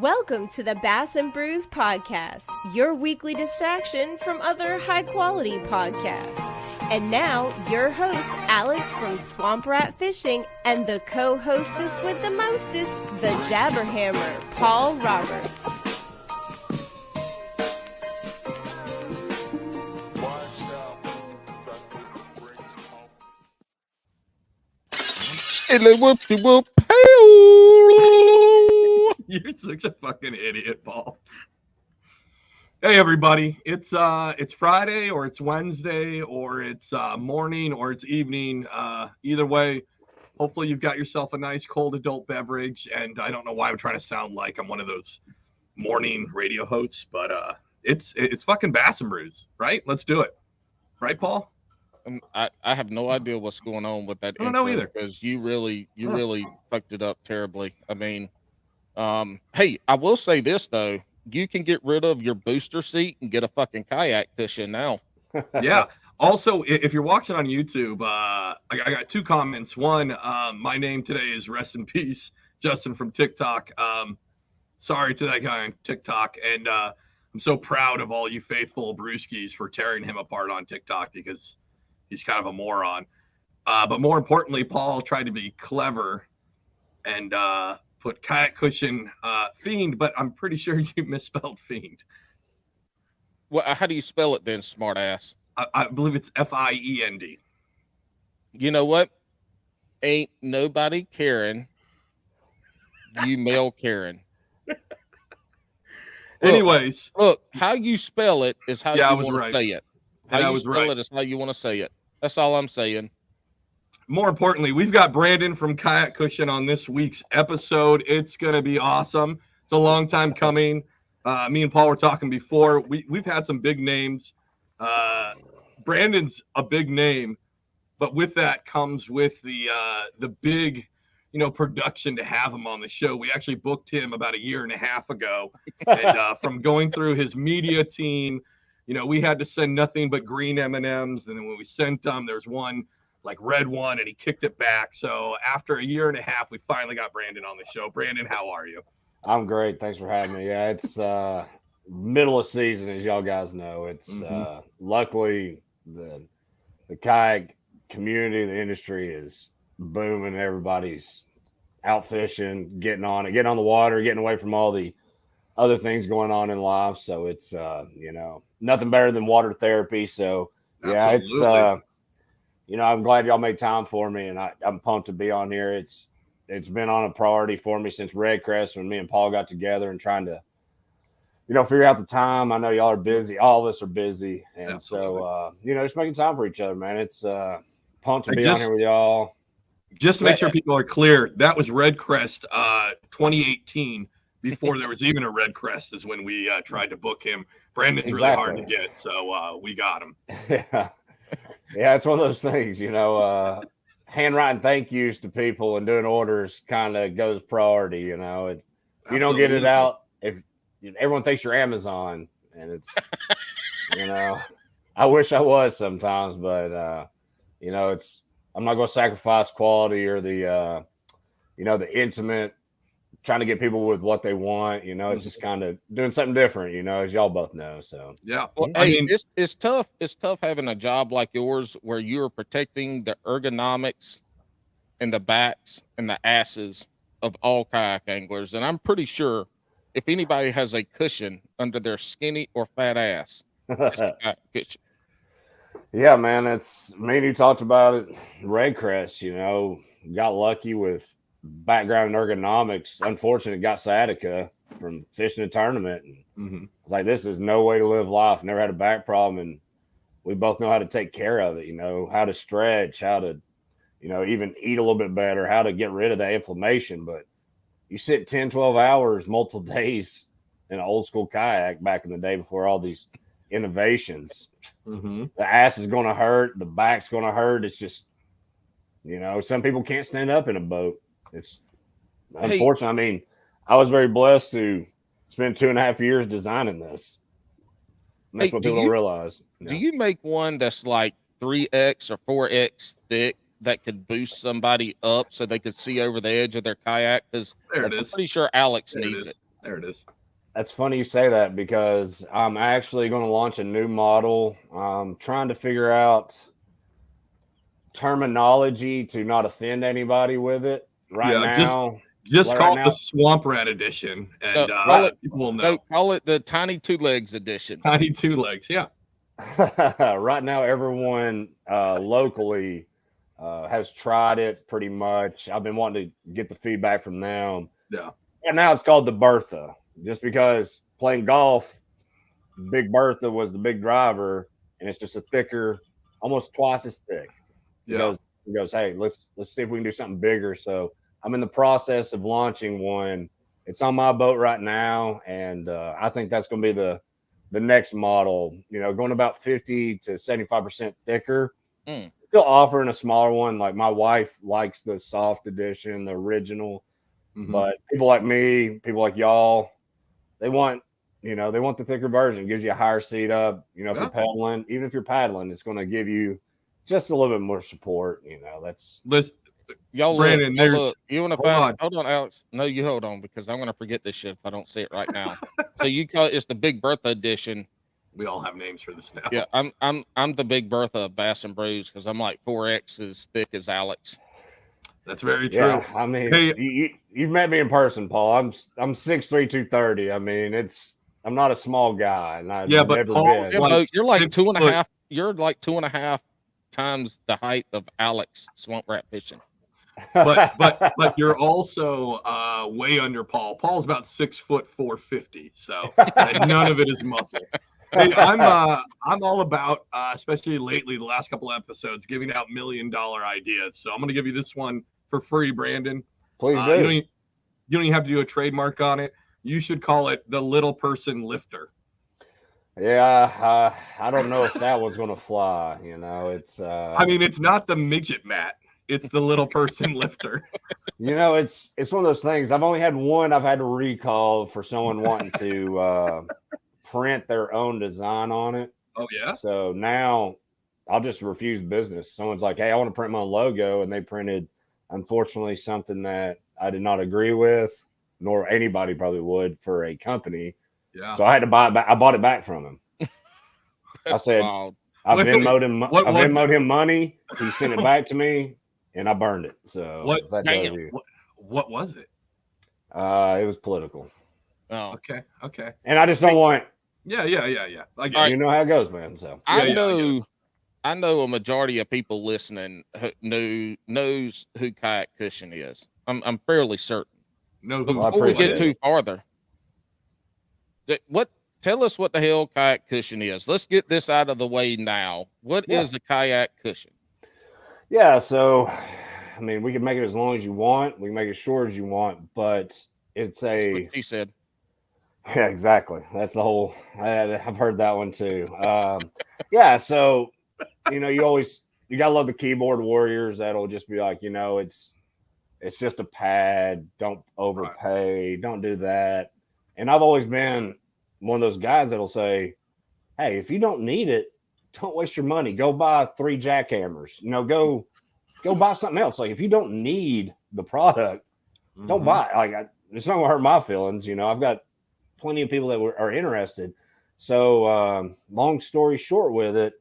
Welcome to the Bass and Brews podcast, your weekly distraction from other high-quality podcasts. And now, your host, Alex from Swamp Rat Fishing, and the co-hostess with the mostest, the Jabberhammer, Paul Roberts. Whoop-de-whoop. You're such a fucking idiot, Paul. Hey, everybody. It's Friday, or it's Wednesday, or it's morning, or it's evening. Either way, hopefully you've got yourself a nice cold adult beverage. And I don't know why I'm trying to sound like I'm one of those morning radio hosts, but it's fucking Bass and Brews, right? Let's do it. Right, Paul? I have no idea what's going on with that. I don't know either, because you really fucked it up terribly. I mean, hey, I will say this though: you can get rid of your booster seat and get a fucking kayak cushion now. Yeah. Also, if you're watching on YouTube, I got two comments. One, my name today is Rest in Peace, Justin from TikTok. Sorry to that guy on TikTok, and I'm so proud of all you faithful brewskis for tearing him apart on TikTok because he's kind of a moron. But more importantly, Paul tried to be clever and put Kayak Kushion fiend, but I'm pretty sure you misspelled fiend. Well, how do you spell it then, smart ass? I believe it's Fiend. You know what? Ain't nobody caring. You male Karen. Anyways, look, how you spell it is how you want to say it. How you spell it is how you want to say it. That's all I'm saying. More importantly, we've got Brandon from Kayak Kushion on this week's episode. It's going to be awesome. It's a long time coming. Me and Paul were talking before. We've had some big names. Brandon's a big name, but with that comes with the big, production to have him on the show. We actually booked him about a year and a half ago, and from going through his media team, we had to send nothing but green M&Ms, and then when we sent them, there's one like red one, and he kicked it back. So after a year and a half, we finally got Brandon on the show. Brandon, how are you? I'm great. Thanks for having me. Yeah, it's middle of season, as y'all guys know. It's luckily the kayak community, the industry is booming. Everybody's out fishing, getting on the water, getting away from all the other things going on in life. So it's nothing better than water therapy. So yeah, absolutely. It's I'm glad y'all made time for me, and I'm pumped to be on here. It's been on a priority for me since Red Crest, when me and Paul got together and trying to figure out the time. I know y'all are busy, all of us are busy, and absolutely. So just making time for each other, man. It's pumped to be on here with y'all. Just to make sure people are clear, that was Red Crest 2018. Before there was even a Red Crest is when we tried to book him. Brandon's really hard to get, so we got him. Yeah, it's one of those things, handwriting thank yous to people and doing orders kind of goes priority, if you don't get it out, if everyone thinks you're Amazon, and it's, I wish I was sometimes, but I'm not going to sacrifice quality or the intimate, trying to get people with what they want, it's just kind of doing something different, as y'all both know. So yeah, well, I mean, it's tough. It's tough having a job like yours where you're protecting the ergonomics and the backs and the asses of all kayak anglers. And I'm pretty sure if anybody has a cushion under their skinny or fat ass, it's a kayak cushion. Yeah, man, it's me and you talked about it. Red Crest, got lucky with background in ergonomics. Unfortunately, got sciatica from fishing a tournament, and it's like, this is no way to live life. Never had a back problem, and we both know how to take care of it, how to stretch, how to even eat a little bit better, how to get rid of that inflammation. But you sit 10-12 hours multiple days in an old school kayak back in the day before all these innovations, the ass is going to hurt, the back's going to hurt. It's just some people can't stand up in a boat. It's unfortunate. I mean, I was very blessed to spend 2.5 years designing this. And that's what people don't realize. Do you make one that's like 3X or 4X thick that could boost somebody up so they could see over the edge of their kayak? Because I'm pretty sure Alex needs it. There it is. That's funny you say that because I'm actually going to launch a new model. I'm trying to figure out terminology to not offend anybody with it. Right now, just call it the Swamp Rat Edition, and people will know. Call it the Tiny Two Legs Edition. Tiny Two Legs, yeah. Right now, everyone locally has tried it pretty much. I've been wanting to get the feedback from them. Yeah. And now it's called the Bertha, just because playing golf, Big Bertha was the big driver, and it's just a thicker, almost twice as thick. Yeah. He goes, hey, let's see if we can do something bigger. So I'm in the process of launching one. It's on my boat right now, and I think that's going to be the next model. You know, going about 50 to 75% thicker. Still offering a smaller one. Like my wife likes the soft edition, the original. But people like me, people like y'all, they want the thicker version. It gives you a higher seat up. You know, if you're pedaling, even if you're paddling, it's going to give you just a little bit more support. You know, that's y'all Brandon. Look. You want to find? Hold on, Alex. No, you hold on because I'm going to forget this shit if I don't say it right now. So you call it's the Big Bertha edition. We all have names for this now. Yeah, I'm the Big Bertha of Bass and Brews because I'm like 4x as thick as Alex. That's very true. Yeah, I mean, you've met me in person, Paul. I'm 6'3", 230. I mean, I'm not a small guy, and I've never Paul, been. You're like 2.5. You're like 2.5 times the height of Alex Swamp Rat Fishing. But you're also way under Paul. Paul's about 6 foot 450, so none of it is muscle. Hey, I'm all about, especially lately, the last couple episodes, giving out $1 million ideas. So I'm going to give you this one for free, Brandon. Please do. You don't even have to do a trademark on it. You should call it the Little Person Lifter. Yeah, I don't know if that one's going to fly. You know, it's. I mean, it's not the midget mat. It's the Little Person Lifter. You know, it's one of those things. I've only had one I've had to recall for someone wanting to print their own design on it. Oh, yeah? So now I'll just refuse business. Someone's like, hey, I want to print my own logo. And they printed, unfortunately, something that I did not agree with, nor anybody probably would for a company. Yeah. So I had to buy it back. I bought it back from him. I said, wild. I Venmoed him money. He sent it back to me, and I burned it. So what was it? It was political. Oh, okay. And I just don't want. Yeah. You know how it goes, man. So I know a majority of people listening knows who Kayak Kushion is. I'm fairly certain. No, before we get too farther, tell us what the hell Kayak Kushion is. Let's get this out of the way now. What is a Kayak Kushion? Yeah, so I mean, we can make it as long as you want. We can make it short as you want, but it's a. That's what she said. Yeah, exactly. That's the whole. I've heard that one too. Yeah, so you gotta love the keyboard warriors. That'll just be like, it's just a pad. Don't overpay. Right. Don't do that. And I've always been one of those guys that'll say, "Hey, if you don't need it, don't waste your money. Go buy 3 jackhammers. Go buy something else. Like if you don't need the product, don't buy it. Like it's not gonna hurt my feelings. I've got plenty of people that are interested. So long story short with it,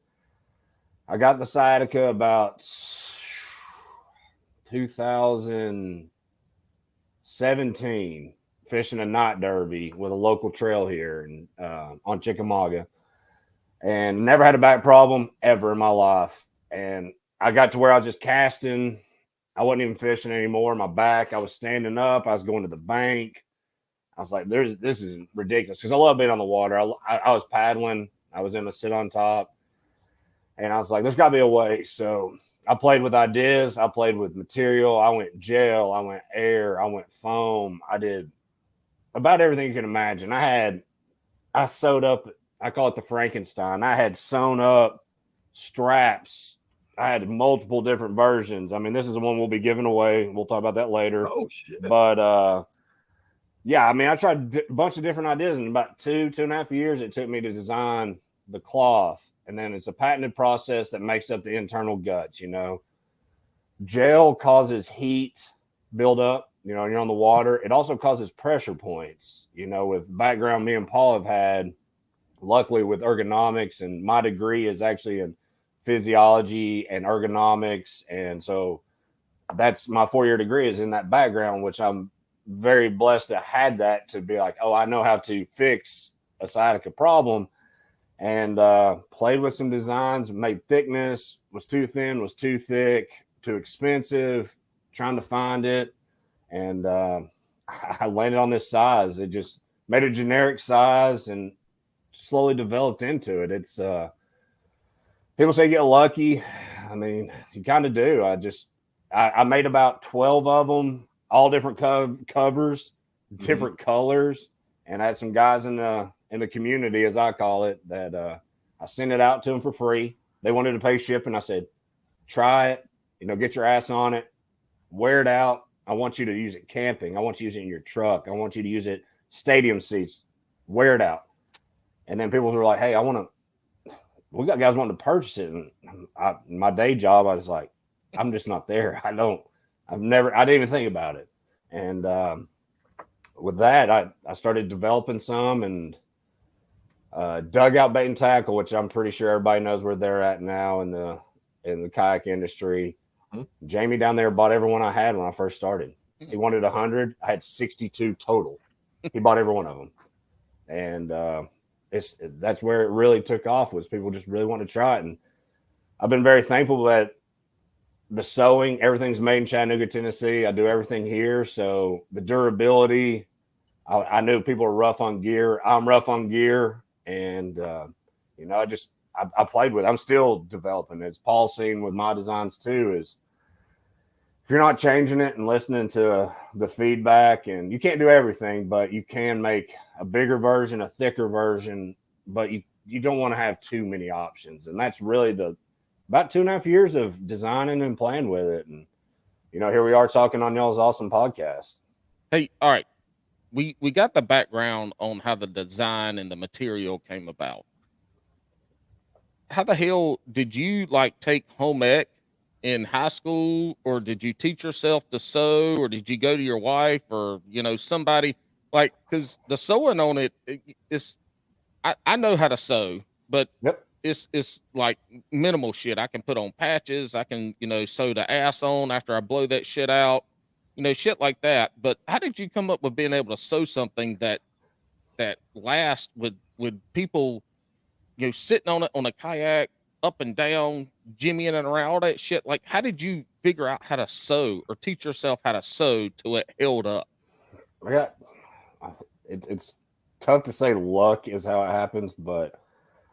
I got the sciatica about 2017 fishing a night derby with a local trail here on Chickamauga, and never had a back problem ever in my life. And I got to where I was just casting. I wasn't even fishing anymore. My back, I was standing up. I was going to the bank. I was like, this is ridiculous because I love being on the water. I was paddling. I was in a sit on top. And I was like, there's got to be a way. So I played with ideas. I played with material. I went gel. I went air. I went foam. I did about everything you can imagine. I sewed up, I call it the Frankenstein. I had sewn up straps. I had multiple different versions. I mean, this is the one we'll be giving away. We'll talk about that later. Oh, shit. But, yeah, I mean, I tried a bunch of different ideas. In about 2.5 years, it took me to design the cloth. And then it's a patented process that makes up the internal guts, Gel causes heat buildup you know, and you're on the water. It also causes pressure points, you know, with background me and Paul have had, luckily with ergonomics, and my degree is actually in physiology and ergonomics. And so that's my 4-year degree is in that background, which I'm very blessed to had that to be like, oh, I know how to fix a sciatica problem. And played with some designs, made thickness, was too thin, was too thick, too expensive, trying to find it. And I landed on this size. It just made a generic size and slowly developed into it. It's people say get lucky. I mean, you kind of do. I made about 12 of them, all different covers, different colors, and I had some guys in the community, as I call it, that I sent it out to them for free. They wanted to pay shipping. I said, try it, you know, get your ass on it, wear it out. I want you to use it camping. I want you to use it in your truck. I want you to use it stadium seats, wear it out. And then people were like, hey, we got guys wanting to purchase it. And my day job, I was like, I'm just not there. I didn't even think about it. And with that, I started developing some and dugout bait and tackle, which I'm pretty sure everybody knows where they're at now in the kayak industry. Mm-hmm. Jamie down there bought every one I had when I first started. He wanted 100. I had 62 total. He bought every one of them. And that's where it really took off, was people just really wanted to try it. And I've been very thankful that the sewing, everything's made in Chattanooga, Tennessee. I do everything here. So the durability, I knew people were rough on gear. I'm rough on gear. And, you know, I played with it. I'm still developing it. As Paul's seen with my designs too, is if you're not changing it and listening to the feedback, and you can't do everything, but you can make a bigger version, a thicker version, but you don't want to have too many options. And that's really about 2.5 years of designing and playing with it. And, you know, here we are talking on y'all's awesome podcast. Hey, all right. We got the background on how the design and the material came about. How the hell did you take home ec in high school, or did you teach yourself to sew, or did you go to your wife or, you know, somebody because the sewing on it's, I know how to sew, but yep. It's like minimal shit. I can put on patches. I can, you know, sew the ass on after I blow that shit out, you know, shit like that. But how did you come up with being able to sew something that lasts with people, you know, sitting on it on a kayak, up and down, jimmying and around, all that shit? Like, how did you figure out how to sew or teach yourself how to sew till it held up? It's tough to say luck is how it happens, but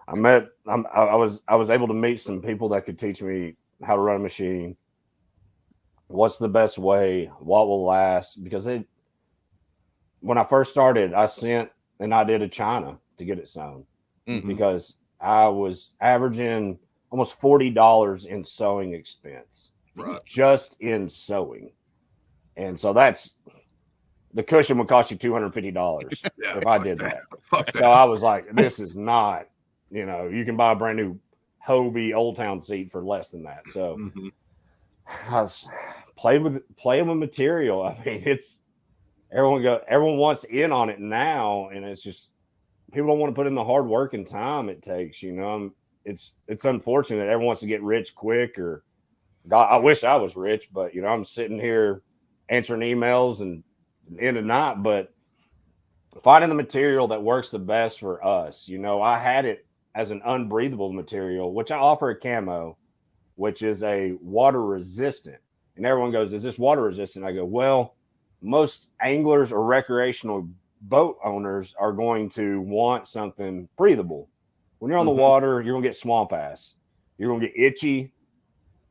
I was able to meet some people that could teach me how to run a machine, what's the best way, what will last. Because when I first started, I sent an idea to China to get it sewn, because I was averaging almost $40 in sewing expense, just in sewing. And so the cushion would cost you $250 if I did that. So I was like, this is not, you know, you can buy a brand new Hobie Old Town seat for less than that. So I was playing with material. I mean, it's everyone wants in on it now, and it's just people don't want to put in the hard work and time it takes. You know, it's unfortunate that everyone wants to get rich quick. Or God, I wish I was rich, but you know, I'm sitting here answering emails and end of night. But finding the material that works the best for us. You know, I had it as an unbreathable material, which I offer a camo, which is a water resistant. And everyone goes, is this water resistant? I go, well, most anglers or recreational boat owners are going to want something breathable. When you're on the water, you're going to get swamp ass. You're going to get itchy.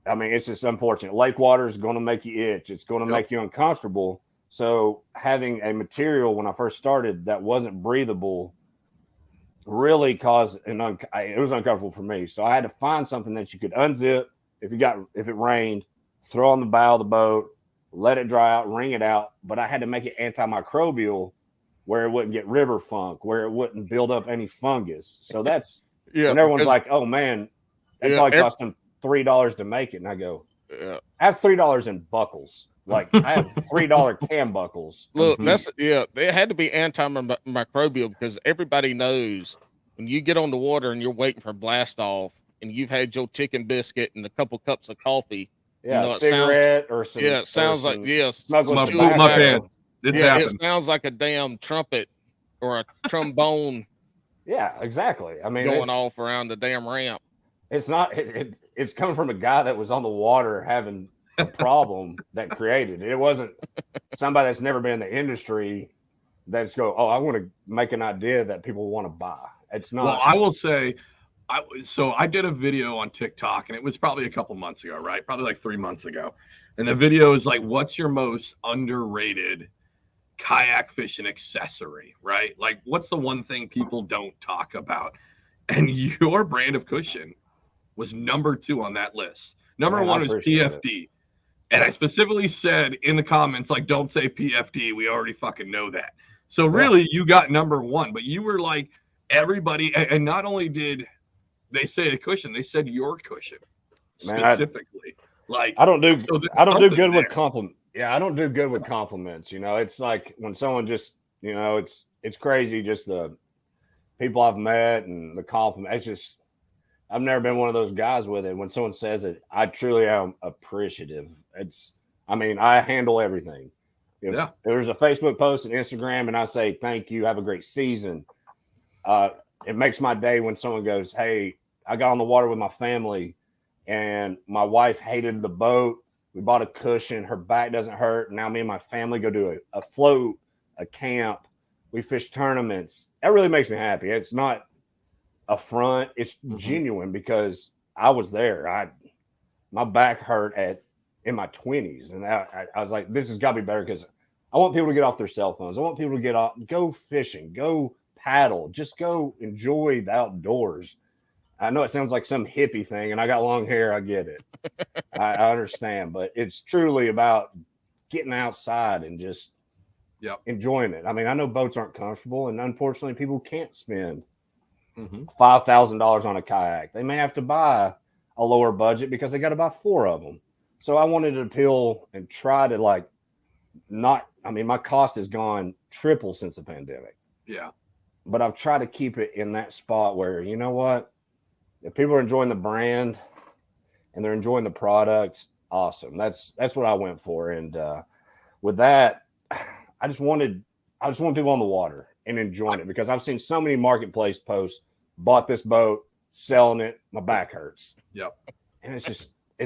I mean, it's just unfortunate. Lake water is going to make you itch. It's going to make you uncomfortable. So having a material when I first started that wasn't breathable really caused it was uncomfortable for me. So I had to find something that you could unzip if it rained, throw on the bow of the boat, let it dry out, wring it out. But I had to make it antimicrobial, where it wouldn't get river funk, where it wouldn't build up any fungus. So that's when everyone's like, oh man, that probably cost them $3 to make it. And I go, I have $3 in buckles. Like I have $3 cam buckles. Look, they had to be antimicrobial because everybody knows when you get on the water and you're waiting for blast off and you've had your chicken biscuit and a couple cups of coffee. Yeah, You know, a cigarette or some. It sounds like Smoke my pants. It sounds like a damn trumpet or a trombone. Yeah, exactly. I mean, going off around the damn ramp. It's not. It's coming from a guy that was on the water having a problem that created it. It wasn't somebody that's never been in the industry that's go, oh, I want to make an idea that people want to buy. It's not. Well, I will say, I did a video on TikTok, and it was probably a couple months ago, right? Probably like 3 months ago. And the video is like, what's your most underrated kayak fishing accessory, right? Like, what's the one thing people don't talk about? And your brand of cushion was number 2 on that list. Number 1 was PFD. And I specifically said in the comments, like, don't say PFD. We already fucking know that. So really, you got number 1, but you were like everybody. And not only did they say a cushion, they said your cushion specifically. I don't do good with compliments. Yeah, I don't do good with compliments. You know, it's like when someone just, you know, it's crazy. Just the people I've met and the compliment. It's just, I've never been one of those guys with it. When someone says it, I truly am appreciative. I handle everything. If there's a Facebook post and Instagram and I say, thank you, have a great season. It makes my day when someone goes, hey, I got on the water with my family and my wife hated the boat. We bought a cushion. Her back doesn't hurt. Now me and my family go do a float, a camp. We fish tournaments. That really makes me happy. It's not a front. It's genuine because I was there. My back hurt in my 20s. And I was like, this has got to be better because I want people to get off their cell phones. I want people to go fishing, go paddle, just go enjoy the outdoors. I know it sounds like some hippie thing, and I got long hair. I get it. I understand, but it's truly about getting outside and just enjoying it. I mean, I know boats aren't comfortable, and unfortunately, people can't spend $5,000 on a kayak. They may have to buy a lower budget because they got to buy 4 of them. So I wanted to appeal and try to my cost has gone triple since the pandemic. Yeah. But I've tried to keep it in that spot where, you know what? If people are enjoying the brand and they're enjoying the product, awesome. That's what I went for. And with that, I just want people on the water and enjoying it because I've seen so many marketplace posts, bought this boat, selling it, my back hurts. Yep. And it's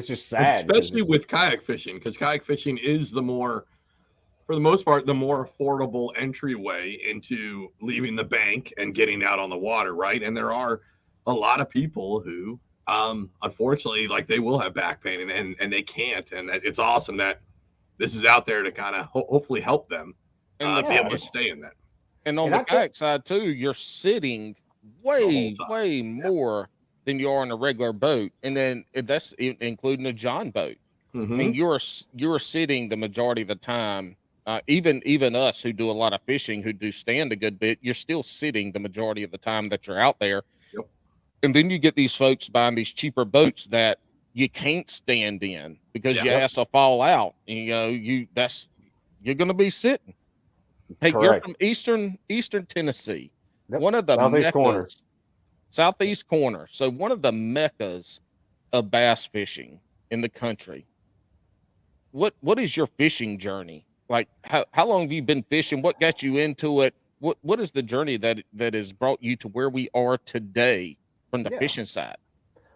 just sad. Especially with kayak fishing, because kayak fishing is for the most part, the more affordable entryway into leaving the bank and getting out on the water, right? And there are a lot of people who, unfortunately, like they will have back pain and they can't. And it's awesome that this is out there to kind of hopefully help them be able to stay in that. And on the kayak side too, you're sitting way more than you are on a regular boat, and then that's including a John boat. I mean, you're sitting the majority of the time. Even us who do a lot of fishing, who do stand a good bit, you're still sitting the majority of the time that you're out there. Yep. And then you get these folks buying these cheaper boats that you can't stand in because your ass will fall out. And, you know, you're going to be sitting. Hey, you're from Eastern Tennessee, one of the Southeast corner. So one of the meccas of bass fishing in the country. What is your fishing journey? Like, how long have you been fishing? What got you into it? What is the journey that has brought you to where we are today from the fishing side?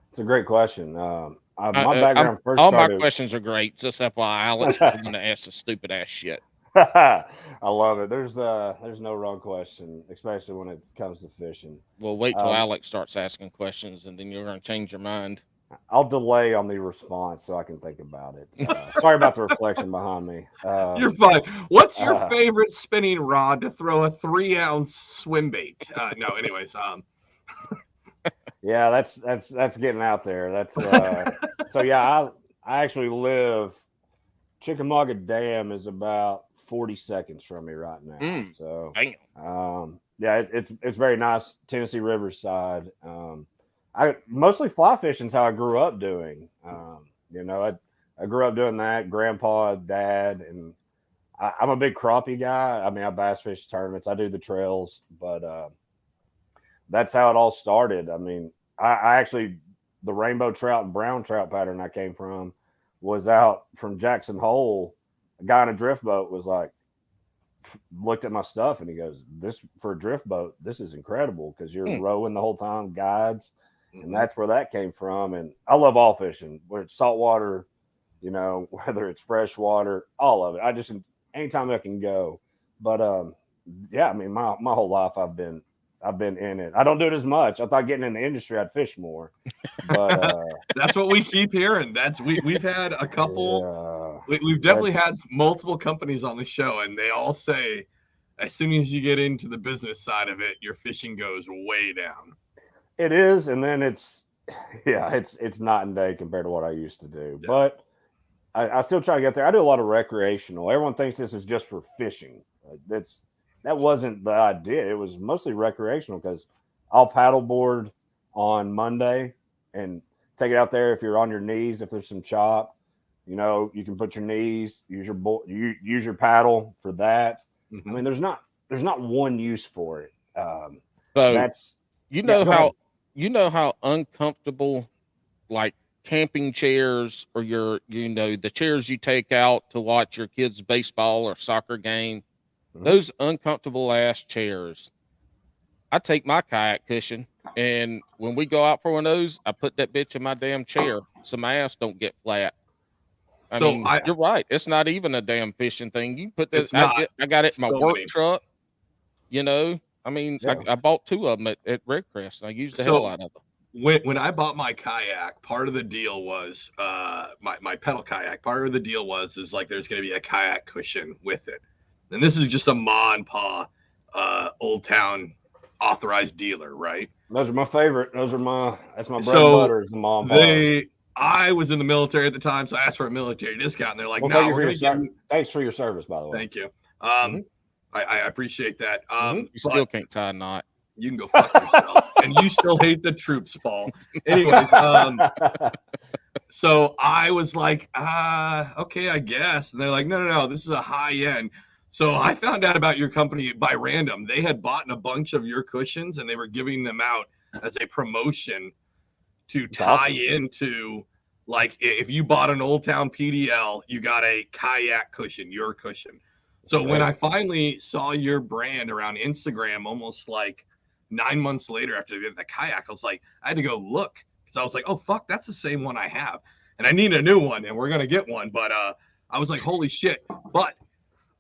It's a great question. My background all my questions are great. Just FYI, Alex is going to ask the stupid ass shit. I love it. There's no wrong question, especially when it comes to fishing. Well, wait till Alex starts asking questions, and then you're going to change your mind. I'll delay on the response so I can think about it. Sorry about the reflection behind me. You're fine. What's your favorite spinning rod to throw a 3-ounce swim bait? No, anyways. Yeah, that's getting out there. That's so yeah. I actually live. Chickamauga Dam is about 40 seconds from me right now. So yeah, it's very nice. Tennessee Riverside. I mostly fly fishing is how I grew up doing. You know, I grew up doing that. Grandpa, dad, and I'm a big crappie guy. I mean, I bass fish tournaments. I do the trails, but that's how it all started. I mean, I actually, the rainbow trout and brown trout pattern I came from was out from Jackson Hole. A guy in a drift boat was like, looked at my stuff and he goes, "This for a drift boat, this is incredible because you're rowing the whole time, guides." And that's where that came from. And I love all fishing, whether it's saltwater, you know, whether it's freshwater, all of it. I just, anytime I can go. But yeah, I mean, my whole life I've been in it. I don't do it as much. I thought getting in the industry I'd fish more, but that's what we keep hearing. We've had a couple. Yeah, we've definitely had multiple companies on the show, and they all say as soon as you get into the business side of it, your fishing goes way down. It is, and then it's night and day compared to what I used to do. Yeah. But I still try to get there. I do a lot of recreational. Everyone thinks this is just for fishing. That wasn't the idea. It was mostly recreational because I'll paddleboard on Monday and take it out there. If you're on your knees, if there's some chop, you know, you can put your knees, use your paddle for that. I mean, there's not one use for it. So that's how uncomfortable, like, camping chairs or the chairs you take out to watch your kids' baseball or soccer game, those uncomfortable ass chairs. I take my kayak cushion, and when we go out for one of those, I put that bitch in my damn chair so my ass don't get flat. I mean, you're right. It's not even a damn fishing thing. You put this. I got it in my work truck. You know, I mean, I bought two of them at Red Crest. And I used the hell out of them. When I bought my kayak, part of the deal was my pedal kayak. Part of the deal is like there's going to be a kayak cushion with it, and this is just a Ma and Pa Old Town authorized dealer, right? Those are my favorite. That's my bread and butter is the Ma and Pa. I was in the military at the time, so I asked for a military discount, and they're like, "No, thanks for your service, by the way." Thank you. I appreciate that. You still can't tie a knot. You can go fuck yourself. And you still hate the troops, Paul. Anyways, so I was like, okay, I guess. And they're like, no, this is a high end. So I found out about your company by random. They had bought a bunch of your cushions, and they were giving them out as a promotion to tie into, like, if you bought an Old Town PDL, you got a kayak cushion, your cushion. So when I finally saw your brand around Instagram, almost like 9 months later after getting the kayak, I was like, I had to go look because I was like, oh fuck, that's the same one I have, and I need a new one, and we're gonna get one. But I was like, holy shit! But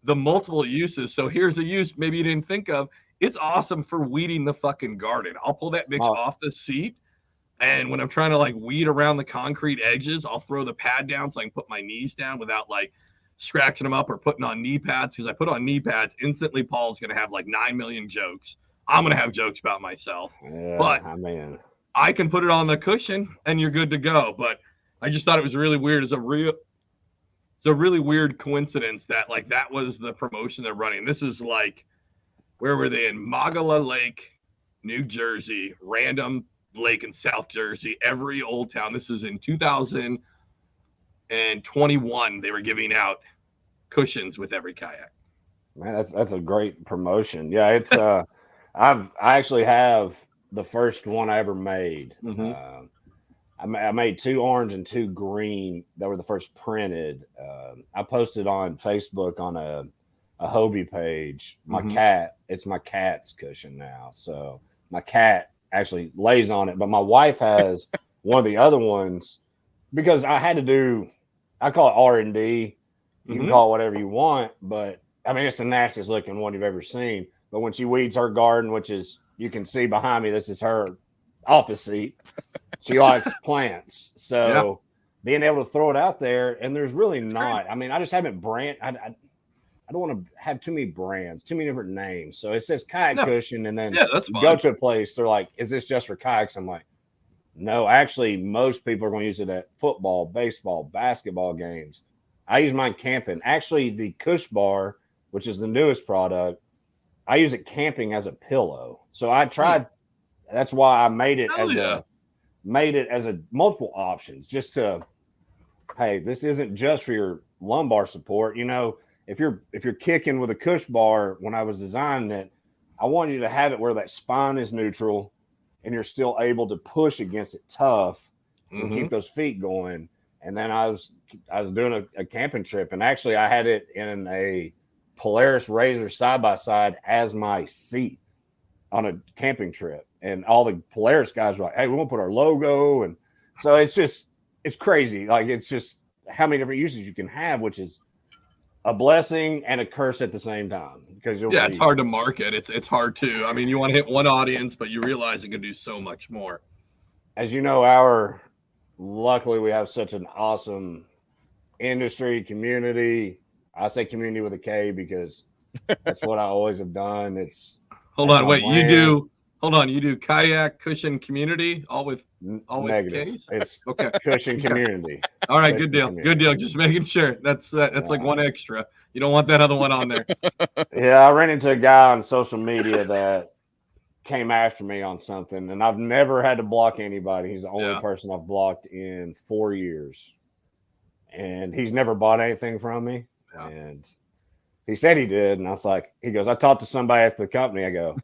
the multiple uses. So here's a use maybe you didn't think of. It's awesome for weeding the fucking garden. I'll pull that bitch off the seat, and when I'm trying to like weed around the concrete edges, I'll throw the pad down so I can put my knees down without like scratching them up or putting on knee pads, because I put on knee pads, instantly Paul's going to have like 9 million jokes. I'm going to have jokes about myself. Yeah, but I can put it on the cushion and you're good to go. But I just thought it was really weird. It's a really weird coincidence that like that was the promotion they're running. This is like, where were they? In Magala Lake, New Jersey, random lake in South Jersey, every Old Town. This is in 2021. They were giving out cushions with every kayak. Man, that's a great promotion. Yeah, it's I actually have the first one I ever made. I made 2 orange and 2 green that were the first printed. I posted on Facebook on a Hobie page. My cat, it's my cat's cushion now. So my cat actually lays on it, but my wife has one of the other ones because I had to do, I call it R&D. You can call it whatever you want, but I mean, it's the nastiest looking one you've ever seen. But when she weeds her garden, which is, you can see behind me, this is her office seat. She likes plants. So being able to throw it out there, and there's really not, I mean, I just haven't I don't want to have too many brands, too many different names. So it says Kayak Kushion, and then that's you go to a place, they're like, is this just for kayaks? I'm like, no, actually, most people are going to use it at football, baseball, basketball games. I use mine camping. Actually, the Kush Bar, which is the newest product, I use it camping as a pillow. So I tried. That's why I made it as a multiple options, just to hey, this isn't just for your lumbar support. You know, if you're kicking with a Cush bar, when I was designing it, I wanted you to have it where that spine is neutral and you're still able to push against it tough and keep those feet going. And then I was doing a camping trip, and actually I had it in a Polaris Razor side by side as my seat on a camping trip. And all the Polaris guys were like, hey, we want to put our logo. And so it's crazy. Like, it's just how many different uses you can have, which is a blessing and a curse at the same time. Because it's hard to market. It's hard to. I mean, you want to hit one audience, but you realize you can do so much more. As you know, luckily we have such an awesome industry community. I say community with a K because that's what I always have done. You do Kayak Kushion community, all with negative. K's? It's okay. Kushion community. All right, good deal. Good deal. Just making sure. That's like one extra. You don't want that other one on there. Yeah, I ran into a guy on social media that came after me on something, and I've never had to block anybody. He's the only person I've blocked in 4 years, and he's never bought anything from me. Yeah. And he said he did, and I was like, he goes, I talked to somebody at the company. I go,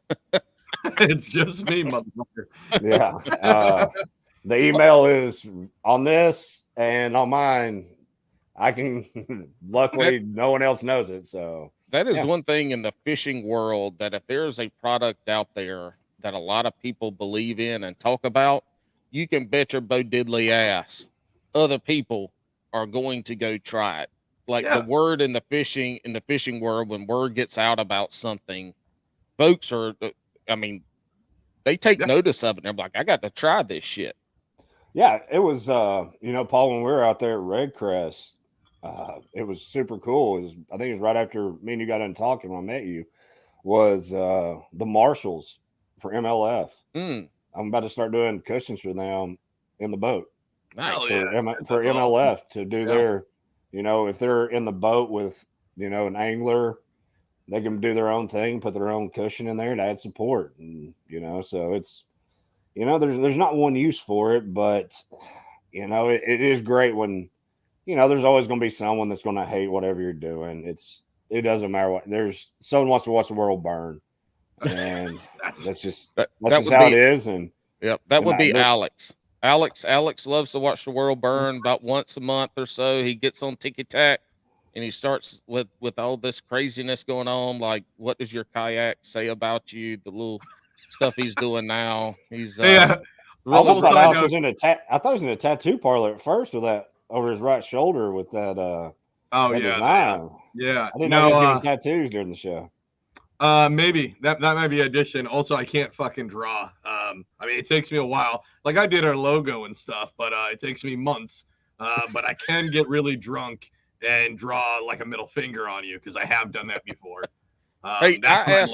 it's just me, motherfucker. Yeah. The email is on this and on mine. I can, luckily, no one else knows it. So that is one thing in the fishing world, that if there's a product out there that a lot of people believe in and talk about, you can bet your Bo Diddley ass other people are going to go try it. Like the word in the fishing world, when word gets out about something, folks are, I mean, they take notice of it. And they're like, I got to try this shit. Yeah, it was, Paul, when we were out there at Red Crest, it was super cool. I think it was right after me and you got done talking when I met you, was the marshals for MLF. I'm about to start doing cushions for them in the boat. Nice. For MLF to do their, if they're in the boat with, an angler, they can do their own thing, put their own cushion in there to add support. And, so it's, there's not one use for it, but, it is great when, there's always going to be someone that's going to hate whatever you're doing. It doesn't matter what. There's someone wants to watch the world burn, and that's just how it is. And that would be Alex. Alex loves to watch the world burn. About once a month or so, he gets on Tiki Tac, and he starts with all this craziness going on. Like, what does your kayak say about you? The little stuff he's doing now. He's I almost thought Alex was in I thought he was in a tattoo parlor at first with that over his right shoulder with that. Design. Yeah. I didn't know he was getting tattoos during the show. Maybe that might be addition. Also, I can't fucking draw. It takes me a while. Like, I did our logo and stuff, but it takes me months. But I can get really drunk and draw like a middle finger on you, because I have done that before. Hey, I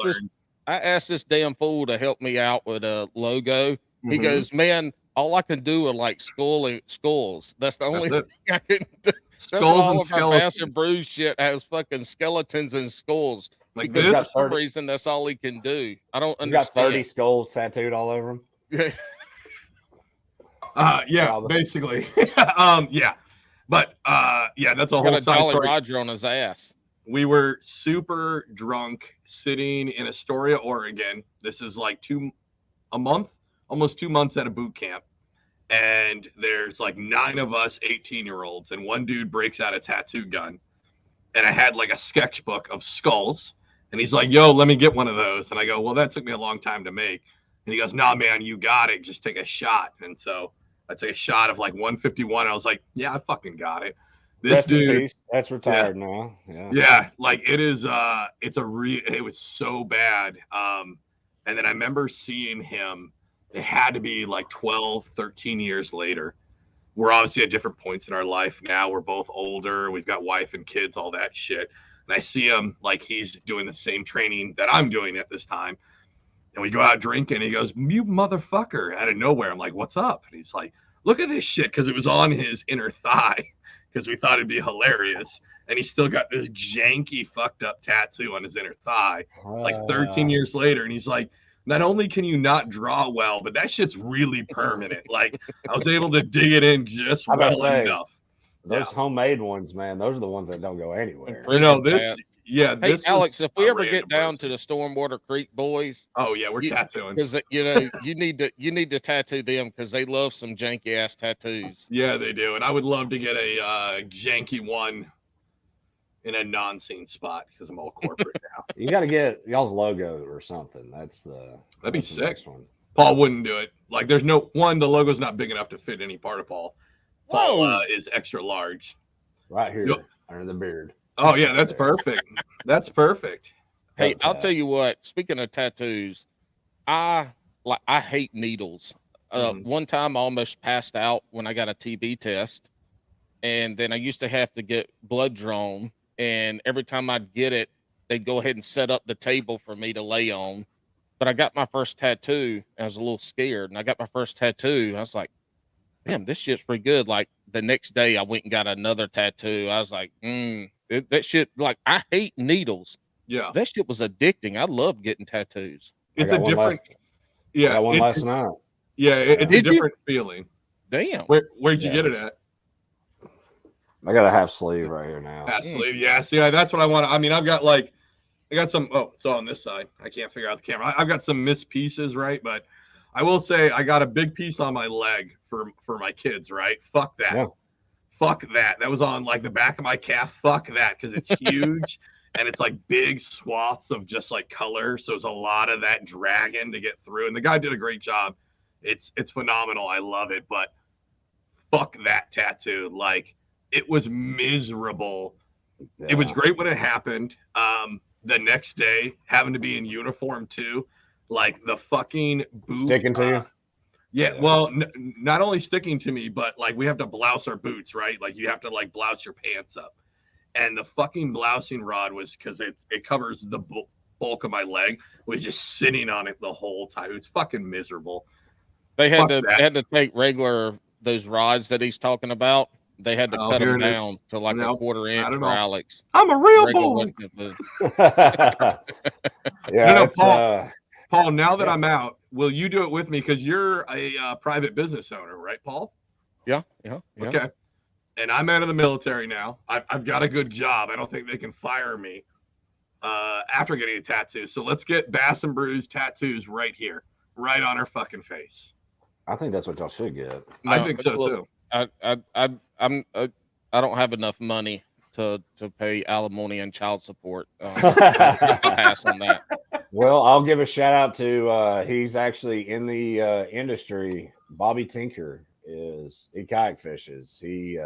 asked this damn fool to help me out with a logo. He goes, man, all I can do are like skulls. That's the only thing I can do. Skulls and our Bass and Brews shit has fucking skeletons and skulls. Like because for some reason, that's all he can do. I don't understand. He's got 30 skulls tattooed all over him. Basically. But that's a whole got a Jolly Roger on his ass. We were super drunk sitting in Astoria, Oregon. This is like almost 2 months at a boot camp. And there's like 9 of us 18-year-olds, and one dude breaks out a tattoo gun. And I had like a sketchbook of skulls. And he's like, yo, let me get one of those. And I go, well, that took me a long time to make. And he goes, nah, man, you got it. Just take a shot. And so I took a shot of like 151. I was like, yeah, I fucking got it. This dude, that's retired now. Yeah. Like, it is, it was so bad. And then I remember seeing him. It had to be like 12, 13 years later. We're obviously at different points in our life now. We're both older. We've got wife and kids, all that shit. And I see him like he's doing the same training that I'm doing at this time. And we go out drinking. And he goes, you motherfucker, out of nowhere. I'm like, what's up? And he's like, look at this shit. Because it was on his inner thigh. Because we thought it'd be hilarious. And he's still got this janky, fucked up tattoo on his inner thigh. Like 13 years later. And he's like, not only can you not draw well, but that shit's really permanent. Like, I was able to dig it in just well enough. Those homemade ones, man, those are the ones that don't go anywhere. This. Yeah, hey, this Alex, if we ever get down to the Stormwater Creek boys, oh yeah, we're tattooing because you need to tattoo them because they love some janky ass tattoos. Yeah, they do, and I would love to get a janky one in a non-scene spot because I'm all corporate now. You got to get y'all's logo or something. That'd be sick. One. Paul wouldn't do it. Like, there's the logo's not big enough to fit any part of Paul. Paul is extra large. Right here under the beard. Oh yeah, that's perfect. That's perfect. Hey, I'll tell you what. Speaking of tattoos, I hate needles. One time I almost passed out when I got a TB test, and then I used to have to get blood drawn. And every time I'd get it, they'd go ahead and set up the table for me to lay on. But I got my first tattoo, and I was a little scared. And I got my first tattoo, and I was like, damn, this shit's pretty good. Like, the next day, I went and got another tattoo. I was like, that shit, like, I hate needles. Yeah. That shit was addicting. I love getting tattoos. It's a different. I got one last night. Yeah, it's a different feeling. Damn. Where'd you get it at? I got a half sleeve right here now. Half sleeve, yeah. See, that's what I want. I mean, I got some. Oh, it's on this side. I can't figure out the camera. I've got some missed pieces, right? But I will say I got a big piece on my leg for my kids, right? Fuck that. Yeah. Fuck that. That was on like the back of my calf. Fuck that, because it's huge and it's like big swaths of just like color. So it's a lot of that dragging to get through. And the guy did a great job. It's phenomenal. I love it. But fuck that tattoo. Like, it was miserable. Yeah. It was great when it happened. The next day, having to be in uniform too, like the fucking boot sticking to you. Yeah, well, not only sticking to me, but like we have to blouse our boots, right? Like you have to like blouse your pants up, and the fucking blousing rod was because it covers the bulk of my leg, was just sitting on it the whole time. It was fucking miserable. They had to take regular those rods that he's talking about. They had to cut them down to like a quarter inch for Alex. I'm a real boy. Yeah, Paul, now that I'm out, will you do it with me? Because you're a private business owner, right, Paul? Yeah. Okay. And I'm out of the military now. I've got a good job. I don't think they can fire me after getting a tattoo. So let's get Bass and Brews tattoos right here, right on our fucking face. I think that's what y'all should get. No, I think so too. I don't have enough money to pay alimony and child support. Pass on that. Well, I'll give a shout out to he's actually in the industry. Bobby Tinker he kayak fishes. He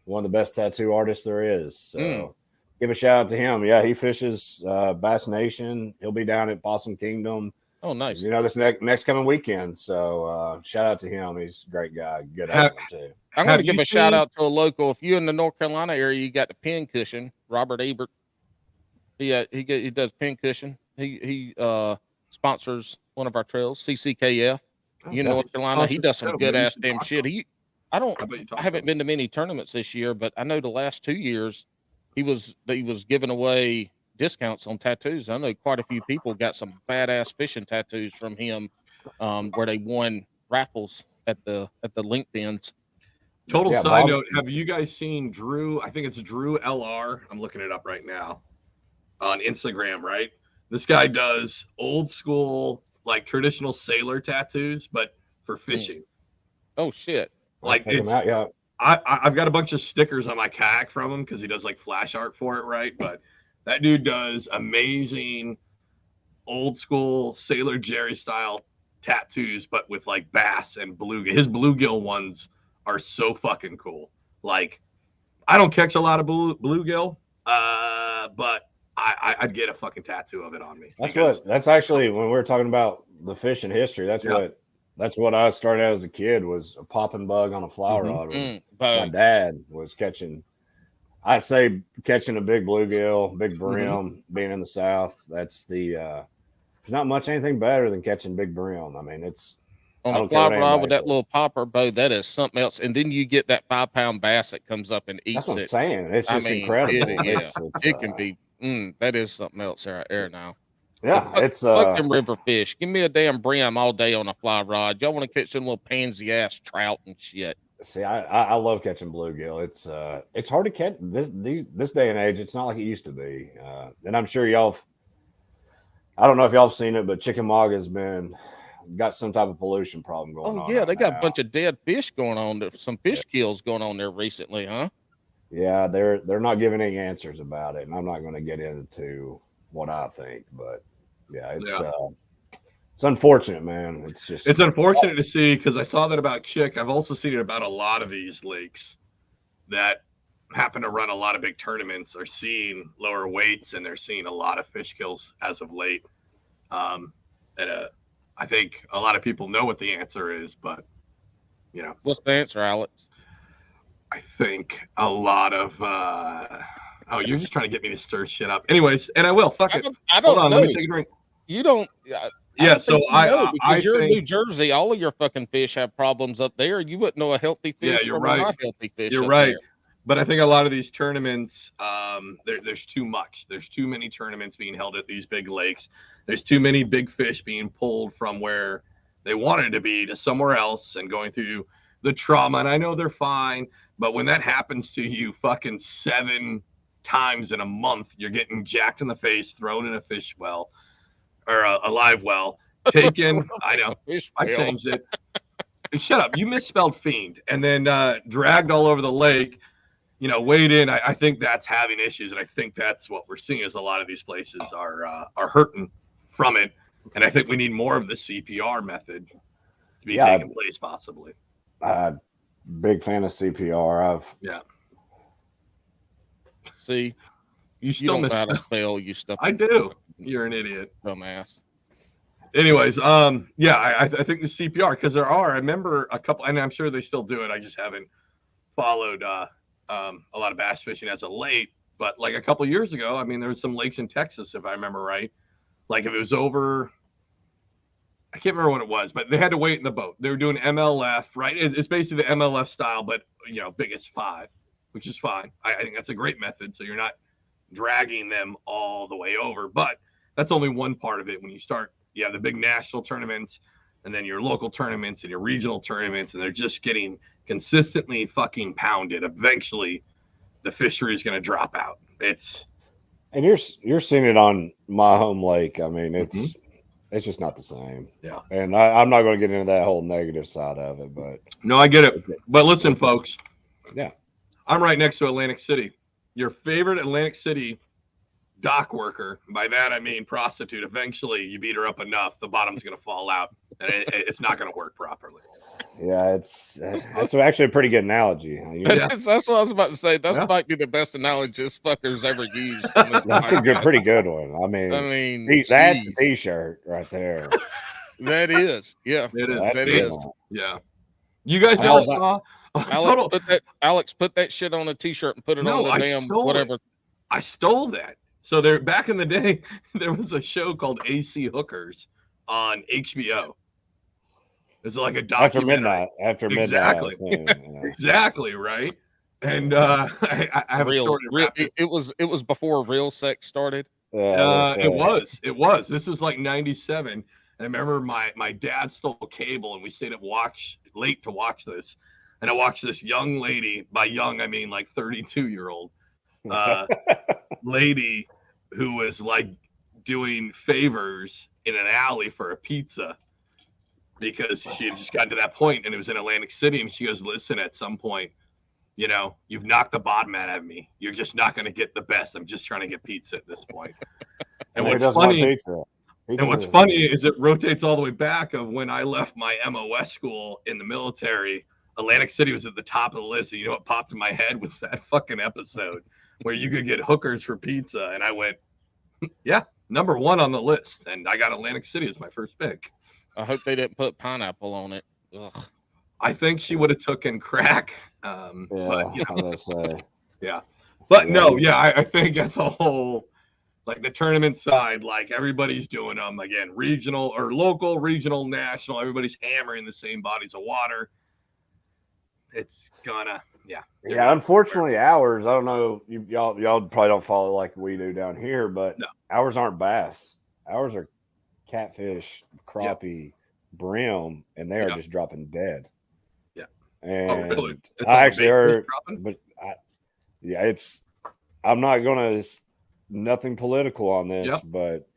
one of the best tattoo artists there is. So give a shout out to him. Yeah, he fishes Bass Nation. He'll be down at Possum Kingdom. Oh, nice. This next coming weekend. So shout out to him. He's a great guy. Good at him too. I'm going to give a shout out to a local. If you're in the North Carolina area, you got the Pin Cushion. Robert Ebert. He does Pin Cushion. He sponsors one of our trails, CCKF. In North Carolina, he does some good ass damn shit. I haven't been to many tournaments this year, but I know the last 2 years he was giving away discounts on tattoos. I know quite a few people got some badass fishing tattoos from him, where they won raffles at the LinkedIn's. Total side note: have you guys seen Drew? I think it's Drew LR. I'm looking it up right now on Instagram. Right, this guy does old school, like traditional sailor tattoos, but for fishing. Oh shit! Like I've got a bunch of stickers on my kayak from him because he does like flash art for it, right? But that dude does amazing old school Sailor Jerry style tattoos, but with like bass and bluegill. His bluegill ones are so fucking cool. Like, I don't catch a lot of bluegill, but I'd get a fucking tattoo of it on me. That's actually when we were talking about the fishing history. That's what I started out as a kid, was a popping bug on a fly rod. My dad was catching a big bluegill, big brim, being in the South. That's there's not much anything better than catching big brim. I mean, it's on a fly rod with that little popper bow. That is something else. And then you get that 5-pound bass that comes up and eats it. That's what I'm saying. It's just incredible. It can be. That is something else right there now. Yeah, it's fucking river fish. Give me a damn brim all day on a fly rod. Y'all want to catch some little pansy ass trout and shit. See, I love catching bluegill. It's hard to catch this day and age. It's not like it used to be. And I'm sure I don't know if y'all have seen it, but Chickamauga has got some type of pollution problem going on. Oh yeah, they got now. a bunch of dead fish going on. There's some fish kills going on there recently, huh? Yeah, they're not giving any answers about it, and I'm not going to get into what I think, but yeah, it's unfortunate, man. It's unfortunate to see, because I saw that about Chick. I've also seen it about a lot of these lakes that happen to run a lot of big tournaments are seeing lower weights, and they're seeing a lot of fish kills as of late. I think a lot of people know what the answer is, but what's the answer, Alex? I think a lot of you're just trying to get me to stir shit up. Anyways, and I will. Fuck it. I don't Hold on, know. let me take a drink. You don't. Yeah, so because you're think, in New Jersey, all of your fucking fish have problems up there. You wouldn't know a healthy fish from a not healthy fish. You're right. There. But I think a lot of these tournaments, there's too much. There's too many tournaments being held at these big lakes. There's too many big fish being pulled from where they wanted to be to somewhere else and going through the trauma. And I know they're fine, but when that happens to you fucking 7 times in a month, you're getting jacked in the face, thrown in a fish well or a live well, taken. I know. I changed it. Shut up. You misspelled fiend, and then dragged all over the lake. Weighed in. I think that's having issues, and I think that's what we're seeing is a lot of these places are hurting from it, and I think we need more of the CPR method to be taking place, possibly. Big fan of CPR. See, you still don't know how to spell. You stuff. I do. You're an idiot, dumbass. Anyways, I think the CPR, because there are. I remember a couple, and I'm sure they still do it. I just haven't followed a lot of bass fishing as of late. But like a couple years ago, I mean, there was some lakes in Texas, if I remember right. Like if it was over, I can't remember what it was, but they had to wait in the boat. They were doing MLF, right? It's basically the MLF style, but biggest 5, which is fine. I think that's a great method. So you're not dragging them all the way over, but that's only one part of it. When you start, you have the big national tournaments, and then your local tournaments and your regional tournaments, and they're just getting consistently fucking pounded. Eventually, the fishery is going to drop out. And you're seeing it on my home lake. I mean, it's just not the same. Yeah. And I'm not going to get into that whole negative side of it, but no, I get it. But listen, folks. Yeah. I'm right next to Atlantic City. Your favorite Atlantic City dock worker, by that I mean prostitute. Eventually, you beat her up enough, the bottom's going to fall out, and it's not going to work properly. Yeah, that's actually a pretty good analogy. That's what I was about to say. That might be the best analogy this fucker's ever used. That's pretty good one. I mean, that's a T-shirt right there. That is, yeah, it is. That is, yeah. You guys never saw Alex, put that shit on a T-shirt and put it on the damn whatever. I stole that. So there, back in the day, there was a show called AC Hookers on HBO. It's like a documentary. After midnight. Exactly, right. And I have a short. It was before real sex started. It was. This was like 97. I remember my dad stole cable, and we stayed late to watch this. And I watched this young lady. By young, I mean like 32-year-old lady who was like doing favors in an alley for a pizza, because she had just gotten to that point, and it was in Atlantic City. And she goes, "Listen, at some point, you've knocked the bottom out of me. You're just not going to get the best. I'm just trying to get pizza at this point." And what's funny is it rotates all the way back of when I left my MOS school in the military. Atlantic City was at the top of the list. And you know what popped in my head was that fucking episode where you could get hookers for pizza. And I went, yeah, number 1 on the list. And I got Atlantic City as my first pick. I hope they didn't put pineapple on it. Ugh. I think she would have taken crack. But, yeah. But no, I think as a whole, like the tournament side, like everybody's doing them again, regional or local, regional, national. Everybody's hammering the same bodies of water. It's gonna, yeah. Unfortunately, ours. I don't know. Y'all probably don't follow it like we do down here, but ours aren't bass. Ours are catfish, crappie, brim, and they are just dropping dead. Yeah. And really? I actually heard, but I'm not gonna nothing political on this, but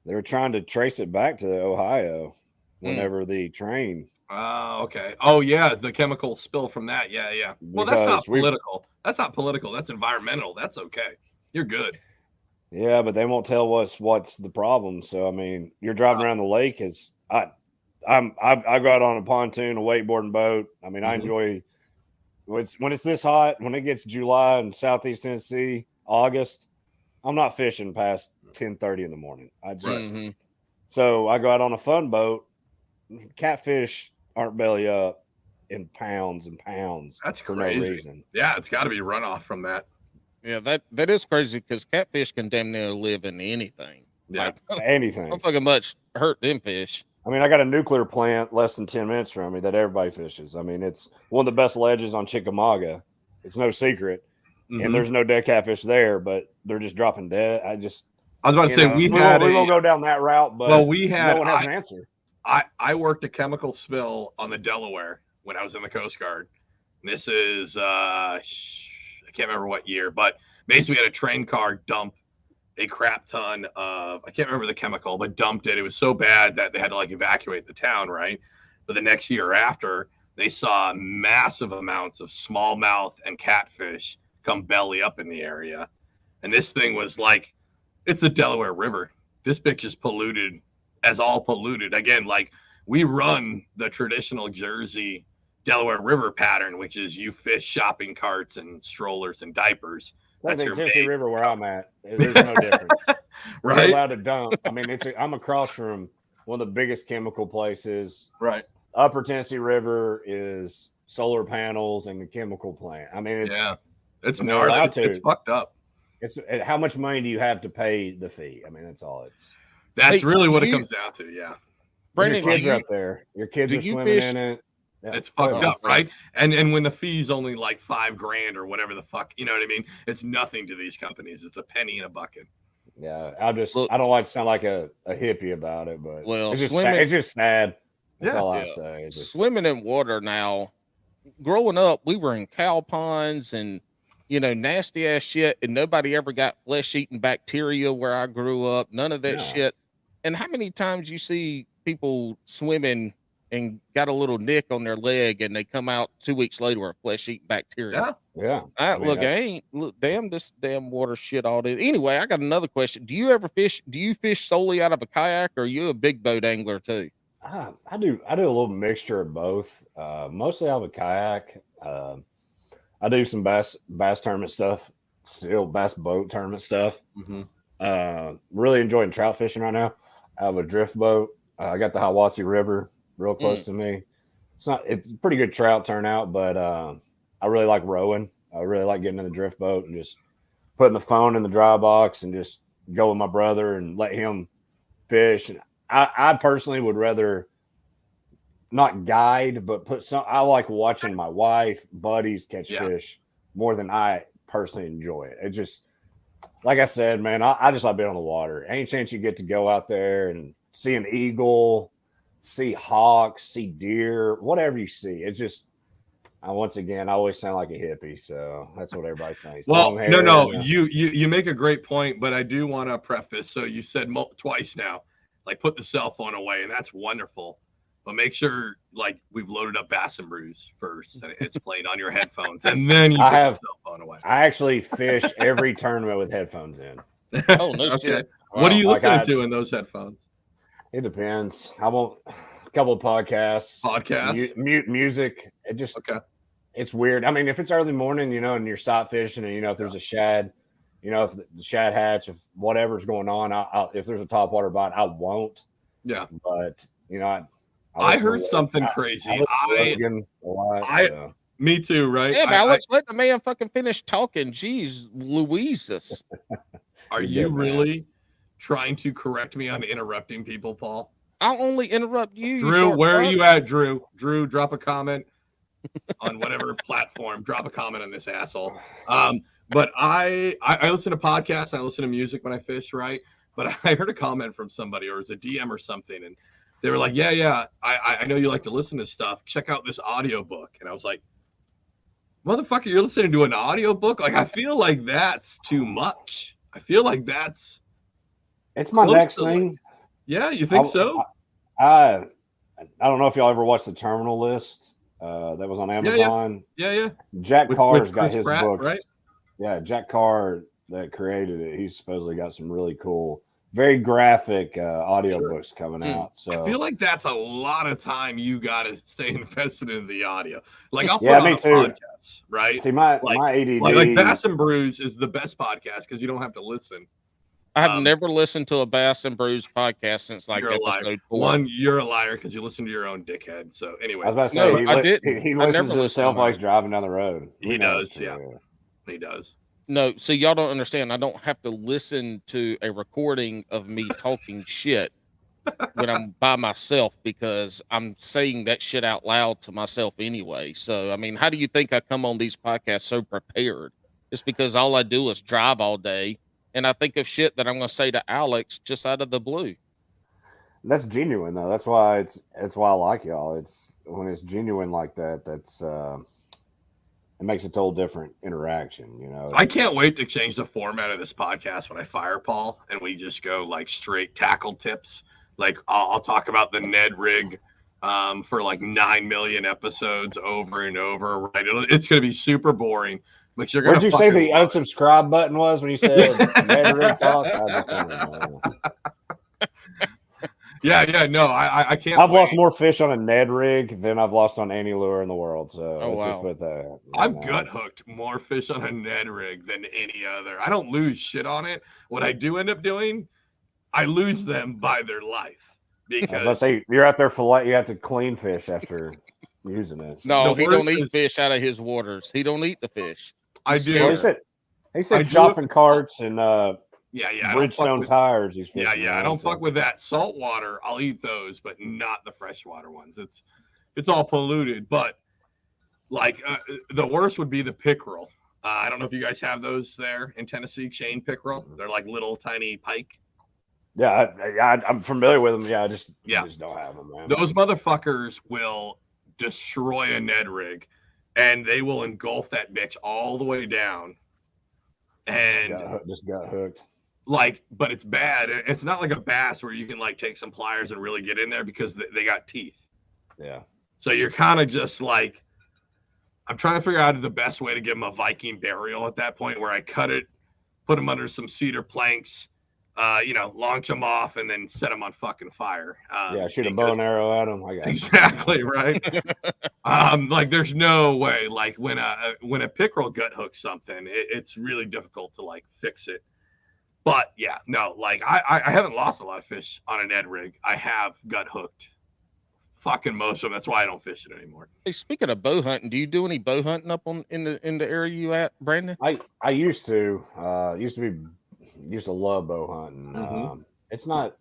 they're trying to trace it back to Ohio whenever the train. Oh, okay. Oh, yeah, the chemical spill from that. Yeah. Well, that's not political. That's not political. That's environmental. That's okay. You're good. Yeah, but they won't tell us what's the problem. So I mean, you're driving around the lake. I go out on a pontoon, a wakeboarding boat. I mean, I enjoy when it's this hot. When it gets July in Southeast Tennessee, August, I'm not fishing past 10:30 in the morning. So I go out on a fun boat. Catfish aren't belly up in pounds and pounds. That's for crazy. No reason. Yeah, it's got to be runoff from that. Yeah, that is crazy because catfish can damn near live in anything. Yeah, anything. Don't fucking much hurt them fish. I mean, I got a nuclear plant less than 10 minutes from me that everybody fishes. I mean, it's one of the best ledges on Chickamauga. It's no secret. And there's no dead catfish there, but they're just dropping dead. I was about to say, we won't go down that route, but no one has an answer. I worked a chemical spill on the Delaware when I was in the Coast Guard. This is I can't remember what year, but basically we had a train car dump a crap ton of, I can't remember the chemical, but dumped it. It was so bad that they had to like evacuate the town, right? But the next year after, they saw massive amounts of smallmouth and catfish come belly up in the area. And this thing was like, it's the Delaware River. This bitch is polluted as all polluted. Again, like we run the traditional Jersey Delaware River pattern, which is you fish shopping carts and strollers and diapers. That's your Tennessee River where I'm at. There's no difference. Right? We're allowed to dump. I mean, I'm across from one of the biggest chemical places. Right. Upper Tennessee River is solar panels and the chemical plant. I mean, it's gnarly. It's fucked up. It's how much money do you have to pay the fee? I mean, that's all. That's really what it comes down to. Yeah. Brandon, your kids are up there. Your kids are swimming in it. Yeah. It's fucked up, right? And when the fee's only like $5,000 or whatever the fuck, you know what I mean? It's nothing to these companies. It's a penny in a bucket. Yeah, I don't like to sound like a hippie about it, but it's just sad. That's all I say. Swimming in water now. Growing up, we were in cow ponds and nasty ass shit, and nobody ever got flesh-eating bacteria where I grew up. None of that shit. And how many times you see people swimming and got a little nick on their leg, and they come out 2 weeks later with flesh-eating bacteria? Yeah. Damn this damn water shit all day. Anyway, I got another question. Do you ever fish? Do you fish solely out of a kayak, or are you a big boat angler too? I do a little mixture of both. Mostly out of a kayak. I do some bass tournament stuff, still bass boat tournament stuff. Really enjoying trout fishing right now. I have a drift boat. I got the Hiwassee River real close to me. It's a pretty good trout turnout, but I really like rowing. I really like getting in the drift boat and just putting the phone in the dry box and just go with my brother and let him fish. And I personally would rather not guide, but I like watching my wife, buddies catch fish more than I personally enjoy it. It just, like I said, man, I just like being on the water. Any chance you get to go out there and see an eagle, see hawks, see deer, whatever you see. It's just, once again, I always sound like a hippie, so that's what everybody thinks. Well, no, you make a great point, but I do want to preface. So you said twice now, like put the cell phone away, and that's wonderful. But make sure, like, we've loaded up Bass and Brews first, and it's playing on your headphones, and then you put the cell phone away. I actually fish every tournament with headphones in. Oh, no shit. Wow. What are you listening to in those headphones? It depends. I want a couple of podcasts. Music. It just it's weird. I mean, if it's early morning, and you're stop fishing, and if there's a shad, if the shad hatch, if whatever's going on, if there's a topwater bite, I won't. Yeah. But I heard something crazy. Me too, right? Yeah, Alex, let the man fucking finish talking. Jeez, Louises. Are you really trying to correct me on interrupting people, Paul? I'll only interrupt you. Drew, where are you at, Drew? Drew, drop a comment on whatever platform. Drop a comment on this asshole. But I listen to podcasts. I listen to music when I fish, right? But I heard a comment from somebody, or it was a DM or something, and they were like, yeah, I know you like to listen to stuff. Check out this audiobook. And I was like, motherfucker, you're listening to an audiobook? Like, I feel like that's too much. I feel like that's It's my next thing. Like, yeah, you think so? I don't know if y'all ever watched the Terminal List. That was on Amazon. Yeah. Jack Carr's got Chris his Pratt, books. right? Yeah, Jack Carr that created it. He's supposedly got some really cool, very graphic audiobooks coming out. So I feel like that's a lot of time you got to stay invested in the audio. Like I'll put yeah, on me a too. podcast, right? See, my ADD. Like Bass and Brews is the best podcast because you don't have to listen. I have never listened to a Bass and Brews podcast since like episode 4. One, you're a liar because you listen to your own dickhead. So anyway, I was about to say, no, I didn't. He I listens never to himself while he's driving down the road. He does, yeah. He does. No, so y'all don't understand. I don't have to listen to a recording of me talking shit when I'm by myself because I'm saying that shit out loud to myself anyway. So, I mean, how do you think I come on these podcasts so prepared? It's because all I do is drive all day. And I think of shit that I'm going to say to Alex just out of the blue. That's genuine though. That's why I like y'all. It's when it's genuine like that. That's it makes a total different interaction. You know. I can't wait to change the format of this podcast when I fire Paul and we just go like straight tackle tips. Like I'll talk about the Ned rig for like 9 million episodes over and over. Right? It's going to be super boring. But you're Where'd you say the unsubscribe button was when you said Ned rig talk? Yeah, no, I can't. I've lost more fish on a Ned rig than I've lost on any lure in the world. So let's just put that. I've gut hooked more fish on a Ned rig than any other. I don't lose shit on it. What I do end up doing, I lose them by their life because let's say you're out there for you have to clean fish after using it. No, he don't eat fish out of his waters. He don't eat the fish. I do. Well, he said shopping carts and yeah, Bridgestone tires. He's I don't fuck with that. Salt water, I'll eat those, but not the freshwater ones. It's all polluted. But like the worst would be the pickerel. I don't know if you guys have those there in Tennessee, chain pickerel. They're like little tiny pike. Yeah, I'm familiar with them. Yeah, I just don't have them, man. Those motherfuckers will destroy a Ned rig, and they will engulf that bitch all the way down. And just got hooked. Like, but it's bad. It's not like a bass where you can like take some pliers and really get in there because they got teeth. Yeah. So you're kind of just like, I'm trying to figure out the best way to give them a Viking burial at that point where I cut it, put them under some cedar planks, launch them off and then set them on fucking fire. Shoot a bow and arrow at them. Exactly, right? Like there's no way. Like when a pickerel gut hooks something, it's really difficult to like fix it. But yeah, no, like I haven't lost a lot of fish on a Ned rig. I have gut hooked fucking most of them. That's why I don't fish it anymore. Hey, speaking of bow hunting, do you do any bow hunting up in the area you at, Brandon? I used to. Used to love bow hunting. Mm-hmm. It's not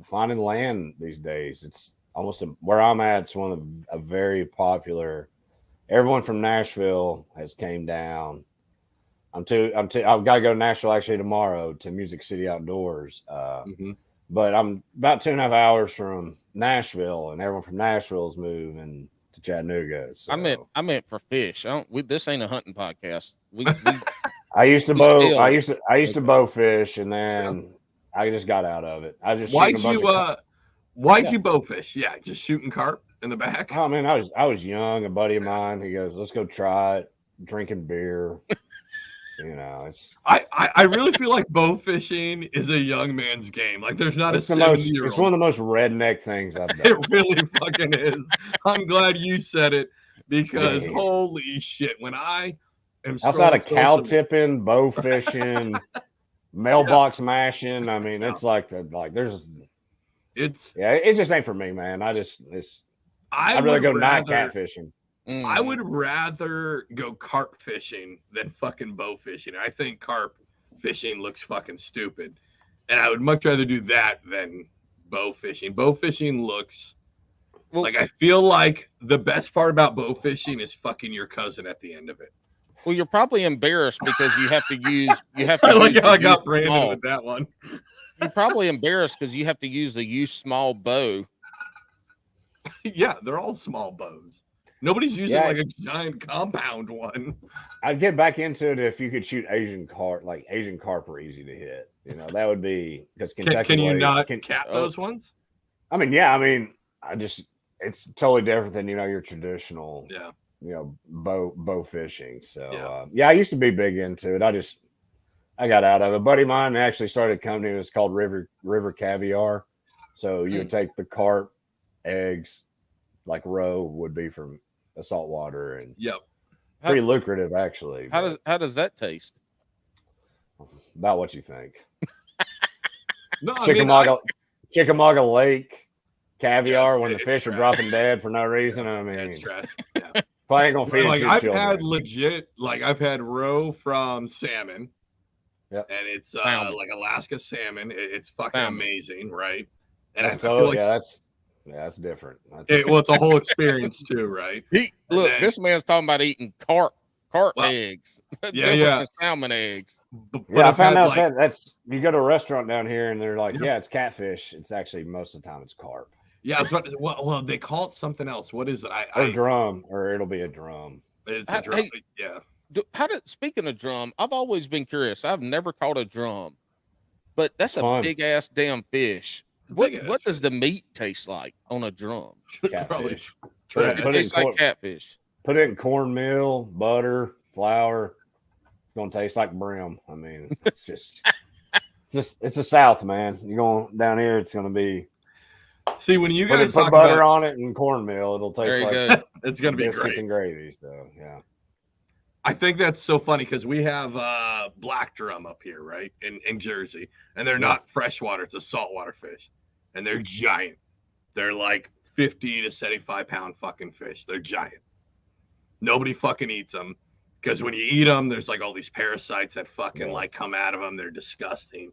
finding land these days. It's almost where I'm at. It's one of a very popular. Everyone from Nashville has came down. I've got to go to Nashville actually tomorrow to Music City Outdoors. But I'm about 2.5 hours from Nashville, and everyone from Nashville is moving to Chattanooga. So. I meant for fish. This ain't a hunting podcast. I used to bow. I used to bow fish, and then I just got out of it. I just why'd you bow fish? Yeah, just shooting carp in the back. Oh man, I was young. A buddy of mine, he goes, "Let's go try it." Drinking beer. It's. I really feel like bow fishing is a young man's game. Like there's not a 70-year-old. It's one of the most redneck things I've done. It really fucking is. I'm glad you said it because holy shit, when I am outside of cow tipping, bow fishing, mailbox mashing. I mean, it's it just ain't for me, man. I'd rather go night cat fishing. I would rather go carp fishing than fucking bow fishing. I think carp fishing looks fucking stupid. And I would much rather do that than bow fishing. Bow fishing looks like, I feel like the best part about bow fishing is fucking your cousin at the end of it. Well, you're probably embarrassed because you have to use. I like how I got Brandon with that one. You're probably embarrassed because you have to use a used small bow Yeah, they're all small bows. Nobody's using like a giant compound one. I'd get back into it if you could shoot Asian carp. Like Asian carp are easy to hit. You know, that would be because Kentucky. Can you not cap those ones? I mean, yeah. I mean, it's totally different than your traditional. Yeah. Bow fishing. So I used to be big into it. I got out of it. A buddy of mine actually started a company. It was called River Caviar. So you would take the carp eggs, like roe would be from the saltwater, and pretty lucrative actually. How does that taste? About what you think. No, Chickamauga Lake caviar when the fish are dropping dead for no reason. I mean, it's trash. Yeah. I ain't gonna feed like I've had roe from salmon. Yep. And it's like Alaska salmon. It's fucking amazing, right? And I feel like that's different. It's a whole experience too, right? This man's talking about eating carp eggs. Yeah. Salmon eggs. But I found out that's you go to a restaurant down here and they're like, it's catfish. It's actually most of the time it's carp. Yeah, well, they call it something else. What is it? Or it'll be a drum. It's a drum. Speaking of drum, I've always been curious. I've never caught a drum, but that's a big ass damn fish. What does the meat taste like on a drum? Catfish. It tastes like catfish. Put it in cornmeal, butter, flour. It's gonna taste like brim. I mean, it's it's the South, man. You're going down here, it's gonna be. See, when you guys put butter on it and cornmeal, it'll taste like it's gonna be biscuits great. And gravy. So yeah. I think that's so funny because we have black drum up here, right, in Jersey, and they're not freshwater; it's a saltwater fish, and they're giant. They're like 50 to 75-pound fucking fish. They're giant. Nobody fucking eats them because when you eat them, there's like all these parasites that fucking like come out of them. They're disgusting.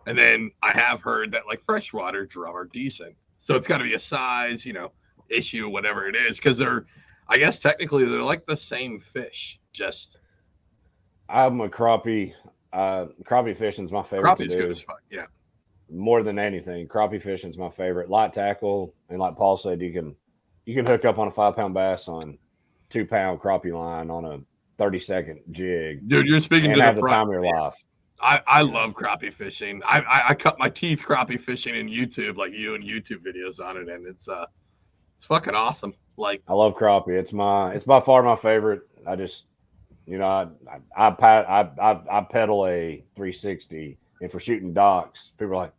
And then I have heard that like freshwater drum are decent, so it's got to be a size, issue, whatever it is, because I guess technically they're like the same fish. Just I'm a crappie. Crappie fishing's my favorite. Crappie's good as fuck. Yeah. More than anything, crappie fishing's my favorite. Light tackle, and like Paul said, you can hook up on a 5-pound bass on 2-pound crappie line on a 30-second jig. Dude, you're speaking to the time of your life. I love crappie fishing. I cut my teeth crappie fishing in YouTube, like you and YouTube videos on it, and it's fucking awesome. Like I love crappie. It's by far my favorite. I just I pedal a 360, and for shooting docks, people are like,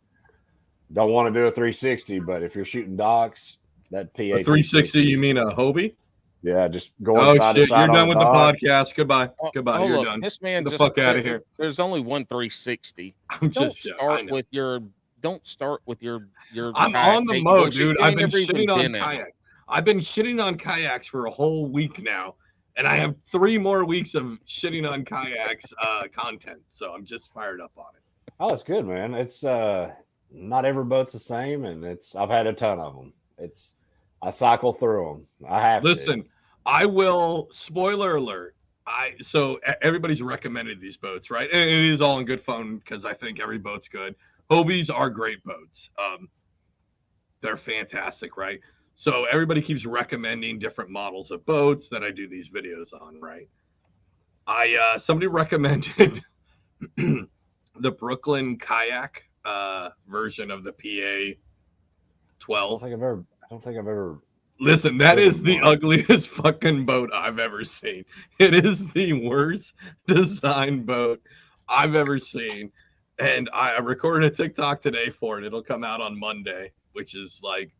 don't want to do a 360, but if you're shooting docks, that PA 360, you mean a Hobie? Yeah, just going side to side. You're done with the podcast. Goodbye. Goodbye. You're done. This man Get the fuck out of here. There's only one 360. Don't start with your. I'm on the mode, dude. I've been shitting on kayaks. I've been shitting on kayaks for a whole week now, and I have 3 more weeks of shitting on kayaks content. So I'm just fired up on it. Oh, it's good, man. It's not every boat's the same, and I've had a ton of them. I cycle through them. I have. Listen, I will. Spoiler alert. So everybody's recommended these boats, right? And it is all in good fun because I think every boat's good. Hobies are great boats. They're fantastic, right? So everybody keeps recommending different models of boats that I do these videos on, right? Somebody recommended the Brooklyn kayak version of the PA 12. I don't think I've ever. Listen, that is the ugliest fucking boat I've ever seen. It is the worst designed boat I've ever seen. And I recorded a TikTok today for it. It'll come out on Monday, which is like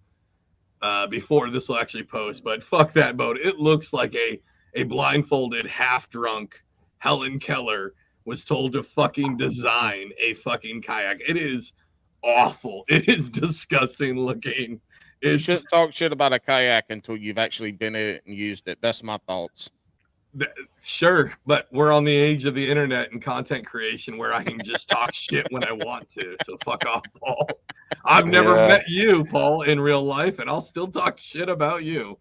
before this will actually post. But fuck that boat. It looks like a blindfolded, half-drunk Helen Keller was told to fucking design a fucking kayak. It is awful. It is disgusting looking. You shouldn't talk shit about a kayak until you've actually been in it and used it. That's my thoughts. Sure, but we're on the age of the internet and content creation where I can just talk shit when I want to. So fuck off, Paul. I've never met you, Paul, in real life, and I'll still talk shit about you.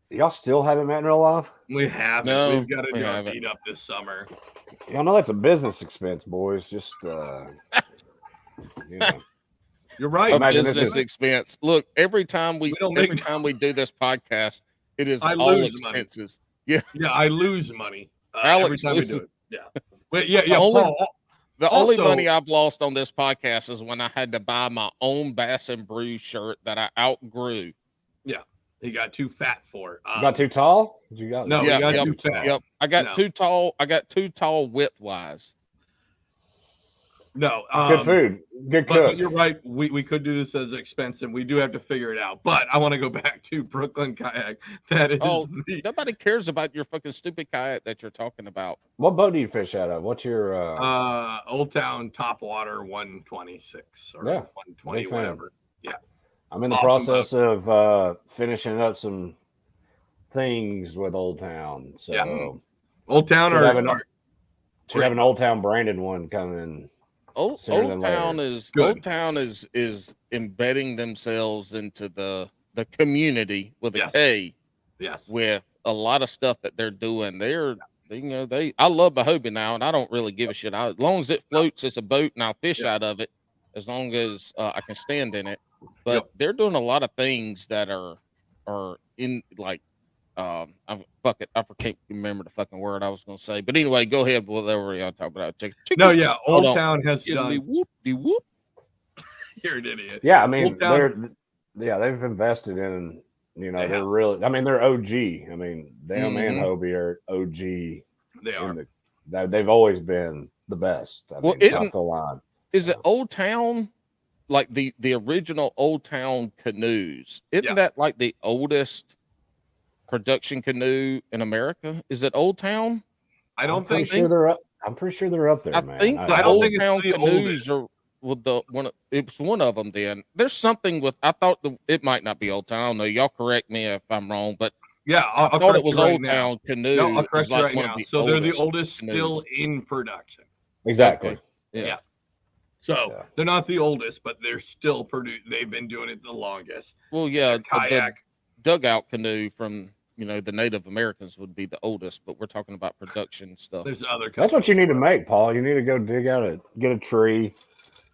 Y'all still haven't met in real life? We haven't. No, we've got to do a meet up this summer. Y'all know that's a business expense, boys. Just You're right. A Imagine this business is- expense. Look, every time we make- do this podcast, it is I all lose money. expenses. Yeah, Yeah, I lose money every Alex time we loses- do it. Yeah. But yeah, only- Paul. the only Also- money I've lost on this podcast is when I had to buy my own Bass and Brew shirt that I outgrew. He got too fat for. You got too tall? You got No, Yeah, he got yep, too fat. Yep, I got No. too tall. I got too tall width-wise. No, It's good food. Good But cook. you're right. We could do this as expense, and we do have to figure it out. But I want to go back to Brooklyn Kayak. That is Oh, the Nobody cares about your fucking stupid kayak that you're talking about. What boat do you fish out of? What's your Old Town Top Water 126 or Yeah, 120, big fan. whatever. I'm in the awesome process of finishing up some things with Old Town. So Yeah. Old Town should or, have an, or should have an Old Town branded one coming. Old Sooner than Town later. is Good. Old Town is embedding themselves into the community with a Yes. K yes. with a lot of stuff that they're doing. I love Mahobie now, and I don't really give a shit. As long as it floats, it's a boat, and I'll fish Yeah. out of it as long as I can stand in it. But Yep. they're doing a lot of things that are in like I can't remember the fucking word I was going to say. But anyway, go ahead. Whatever y'all talk about. No, yeah. Hold Old on. Town has Diddly done. whoop de whoop. You're an idiot. Yeah, I mean Old Town- they've invested in They they're have. really. I mean they're OG. I mean them and Mhm. Hobie are OG. They are. They've always been the best. I Well, mean, top isn't- of the line. Is it Old Town? Like the original Old Town canoes? Isn't Yeah. that like the oldest production canoe in America? Is it Old Town? I don't I'm pretty think sure they're up. I'm pretty sure they're up there, I man. think the I don't Old think it's Town the canoes are with the one. It was one of them. Then there's something with. I thought it might not be Old Town. I don't know. Y'all correct me if I'm wrong, but Yeah, I'll I thought correct it was you right Old now. Town canoe. No, I'll is correct you like right one now. of the So they're the oldest oldest still canoes. in production. exactly. Yeah. So Yeah. they're not the oldest, but they're still they've been doing it the longest. Well, yeah. The Kayak. dugout canoe from the Native Americans would be the oldest, but we're talking about production stuff. There's other. That's what you need to make, Paul. You need to go dig out get a tree.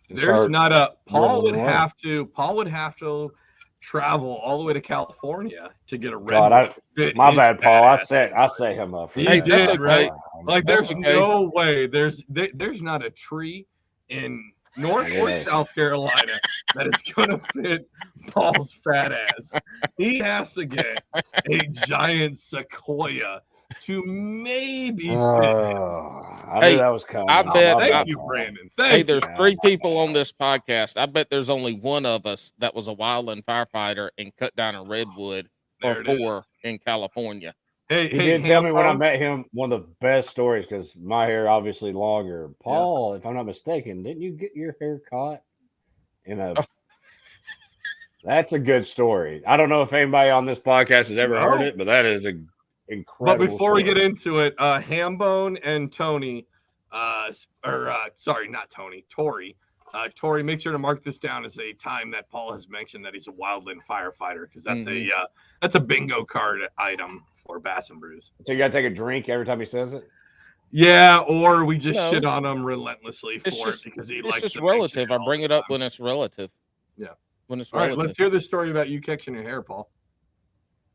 and There's start- not a Paul would whittling away. have to travel all the way to California to get a red. God, Fit My his bad, Paul. I badass. set him up. For He that. did, that's okay. right? Like That's there's okay. no way there's not a tree in North or Yes. South Carolina that is gonna fit Paul's fat ass. He has to get a giant sequoia to maybe fit. I Hey, knew that was coming. I bet- My bad, Thank you, Paul. Brandon. Hey, Thank there's you. 3 people on this podcast. I bet there's only one of us that was a wildland firefighter and cut down a redwood, There or it is. 4 in California. Hey, He hey, did tell me when I Ham met him one of the best stories because my hair obviously longer. Paul, if I'm not mistaken, didn't you get your hair caught in a? That's a good story. I don't know if anybody on this podcast has ever heard No. it, but that is a incredible. But before we get story. into it, Hambone and Tony, sorry, not Tony, Tori. Tori, make sure to mark this down as a time that Paul has mentioned that he's a wildland firefighter, because that's a bingo card item for Bass and Brews. So you got to take a drink every time he says it. Yeah, or we just No. shit on him relentlessly for It's just- it because he It's likes just to mention relative. I all bring the it up time. when it's relative. Yeah. When it's All right, relative. let's hear the story about you catching your hair, Paul.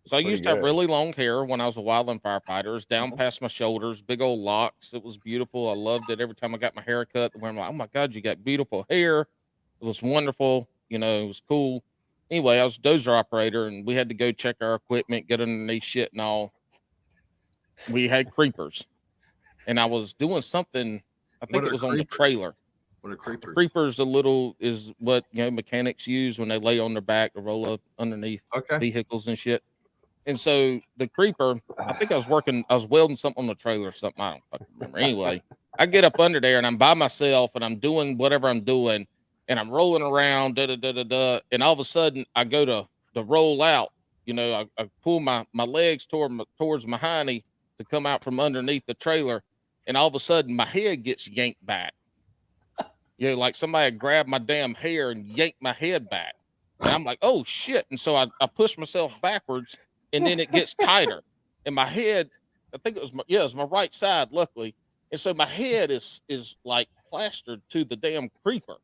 So I It's used to pretty have good. really long hair when I was a wildland firefighter. It was down Mhm. past my shoulders, big old locks. It was beautiful. I loved it. Every time I got my hair cut, I'm like, oh my God, you got beautiful hair. It was wonderful. It was cool. Anyway, I was a dozer operator and we had to go check our equipment, get underneath shit and all. We had creepers. And I was doing something, I think What it are was on the creepers? trailer. What a creeper. Creepers is what mechanics use when they lay on their back to roll up underneath Okay. vehicles and shit. And so the creeper, I think I was welding something on the trailer or something. I don't fucking remember. Anyway, I get up under there and I'm by myself and I'm doing whatever I'm doing and I'm rolling around, and all of a sudden I go to roll out. I pull my legs towards my hiney to come out from underneath the trailer, and all of a sudden my head gets yanked back. Like somebody had grabbed my damn hair and yanked my head back. And I'm like, oh shit. And so I push myself backwards and then it gets tighter. And my head, I think it was my right side, luckily. And so my head is like plastered to the damn creeper.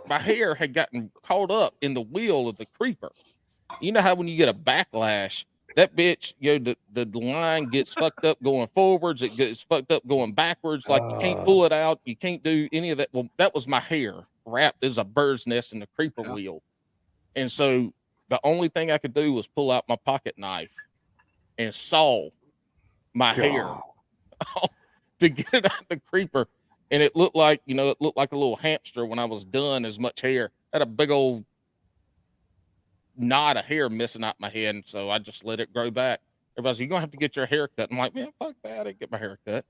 my hair had gotten caught up in the wheel of the creeper. You know how when you get a backlash, that bitch, the line gets fucked up going forwards, it gets fucked up going backwards. Like you can't pull it out, you can't do any of that. Well, that was my hair wrapped as a bird's nest in the creeper wheel, and so the only thing I could do was pull out my pocket knife and saw my hair to get it out the creeper, and it looked like a little hamster when I was done. As much hair, I had a big old knot of hair missing out my head, and so I just let it grow back. Everybody's like, "You're gonna have to get your hair cut." I'm like, "Man, fuck that! I didn't get my hair cut."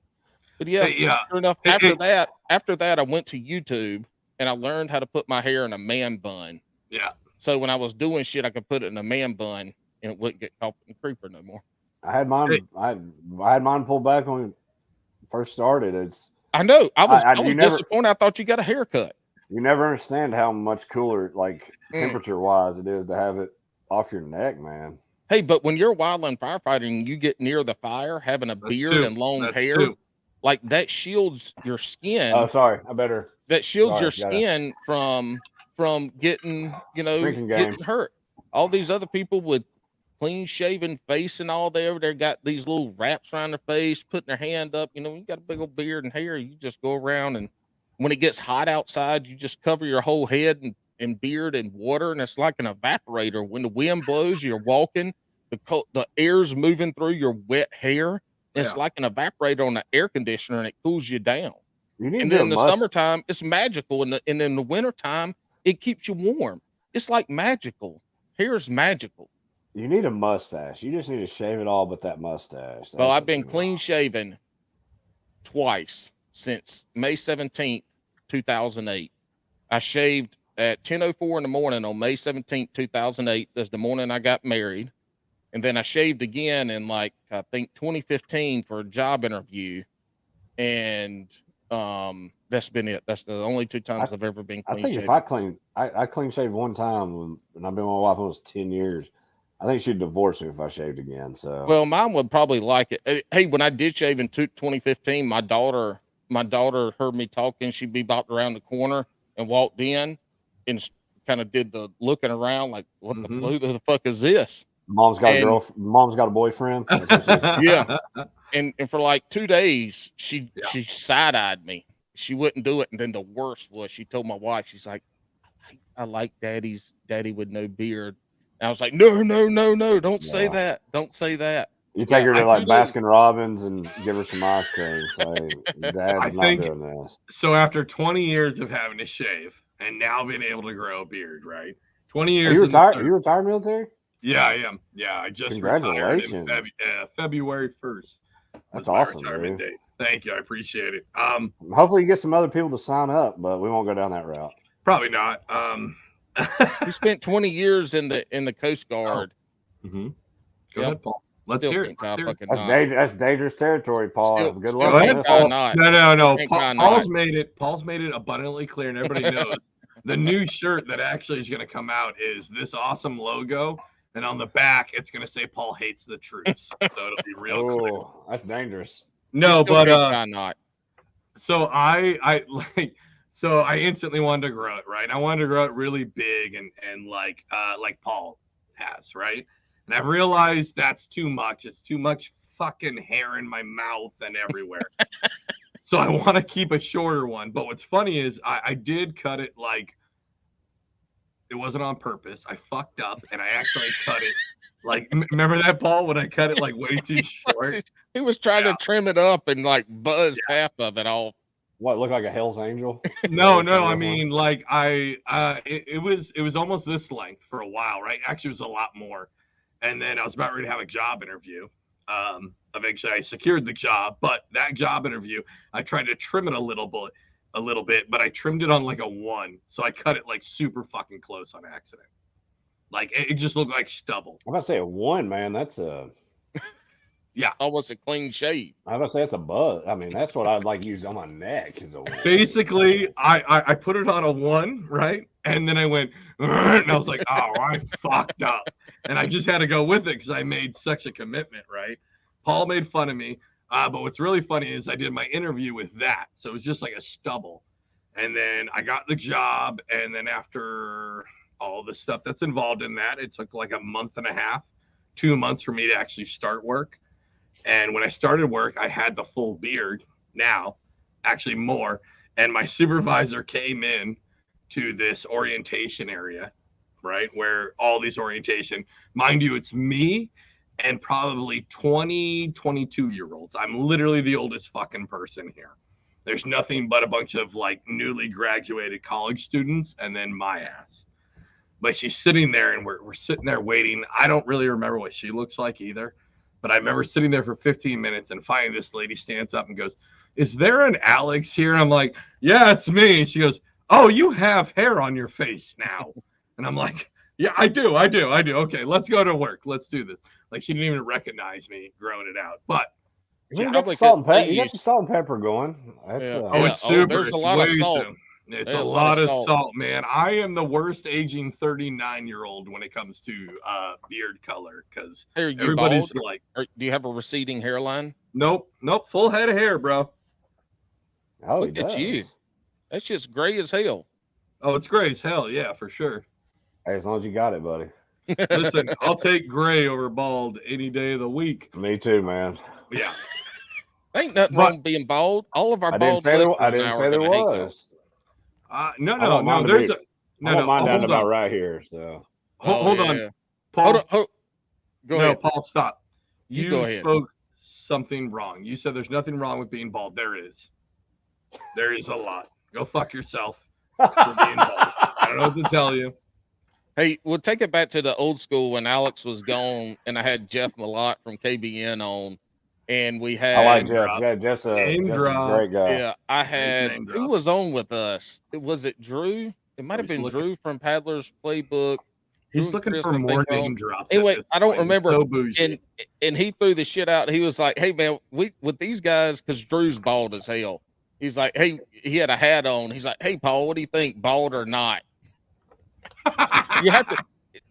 But sure enough, after that, I went to YouTube and I learned how to put my hair in a man bun. Yeah. So when I was doing shit, I could put it in a man bun and it wouldn't get caught in the creeper no more. I had mine. I had mine pulled back when it first started. I know. I was disappointed. I thought you got a haircut. You never understand how much cooler, like temperature-wise, it is to have it off your neck, man. Hey, but when you're wildland firefighting, you get near the fire, having a beard and long hair, like that shields your skin. Oh, sorry, That shields your skin from getting, getting hurt. All these other people with clean shaven face and all they got these little wraps around their face, putting their hand up. You got a big old beard and hair. You just go around, and when it gets hot outside, you just cover your whole head and beard in water, and it's like an evaporator. When the wind blows, you're walking, the air's moving through your wet hair. It's like an evaporator on an air conditioner, and it cools you down. And then in the summertime, it's magical, and in the wintertime, it keeps you warm. It's like magical. Hair's magical. You need a mustache. You just need to shave it all but that mustache. Well, I've been clean shaven twice since May 17th, 2008. I shaved at 10:04 in the morning on May 17th, 2008. That's the morning I got married. And then I shaved again in I think 2015 for a job interview. And that's been it. That's the only two times I've ever been clean shaven. I think if I clean shaved one time when I've been with my wife almost 10 years. I think she'd divorce me if I shaved again. So, well, mine would probably like it. Hey, when I did shave in 2015, my daughter heard me talking. She'd be about around the corner and walked in and kind of did the looking around like, who the fuck is this? Mom's got a boyfriend. Yeah. And for like 2 days, she side-eyed me. She wouldn't do it. And then the worst was she told my wife, she's like, I like daddy with no beard. And I was like, no, don't say that. Don't say that. You take her to Baskin Robbins and give her some ice cream. Say, Dad's not doing this. So after 20 years of having to shave and now being able to grow a beard, right? 20 years. Are you retired? Are you retired military? Yeah, I am. Yeah, I just retired in February 1st. That's awesome, retirement date. Thank you. I appreciate it. Hopefully you get some other people to sign up, but we won't go down that route. Probably not. He spent 20 years in the Coast Guard. Go ahead, Paul. Let's hear it. That's dangerous territory, Paul. Good luck. Go ahead, Paul. No. Paul's made it abundantly clear, and everybody knows the new shirt that actually is going to come out is this awesome logo, and on the back it's going to say Paul hates the troops. So it'll be real clear. That's dangerous. No, but not. So So I instantly wanted to grow it, right? I wanted to grow it really big and like Paul has, right? And I've realized that's too much. It's too much fucking hair in my mouth and everywhere. So I want to keep a shorter one. But what's funny is I did cut it it wasn't on purpose. I fucked up and I actually cut it remember that, Paul, when I cut it way too short? He was trying to trim it up and buzzed half of it off. What, look like a Hell's Angel? No. I mean, it was almost this length for a while, right? Actually, it was a lot more. And then I was about ready to have a job interview. Eventually, I secured the job, but that job interview, I tried to trim it a little bit, but I trimmed it on a 1, so I cut it super fucking close on accident. It just looked like stubble. I'm about to say a 1, man. That's a. Yeah, almost a clean shave. I was gonna say it's a buzz. I mean, that's what I'd use on my neck. Basically, I put it on a 1, right? And then I went, and I was like, oh, I fucked up. And I just had to go with it because I made such a commitment, right? Paul made fun of me. But what's really funny is I did my interview with that. So it was just like a stubble. And then I got the job. And then after all the stuff that's involved in that, it took like a month and a half, 2 months for me to actually start work. And when I started work, I had the full beard now, actually more. And my supervisor came in to this orientation area, right, where all these orientation, mind you, it's me and probably 20, 22-year-olds. I'm literally the oldest fucking person here. There's nothing but a bunch of like newly graduated college students and then my ass. But she's sitting there and we're sitting there waiting. I don't really remember what she looks like either, but I remember sitting there for 15 minutes and finally this lady stands up and goes, "Is there an Alex here?" And I'm like, "Yeah, it's me." And she goes, "Oh, you have hair on your face now." And I'm like, "Yeah, I do. Okay, let's go to work. Let's do this." Like she didn't even recognize me growing it out. But you got the salt and pepper. You got the salt and pepper going. That's, it's super. There's a lot of salt. It's a lot of salt, man. I am the worst aging 39-year-old when it comes to beard color because everybody's bald? like, do you have a receding hairline? Nope, full head of hair, bro. Oh, look at you. That's just gray as hell. Oh, it's gray as hell, yeah, for sure. Hey, as long as you got it, buddy. Listen, I'll take gray over bald any day of the week. Me too, man. Yeah. Ain't nothing wrong with being bald. All of our bald I didn't say there was. No. There's I don't mind down about right here. So hold on, Paul. Go ahead, Paul. Stop. You go ahead. Spoke something wrong. You said there's nothing wrong with being bald. There is. There is a lot. Go fuck yourself for being bald. I don't know what to tell you. Hey, we'll take it back to the old school when Alex was gone, and I had Jeff Malott from KBN on, and we had. I like Jeff. Yeah, Jeff's a great guy. Yeah, I had. Who was on with us? Was it Drew? It might have been Drew from Paddler's Playbook. He's looking for more name drops. Anyway, I don't remember. So and he threw the shit out. He was like, "Hey man, with these guys, because Drew's bald as hell. He's like, hey, he had a hat on. He's like, hey Paul, what do you think, bald or not?" You have to.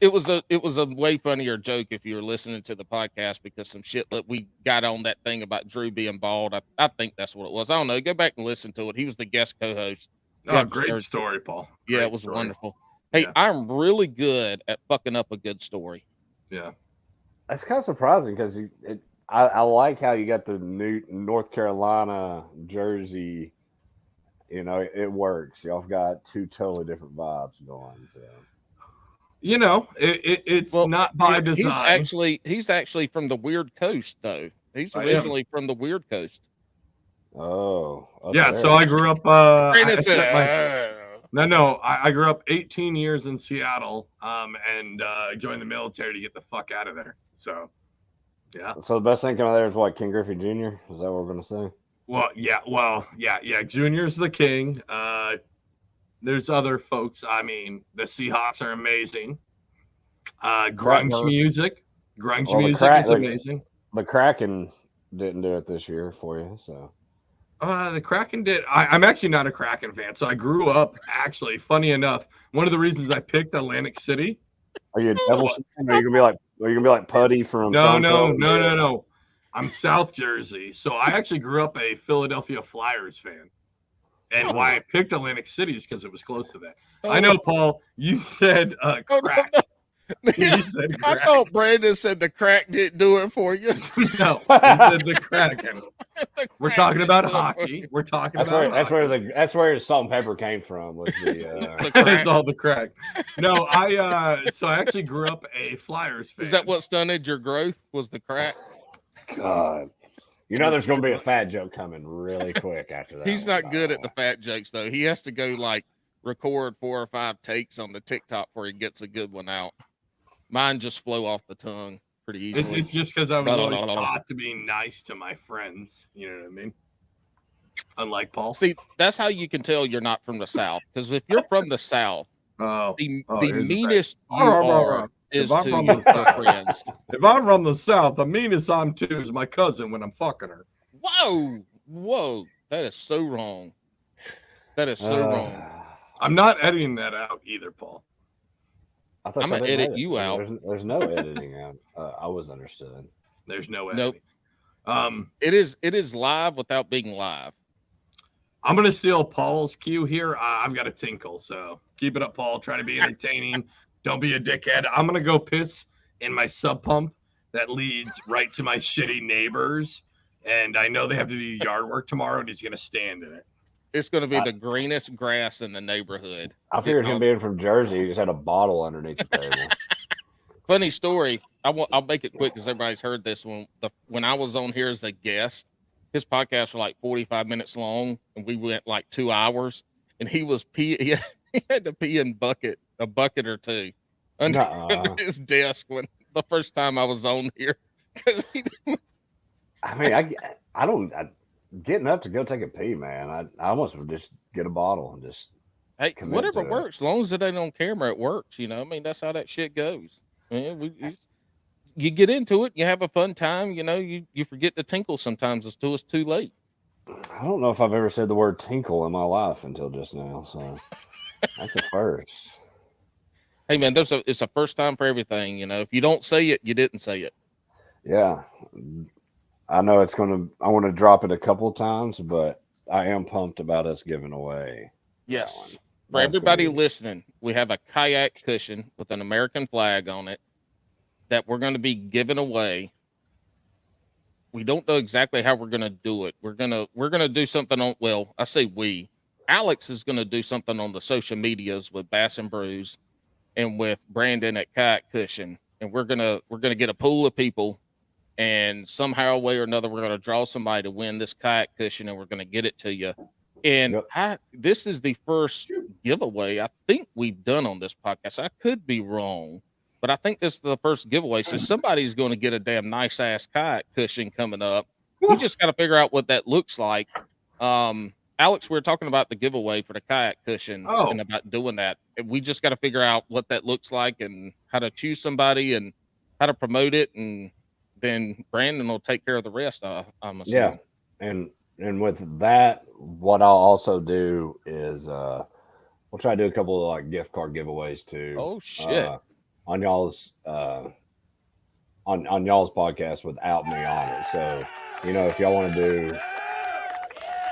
It was a way funnier joke if you were listening to the podcast because some shit that we got on that thing about Drew being bald. I think that's what it was. I don't know. Go back and listen to it. He was the guest co-host. Oh, great story, Paul. Yeah, it was wonderful. Hey, I'm really good at fucking up a good story. Yeah. That's kind of surprising because I like how you got the new North Carolina jersey. You know, it works. Y'all have got two totally different vibes going. So, you know, it's not by design. He's actually from the Weird Coast, though. He's originally from the Weird Coast. Oh, okay. Yeah. So I grew up. I grew up 18 years in Seattle, and joined the military to get the fuck out of there. So, yeah. So the best thing coming there is what, King Griffey Jr.? Is that what we're gonna say? Well, yeah. Junior's the king. There's other folks. I mean, the Seahawks are amazing. Grunge music is amazing. The Kraken didn't do it this year for you, so. The Kraken did. I'm actually not a Kraken fan, so I grew up. Actually, funny enough, one of the reasons I picked Atlantic City. Are you a Devils fan? Are you gonna be like Putty from? No. I'm South Jersey, so I actually grew up a Philadelphia Flyers fan. And why I picked Atlantic City is because it was close to that. I know, Paul. You said crack. I thought Brandon said the crack didn't do it for you. No, he said the crack. We're talking about hockey. We're talking that's where the salt and pepper came from. Was the it's all the crack. No, I actually grew up a Flyers fan. Is that what stunted your growth? Was the crack? God. You know there's going to be a fat joke coming really quick after that. He's not good at the fat jokes, though. He has to go, like, record 4 or 5 takes on the TikTok before he gets a good one out. Mine just flow off the tongue pretty easily. It's just because I was always taught to be nice to my friends. You know what I mean? Unlike Paul. See, that's how you can tell you're not from the South. Because if you're from the South, the meanest you are is to your friends. If I'm from the South, the meanest I'm to is my cousin when I'm fucking her. Whoa. That is so wrong. That is so wrong. I'm not editing that out either, Paul. I'm going to edit you out. There's no editing out. I was understood. There's no editing. Nope. It is live without being live. I'm going to steal Paul's cue here. I've got a tinkle, so keep it up, Paul. Try to be entertaining. Don't be a dickhead. I'm going to go piss in my sub pump that leads right to my shitty neighbors. And I know they have to do yard work tomorrow, and he's going to stand in it. It's going to be the greenest grass in the neighborhood. I figured him being from Jersey, he just had a bottle underneath the table. Funny story. I'll make it quick because everybody's heard this one. When I was on here as a guest, his podcasts were like 45 minutes long, and we went like 2 hours. And he was he had to pee in a bucket or two under his desk when the first time I was on here. I mean, I don't getting up to go take a pee, man. I almost would just get a bottle and just whatever works. As long as it ain't on camera, it works. I mean, that's how that shit goes. You get into it, you have a fun time. You forget to tinkle sometimes until it's too late. I don't know if I've ever said the word tinkle in my life until just now, so that's a first. Hey man, it's a first time for everything. If you don't say it, you didn't say it. Yeah, I know I want to drop it a couple of times, but I am pumped about us giving away. Yes. For everybody listening, we have a kayak cushion with an American flag on it that we're going to be giving away. We don't know exactly how we're going to do it. We're going to do something on, well, I say we. Alex is going to do something on the social medias with Bass and Brews and with Brandon at Kayak Kushion. And we're going to get a pool of people, and somehow, way or another, we're going to draw somebody to win this kayak cushion, and we're going to get it to you. And this is the first giveaway I think we've done on this podcast. I could be wrong, but I think this is the first giveaway. So somebody's going to get a damn nice ass kayak cushion coming up. We just got to figure out what that looks like. Alex, we were talking about the giveaway for the kayak cushion and about doing that. And we just got to figure out what that looks like and how to choose somebody and how to promote it. And then Brandon will take care of the rest. I'm assuming. Yeah. And with that, what I'll also do is we'll try to do a couple of like gift card giveaways too. Oh shit! On y'all's on y'all's podcast without me on it. So if y'all want to do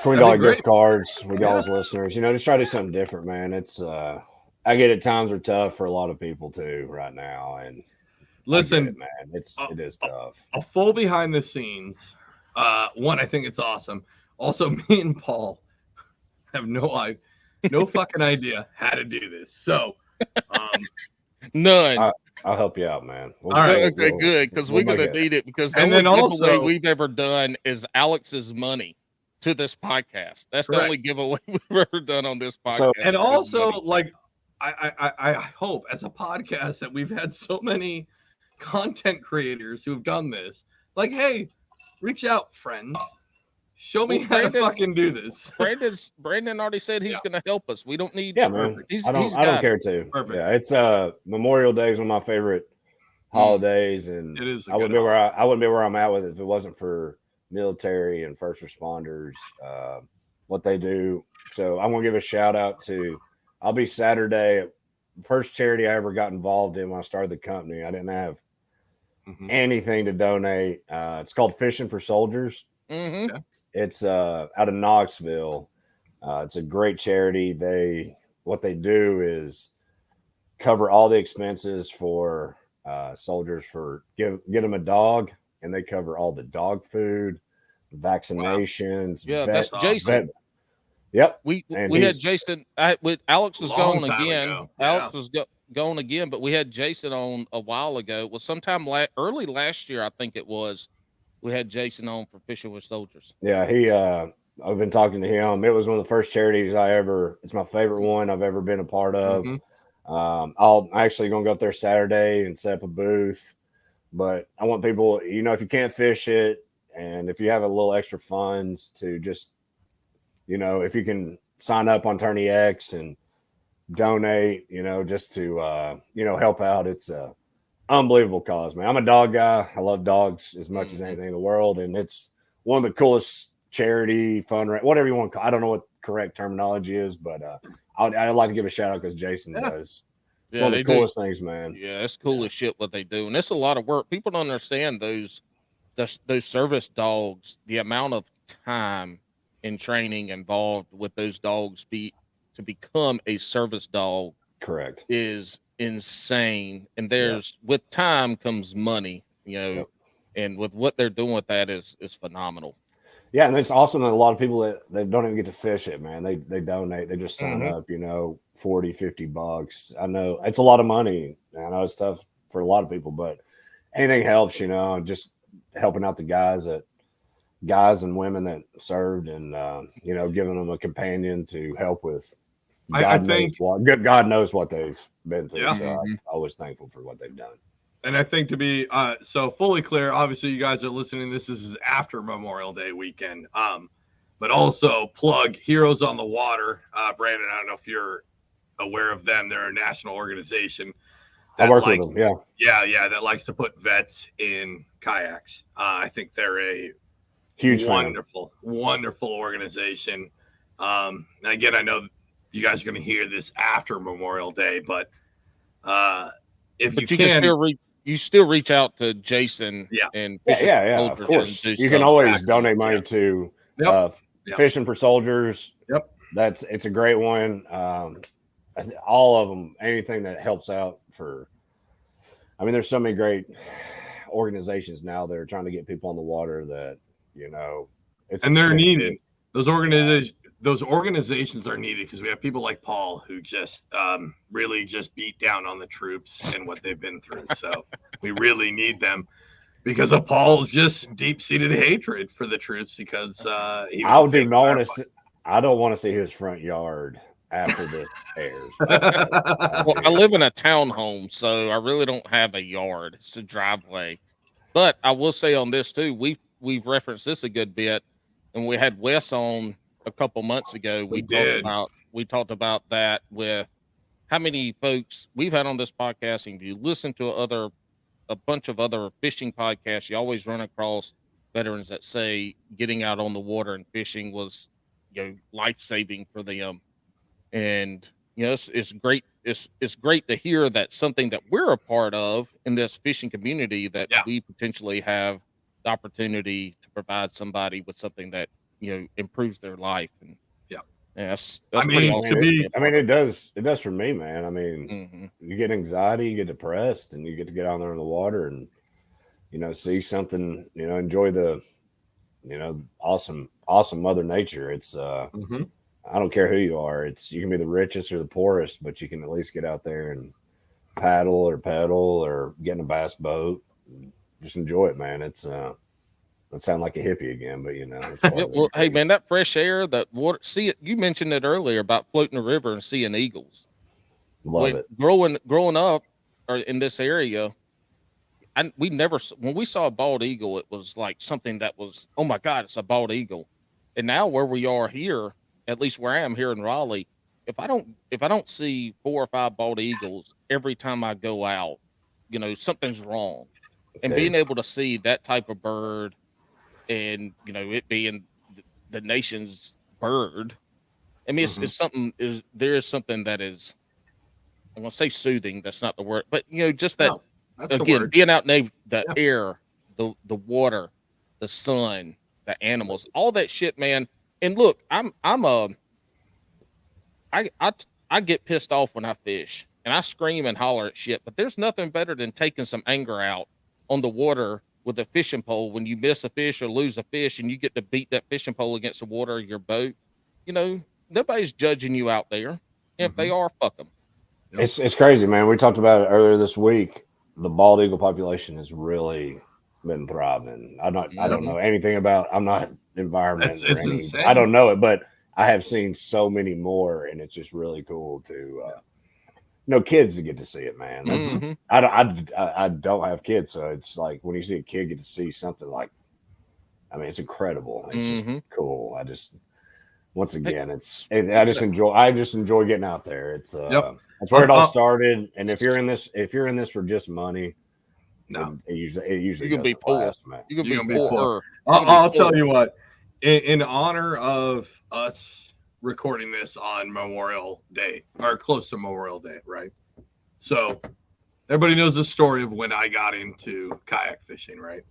$20 gift cards with y'all's listeners, just try to do something different, man. It's I get it. Times are tough for a lot of people too right now, and listen, man, it is tough. A full behind the scenes. One, I think it's awesome. Also, me and Paul have no fucking idea how to do this. So, none. I'll help you out, man. All right, okay, good, because we're gonna need it. Because the only giveaway we've ever done is Alex's money to this podcast. That's the only giveaway we've ever done on this podcast. And also, like, I hope as a podcast that we've had so many content creators who have done this. Like, hey, reach out, friends. Show me how to fucking do this. Brandon already said he's going to help us. We don't need. Yeah, man. I don't care to. Perfect. Yeah, it's Memorial Day is one of my favorite holidays, and it is. I wouldn't be where I'm at with it if it wasn't for military and first responders, what they do. So I'm gonna give a shout out to. I'll be Saturday. First charity I ever got involved in when I started the company. I didn't have anything to donate. It's called Fishing for Soldiers. Mm-hmm. Yeah. It's out of Knoxville. It's a great charity. What they do is cover all the expenses for soldiers get them a dog, and they cover all the dog food, vaccinations. Wow. Yeah, that's Jason. Yep. We had Jason. Alex was gone again. Alex was going again, but we had Jason on a while ago. It was sometime early last year, I think it was. We had Jason on for Fishing with Soldiers. Yeah, I've been talking to him. It was one of the first charities it's my favorite one I've ever been a part of. I'm actually going to go up there Saturday and set up a booth, but I want people, if you can't fish it, and if you have a little extra funds to just, if you can sign up on Tourney X and donate, just to, help out. It's unbelievable cause, man. I'm a dog guy. I love dogs as much as anything in the world, and it's one of the coolest charity whatever you want to call. I don't know what correct terminology is, but I'd like to give a shout out because Jason does. It's one of the coolest things, man. Yeah, it's cool as shit what they do, and it's a lot of work. People don't understand those service dogs, the amount of time and training involved with those dogs to become a service dog Correct. is insane. And there's with time comes money, and with what they're doing with that is phenomenal. Yeah, and it's awesome that a lot of people that they don't even get to fish it, man. They donate, they just sign up, $40, $50. I know it's a lot of money. I know it's tough for a lot of people, but anything helps, just helping out the guys and women that served, and giving them a companion to help with. God knows what they've been through. Yeah. So I'm always thankful for what they've done. And I think to be so fully clear, obviously you guys are listening. This is after Memorial Day weekend. But also plug Heroes on the Water. Brandon, I don't know if you're aware of them. They're a national organization. I work with them. Yeah. That likes to put vets in kayaks. I think they're a huge, wonderful organization. And again, I know you guys are going to hear this after Memorial Day, but you still reach out to Jason. And of course. You can always donate money to Fishing for Soldiers. Yep. It's a great one. All of them, anything that helps out there's so many great organizations now that are trying to get people on the water that, they're needed. Those organizations are needed because we have people like Paul who just really just beat down on the troops and what they've been through. So we really need them because of Paul's just deep-seated hatred for the troops because I don't want to see his front yard after this airs. Well, I live in a townhome, so I really don't have a yard. It's a driveway. But I will say on this too, we've referenced this a good bit, and we had Wes on a couple months ago. We talked about that with how many folks we've had on this podcast. And if you listen to a bunch of other fishing podcasts, you always run across veterans that say getting out on the water and fishing was, life-saving for them. And, it's great. It's great to hear that something that we're a part of in this fishing community that we potentially have the opportunity to provide somebody with something that, improves their life. And that's pretty awesome. It does for me, man. You get anxiety, you get depressed, and you get to get out there in the water and, see something, enjoy the, awesome Mother Nature. It's, I don't care who you are. You can be the richest or the poorest, but you can at least get out there and paddle or pedal or get in a bass boat. Just enjoy it, man. It's, I sound like a hippie again, but well, hey man, that fresh air, that water. See it. You mentioned it earlier about floating the river and seeing eagles. Love it. Growing up, or in this area, when we saw a bald eagle, it was like something that was, oh my God, it's a bald eagle. And now where we are here, at least where I am here in Raleigh, if I don't see 4 or 5 bald eagles every time I go out, something's wrong. And being able to see that type of bird, and it being the nation's bird, it's something. There is something that is, I'm gonna say soothing. That's not the word, but just that again, being out in the air, the water, the sun, the animals, all that shit, man. And look, I get pissed off when I fish, and I scream and holler at shit. But there's nothing better than taking some anger out on the water with a fishing pole when you miss a fish or lose a fish, and you get to beat that fishing pole against the water of your boat. Nobody's judging you out there. And if they are, fuck them. It's crazy, man. We talked about it earlier this week. The bald eagle population has really been thriving. I don't know anything about. I'm not environment. It's insane. I don't know it, but I have seen so many more, and it's just really cool to. Kids to get to see it, man. I don't have kids, so it's like when you see a kid get to see something like, it's incredible. It's just cool. I just enjoy getting out there. It's that's where it all started. And if you're in this for just money, no, it usually you can be poor. You can be poor. I'll tell you what. In honor of us recording this on Memorial Day or close to Memorial Day, right? So everybody knows the story of when I got into kayak fishing, right?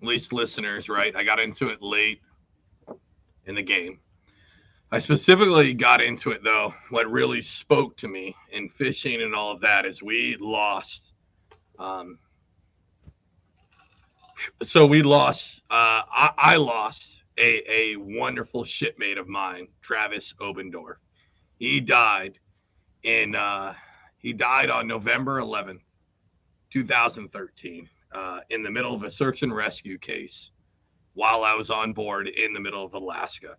At least listeners, right? I got into it late. in the game. I specifically got into it, though. What really spoke to me in fishing and all of that is we lost. So we lost. I lost a wonderful shipmate of mine, Travis Obendorf. He died on November 11th, 2013, in the middle of a search and rescue case while I was on board in the middle of Alaska.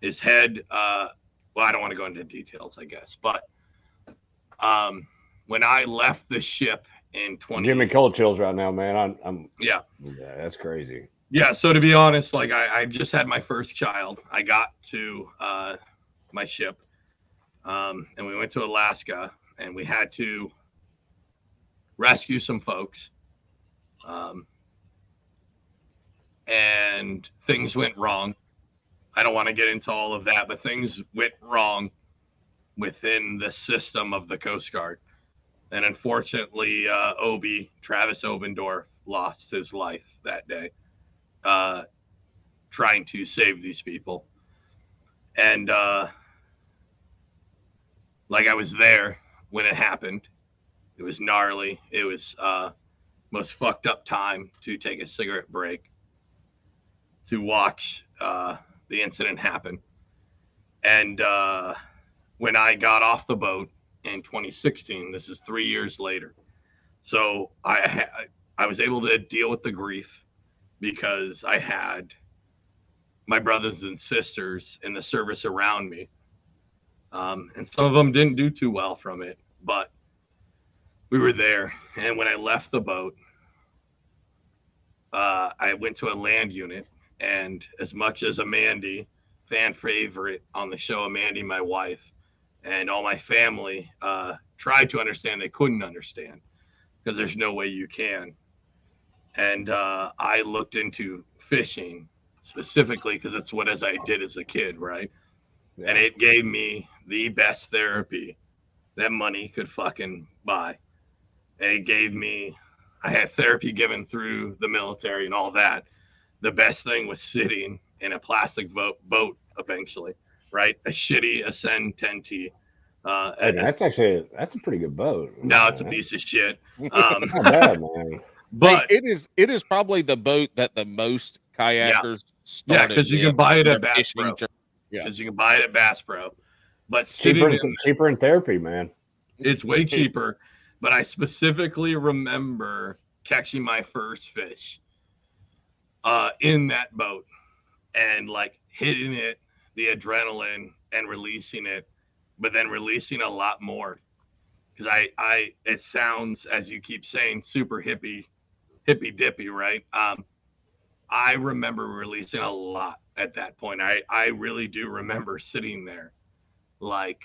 His head, well, I don't want to go into details, I guess, but when I left the ship in Give me cold chills right now, man. Yeah, that's crazy. Yeah, so to be honest, like I just had my first child. I got to my ship, and we went to Alaska, and we had to rescue some folks, and things went wrong. I don't want to get into all of that, but things went wrong within the system of the Coast Guard. And unfortunately, Travis Obendorf, lost his life that day trying to save these people. And like I was there when it happened. It was gnarly. It was most fucked up time to take a cigarette break to watch the incident happened. And when I got off the boat in 2016, this is 3 years later. So I was able to deal with the grief because I had my brothers and sisters in the service around me. And some of them didn't do too well from it, but we were there. And when I left the boat, I went to a land unit. And as much as Amanda, fan favorite on the show, Amanda, my wife, and all my family tried to understand, they couldn't understand because there's no way you can. And I looked into fishing specifically because it's what as I did as a kid, right? Yeah. And it gave me the best therapy that money could fucking buy. And it gave me, I had therapy given through the military and all that. The best thing was sitting in a plastic boat eventually, right? A shitty Ascend 10T. That's a pretty good boat. No, it's a piece of shit. Not bad, man. But it is probably the boat that the most kayakers started. Yeah, because you can buy it at Bass Pro. Yeah, because you can buy it at Bass Pro. But cheaper in therapy, man. It's way cheaper. But I specifically remember catching my first fish in that boat and like hitting it, the adrenaline, and releasing it, but then releasing a lot more. Because it sounds, as you keep saying, super hippy dippy, right? I remember releasing a lot at that point. I really do remember sitting there, like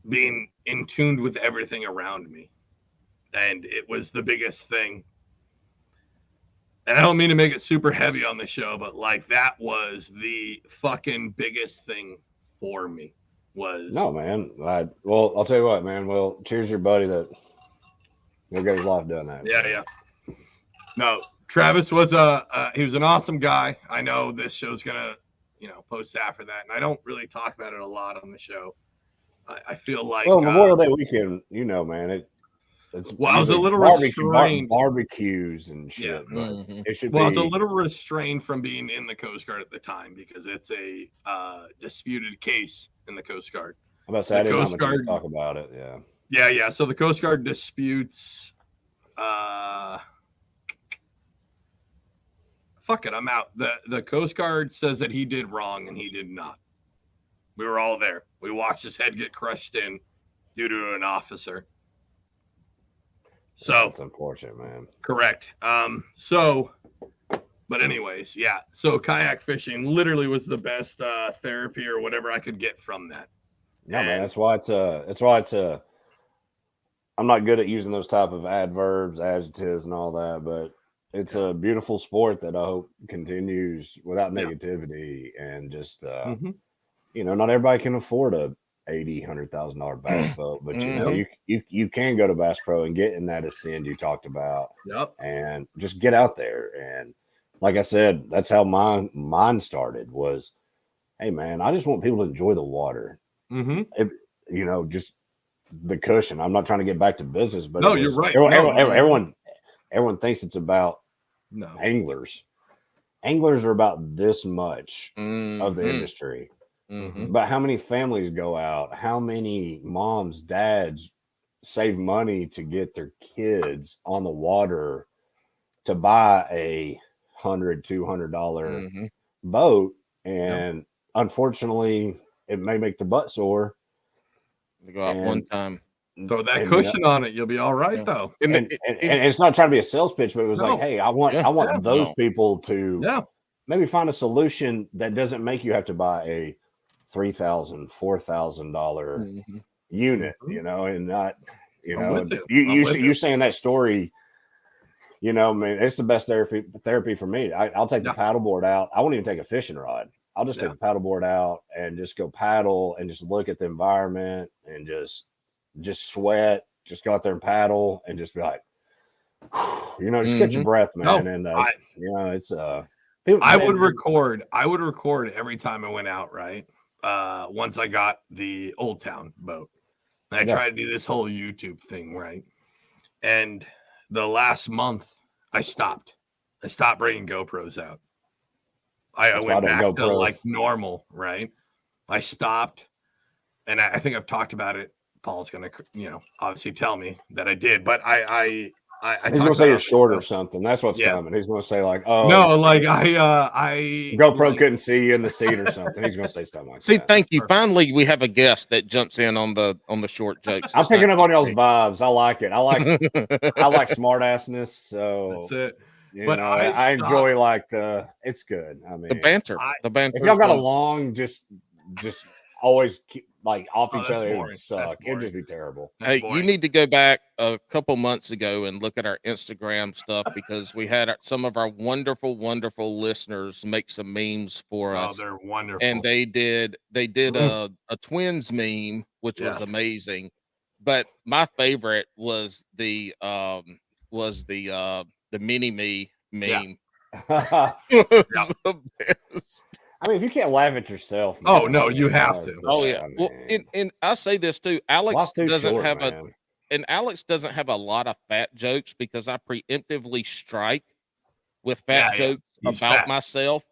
being in tune with everything around me. And it was the biggest thing. And I don't mean to make it super heavy on the show, but like that was the fucking biggest thing for me. No, man. Well, I'll tell you what, man. Well, cheers your buddy that will get his life done that. Yeah. No, Travis was he was an awesome guy. I know this show's gonna, post after that, and I don't really talk about it a lot on the show. I feel like Memorial Day weekend, man. I was a little restrained. Barbecues and shit. Yeah. It should I was a little restrained from being in the Coast Guard at the time because it's a disputed case in the Coast Guard. I'm about to say, I didn't know much talk about it. Yeah. Yeah. So the Coast Guard disputes. Fuck it, I'm out. The Coast Guard says that he did wrong and he did not. We were all there. We watched his head get crushed in due to an officer. So that's unfortunate, man. Correct. But anyways, yeah. So kayak fishing literally was the best therapy or whatever I could get from that. Yeah, man. That's why it's I'm not good at using those type of adverbs, adjectives, and all that, but it's a beautiful sport that I hope continues without negativity and just not everybody can afford a $80,000-$100,000 bass boat, but you can go to Bass Pro and get in that Ascend you talked about. Yep. And just get out there and like I said, that's how mine started was, hey man, I just want people to enjoy the water. Just the cushion. I'm not trying to get back to business, but no, you're right. Everyone thinks it's about anglers. Anglers are about this much of the industry. But how many families go out? How many moms, dads save money to get their kids on the water to buy a $100-$200 boat? And unfortunately, it may make the butt sore. To go out one time. Throw that cushion on it. You'll be all right, though. And it's not trying to be a sales pitch, but it was like, hey, I want those people to maybe find a solution that doesn't make you have to buy a $3,000, $4,000 unit, and not, you saying that story, man, it's the best therapy for me. I'll take the paddleboard out. I won't even take a fishing rod. I'll just take the paddleboard out and just go paddle and just look at the environment and just sweat, just go out there and paddle and just be like, just get your breath, man. It's I would record every time I went out, right? Once I got the Old Town boat. And I tried to do this whole YouTube thing, right? And the last month I stopped bringing GoPros out. I went back to like normal, right? I stopped, and I think I've talked about it. Paul's gonna, obviously tell me that I did, but he's gonna say you're short or something. That's what's coming. He's gonna say like, oh no, like I GoPro couldn't see you in the seat or something. He's gonna say something like that. See, thank you. Finally, we have a guest that jumps in on the short jokes. I'm picking up on y'all's vibes. I like it. I like smart assness. So that's it. But I enjoy it's good. I mean, the banter. If y'all got along, just always keep off each other, it would suck. It'd just be terrible. Hey, you need to go back a couple months ago and look at our Instagram stuff because we had some of our wonderful, wonderful listeners make some memes for us. Oh, they're wonderful. And they did a twins meme, which was amazing. But my favorite was the mini me meme. I mean, if you can't laugh at yourself, man, no, you have to. Oh yeah. Well, and I say this too. Alex doesn't have a lot of fat jokes because I preemptively strike with fat jokes about myself.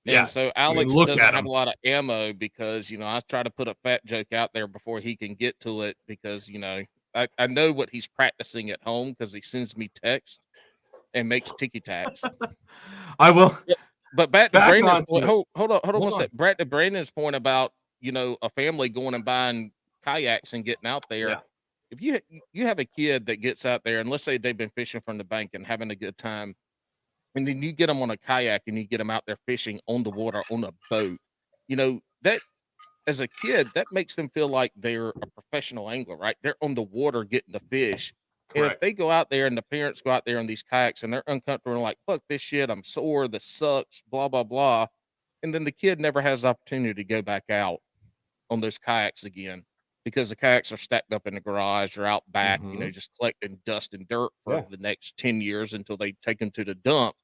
And so Alex doesn't have a lot of ammo because I try to put a fat joke out there before he can get to it because I know what he's practicing at home because he sends me texts and makes ticky tacks. I will. But back to Brandon's point. Hold on one sec. Back to Brandon's point about a family going and buying kayaks and getting out there. Yeah. If you have a kid that gets out there and let's say they've been fishing from the bank and having a good time, and then you get them on a kayak and you get them out there fishing on the water on a boat, that as a kid that makes them feel like they're a professional angler, right? They're on the water getting the fish. And if they go out there and the parents go out there on these kayaks and they're uncomfortable and like, fuck this shit, I'm sore, this sucks, blah, blah, blah. And then the kid never has the opportunity to go back out on those kayaks again because the kayaks are stacked up in the garage or out back, just collecting dust and dirt for the next 10 years until they take them to the dump.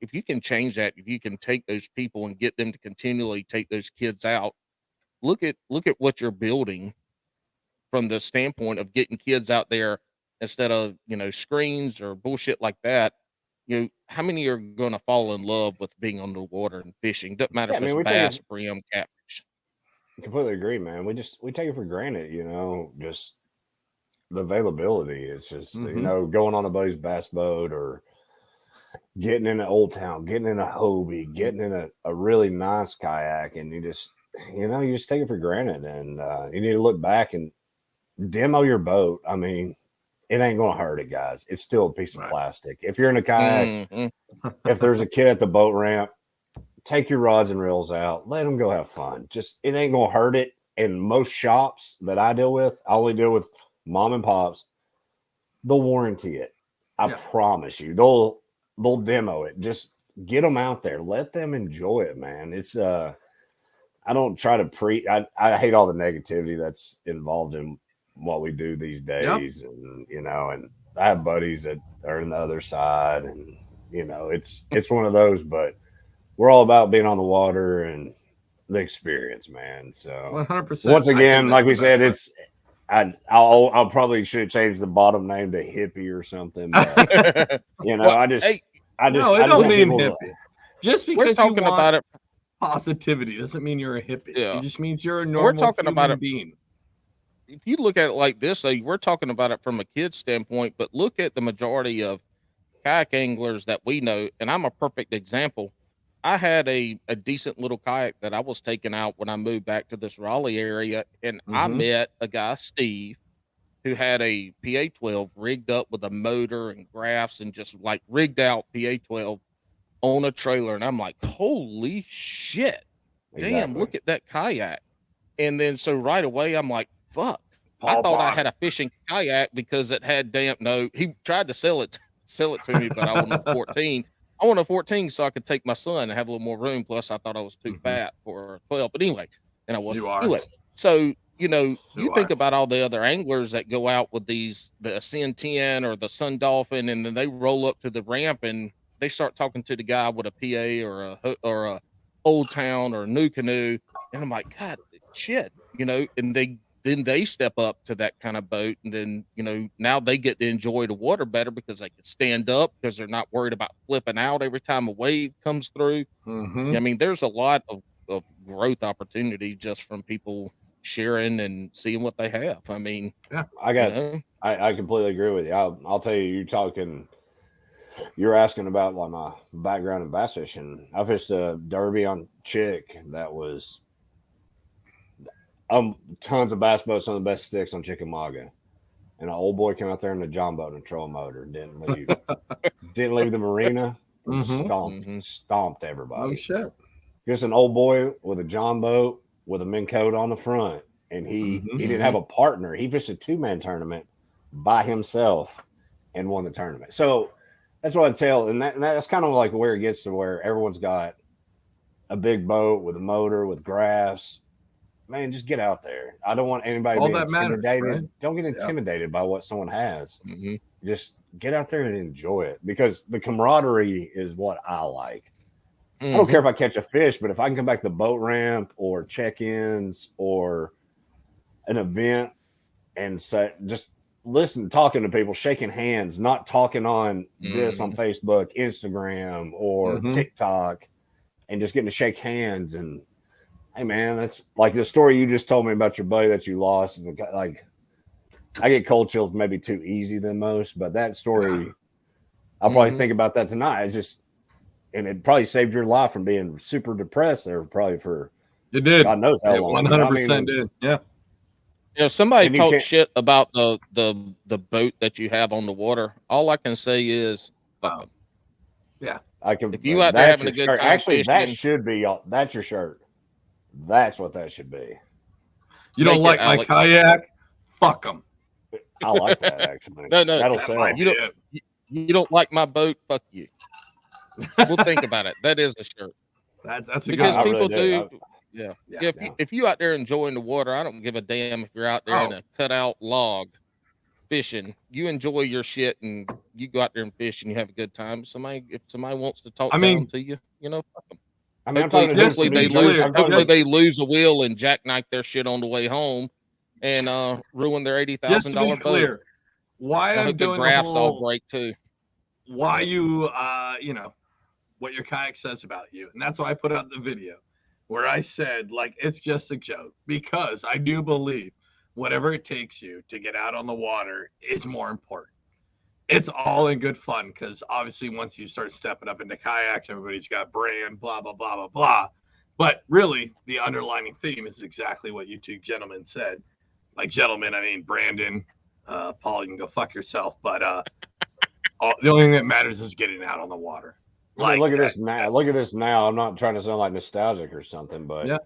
If you can change that, if you can take those people and get them to continually take those kids out, look at what you're building from the standpoint of getting kids out there instead of, screens or bullshit like that. How many are going to fall in love with being on the water and fishing? Doesn't matter if it's bass, brim, catfish. I completely agree, man. We take it for granted, just the availability. It's just, going on a buddy's bass boat or getting in an Old Town, getting in a Hobie, getting in a really nice kayak. And you just take it for granted. And you need to look back and demo your boat. I mean, it ain't going to hurt it, guys. It's still a piece of plastic. If you're in a kayak, if there's a kid at the boat ramp, take your rods and reels out. Let them go have fun. Just, it ain't going to hurt it. And most shops that I deal with, I only deal with mom and pops. They'll warranty it. I promise you. They'll demo it. Just get them out there. Let them enjoy it, man. It's, I don't try to I hate all the negativity that's involved in what we do these days. And, and I have buddies that are on the other side and, it's one of those, but we're all about being on the water and the experience, man. So 100%. once again, like we said, I'll probably should have changed the bottom name to hippie or something. But, Well, I just don't want mean people hippie. Just we're because you talking want about it. positivity doesn't mean you're a hippie. Yeah. It just means you're a We're normal talking about human it. being. If you look at it like this, we're talking about it from a kid's standpoint, but look at the majority of kayak anglers that we know, and I'm a perfect example. I had a decent little kayak that I was taking out when I moved back to this Raleigh area, and I Mhm. met a guy, Steve, who had a PA-12 rigged up with a motor and graphs and just like rigged out PA-12 on a trailer. And I'm like, holy shit, damn, Exactly. look at that kayak. And then so right away, I'm like, fuck. I Paul thought I bought had it. a fishing kayak because it had no, he tried to sell it to me, but I wanted a 14. I wanted a 14 so I could take my son and have a little more room. Plus, I thought I was too Mhm. fat for a 12. But anyway, and I wasn't. You are. Anyway, so you You think are. about all the other anglers that go out with the Ascend 10 or the Sun Dolphin, and then they roll up to the ramp and they start talking to the guy with a PA or a Old Town or a New Canoe, and I'm like, God, shit, and they step up to that kind of boat, and then now they get to enjoy the water better because they can stand up because they're not worried about flipping out every time a wave comes through. Mhm. I mean, there's a lot of growth opportunity just from people sharing and seeing what they have. I mean, I completely agree with you. I'll tell you, you're asking about like my background in bass fishing. I fished a derby on Chick that was tons of bass boats on the best sticks on Chickamauga. And an old boy came out there in a John boat and a trolling motor. Didn't leave the marina. And stomped everybody. Oh shit. Just an old boy with a John boat with a Minn coat on the front, and he didn't have a partner. He fished a 2-man tournament by himself and won the tournament. So that's what I tell, and that's kind of like where it gets to where everyone's got a big boat with a motor with graphs. Man, just get out there. I don't want anybody All being that matters, intimidated. right? Don't get intimidated by what someone has. Mhm. Just get out there and enjoy it because the camaraderie is what I like. I don't care if I catch a fish, but if I can come back to the boat ramp or check-ins or an event and say, just listen, talking to people, shaking hands, not talking on this on Facebook, Instagram, or TikTok, and just getting to shake hands. And hey, man, that's like the story you just told me about your buddy that you lost. And like, I get cold chills maybe too easy than most, but that story, I'll probably think about that tonight. And it probably saved your life from being super depressed there probably for It did. God knows how long. 100% did. Yeah. Somebody talk shit about the boat that you have on the water. All I can say is, fuck them. Yeah. I can. If you out there having a good time actually, fishing, that should be that's your shirt. That's what that should be. You don't like my kayak? Fuck them. I like that actually. No, that'll sell. You don't like my boat? Fuck you. We'll think about it. That is the shirt. That's a because good people really do. Yeah. If you out there enjoying the water, I don't give a damn if you're out there in a cutout log fishing. You enjoy your shit and you go out there and fish and you have a good time. If somebody wants to talk down to you, fuck them. I mean, hopefully they lose a wheel and jackknife their shit on the way home and ruin their $80,000 boat. Why I'm doing the graphs all break too. Why you what your kayak says about you, and that's why I put out the video where I said like it's just a joke, because I do believe whatever it takes you to get out on the water is more important. It's all in good fun because obviously once you start stepping up into kayaks, everybody's got brand, blah blah blah blah blah. But really, the underlining theme is exactly what you two gentlemen said. Like gentlemen, I mean Brandon, Paul, you can go fuck yourself. But the only thing that matters is getting out on the water. Like, look at this now. Look at this now. I'm not trying to sound like nostalgic or something, but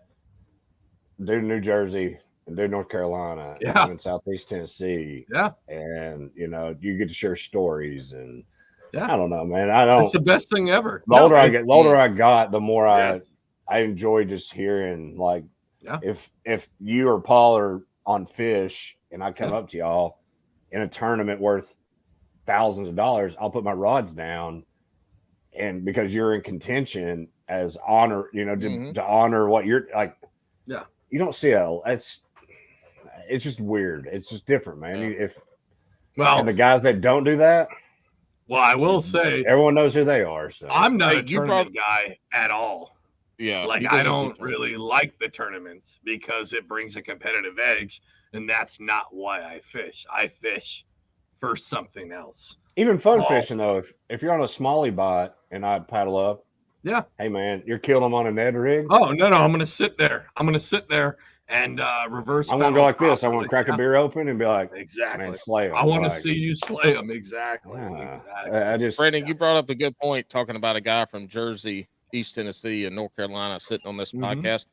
dude, New Jersey and dude, North Carolina, and in Southeast Tennessee, and you get to share stories, and I don't know, man. It's the best thing ever. The older I got, the more I enjoy just hearing like if you or Paul are on fish and I come up to y'all in a tournament worth thousands of dollars, I'll put my rods down and because you're in contention as honor, Mhm. to honor what you're like. Yeah. You don't see it's just weird. It's just different, man. Yeah. And Well, the guys that don't do that, I will say everyone knows who they are. So I'm not Hey, a tournament guy at all. Yeah, Like, he I doesn't do don't really like the tournaments because it brings a competitive edge, and that's not why I fish. I fish for something else. even fun Paul. fishing though, if you're on a smallie bite and I paddle up, Yeah. hey man, you're killing them on a Ned rig. Oh, no, I'm going to sit there. I'm going to sit there and reverse. I'm going to go like this. I properly. want to crack a beer open and be like, Exactly. man, slay them. I want to Like, see you slay them. Exactly. yeah, Exactly. I just, Brandon, you brought up a good point talking about a guy from Jersey, East Tennessee, and North Carolina sitting on this Mhm. podcast.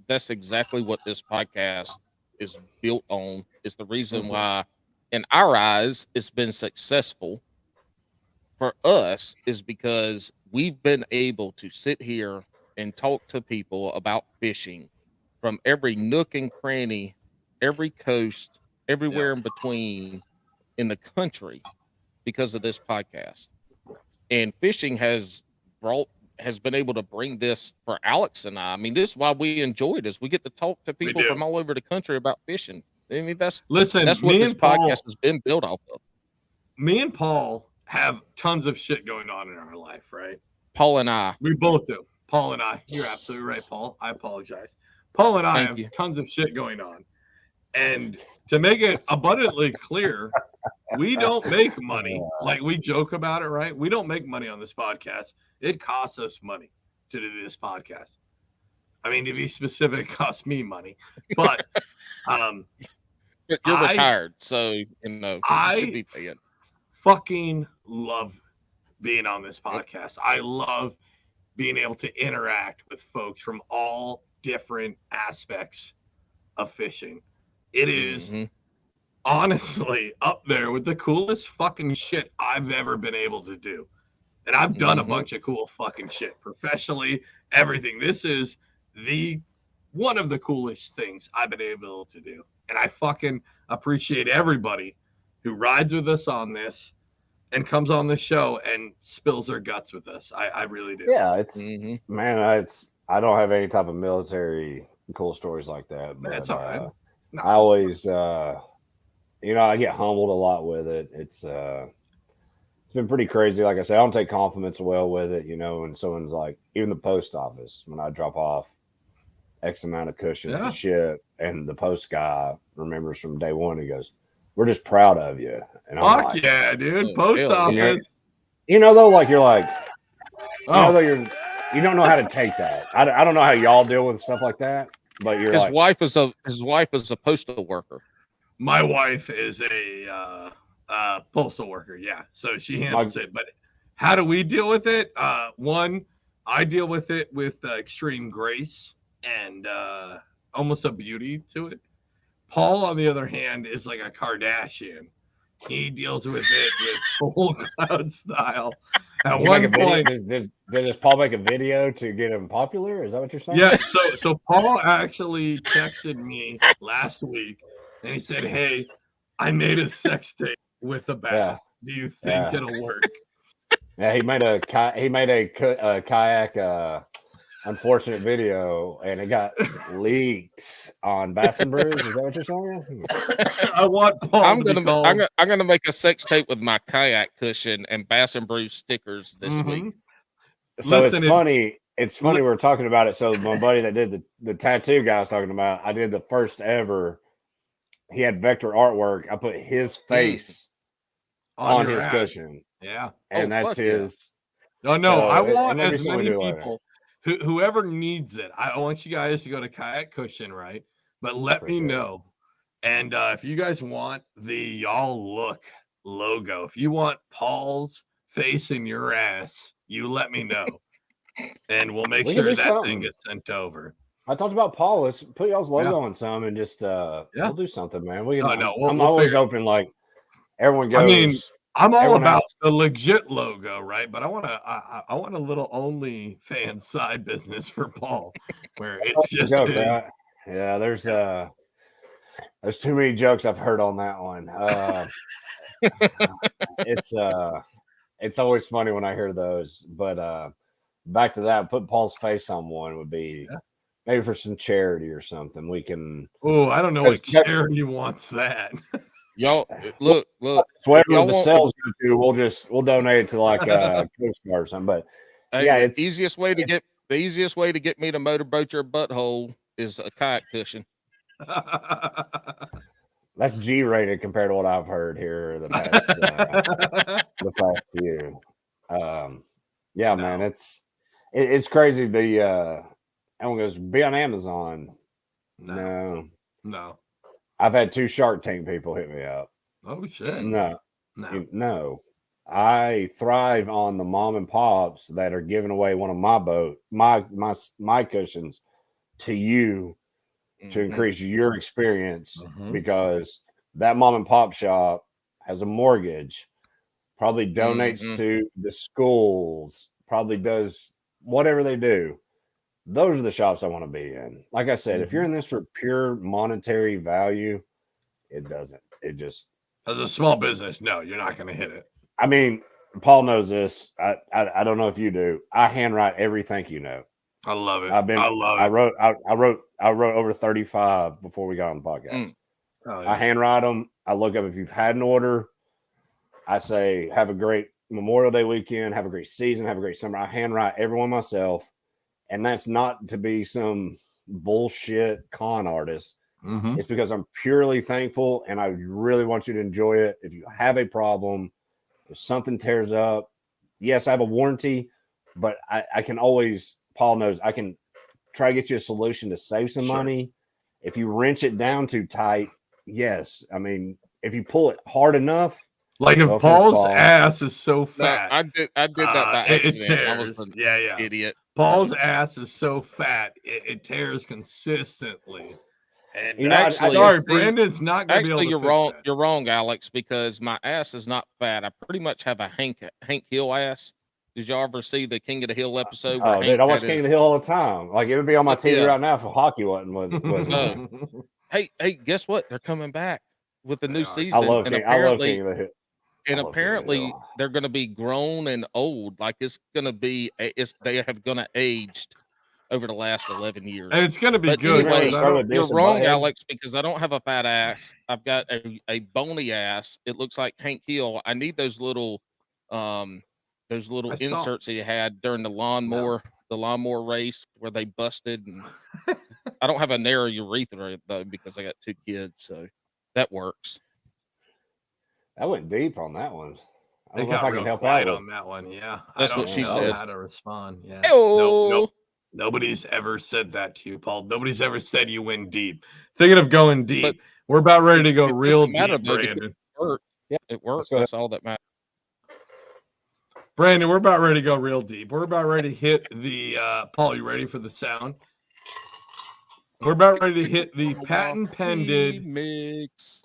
That's exactly what this podcast is built on. Is the reason Mhm. why, in our eyes, it's been successful for us is because we've been able to sit here and talk to people about fishing from every nook and cranny, every coast, everywhere in between in the country because of this podcast. And fishing has been able to bring this for Alex and I. I mean, this is why we enjoy it, is we get to talk to people do. from all over the country about fishing. I mean, that's Listen, what me this and Paul, podcast has been built off of. me and Paul have tons of shit going on in our life, right? Paul and I. We both do. Paul and I. You're absolutely right, Paul. I apologize. Paul and I Thank have you. tons of shit going on. And to make it abundantly clear, we don't make money. Like, we joke about it, right? We don't make money on this podcast. It costs us money to do this podcast. I mean, to be specific, it costs me money. But You're retired, so you should be paying. Fucking love being on this podcast. I love being able to interact with folks from all different aspects of fishing. It is honestly up there with the coolest fucking shit I've ever been able to do. And I've done a bunch of cool fucking shit professionally, everything. This is one of the coolest things I've been able to do. And I fucking appreciate everybody who rides with us on this and comes on the show and spills their guts with us. I really do. Yeah, it's man, I don't have any type of military cool stories like that. But That's all right. No, I always I get humbled a lot with it. It's been pretty crazy. Like I said, I don't take compliments well with it, and someone's like, even the post office, when I drop off X amount of cushions to ship, and the post guy remembers from day one, he goes, "We're just proud of you." And I'm fuck like, yeah, dude. Post office. Though, like you're like, Oh. though you don't know how to take that. I don't know how y'all deal with stuff like that, but you're his wife is a postal worker. My wife is a postal worker, yeah. So she handles it. But how do we deal with it? One, I deal with it with extreme grace and almost a beauty to it. Paul, on the other hand, is like a Kardashian. He deals with it with full cloud style. At one point, does Paul make a video to get him popular? Is that what you're saying? yeah. So Paul actually texted me last week, and he said, "Hey, I made a sex tape with a bat. Yeah. Do you think it'll work?" Yeah, he made a kayak unfortunate video, and it got leaked on Bass and Brews. Is that what you're saying? I want Paul. I'm gonna make a sex tape with my Kayak Cushion and Bass and Brews stickers this week. So it's funny. It's funny we're talking about it. So my buddy that did the tattoo guy I was talking about, I did the first ever. He had vector artwork. I put his face on his cushion. Yeah, and that's his. No, so I want as many people. Whoever needs it, I want you guys to go to Kayak Kushion, right? But let me know. And if you guys want the Y'all Look logo, if you want Paul's face in your ass, you let me know. And we'll make sure that thing gets sent over. I talked about Paul. Let's put y'all's logo on some and just we'll do something, man. I'm always open, like everyone goes. I mean, I'm all about the legit logo, right? But I want a little OnlyFans side business for Paul, where it's just yeah. There's too many jokes I've heard on that one. it's always funny when I hear those. But back to that, put Paul's face on one would be maybe for some charity or something. We can. Oh, I don't know what charity wants that. Y'all look. Whatever y'all the want- sales go to, we'll donate it to like Coast Guard or something. But Hey, yeah, the easiest way to get me to motorboat your butthole is a kayak cushion. That's G-rated compared to what I've heard here the past few. Yeah, man, it's crazy. Everyone goes be on Amazon. No. I've had 2 Shark Tank people hit me up. Oh shit. No. I thrive on the mom and pops that are giving away one of my cushions to you to increase your experience because that mom and pop shop has a mortgage, probably donates to the schools, probably does whatever they do. Those are the shops I want to be in. Like I said, if you're in this for pure monetary value, it doesn't. It just as a small business, no, you're not going to hit it. I mean, Paul knows this. I don't know if you do. I handwrite every thank you note. I love it. I wrote over 35 before we got on the podcast. I handwrite them. I look up if you've had an order. I say, have a great Memorial Day weekend. Have a great season. Have a great summer. I handwrite everyone myself. And that's not to be some bullshit con artist. It's because I'm purely thankful and I really want you to enjoy it. If you have a problem, if something tears up, yes, I have a warranty, but I can always, Paul knows, I can try to get you a solution to save some money. If you wrench it down too tight, yes. I mean, if you pull it hard enough, like if Paul's ass is so fat, no, I did that by accident. I was an idiot. Paul's ass is so fat, it tears consistently. And actually, Brandon's not going to be able to you're fix wrong. that. You're wrong, Alex, because my ass is not fat. I pretty much have a Hank Hill ass. Did y'all ever see the King of the Hill episode? Oh, dude, I watch King of the Hill all the time. Like it would be on my TV right now if hockey wasn't. Hey, guess what? They're coming back with the new season. I love King of the Hill. And apparently they're going to be grown and old. Like they have going to aged over the last 11 years. And it's going to be good. Anyway, you're wrong, Alex, because I don't have a fat ass. I've got a bony ass. It looks like Hank Hill. I need those little inserts that you had during the lawnmower race where they busted. And I don't have a narrow urethra though because I got 2 kids, so that works. That went deep on that one. I don't know if I can help out on that one. Yeah, that's what she said. How to respond? Yeah. Nope. Nobody's ever said that to you, Paul. Nobody's ever said you went deep. Thinking of going deep, we're about ready to go real deep, Brandon. It works. That's all that matters. Brandon, we're about ready to go real deep. We're about ready to hit the Paul, you ready for the sound? We're about ready to hit the patent pending mix.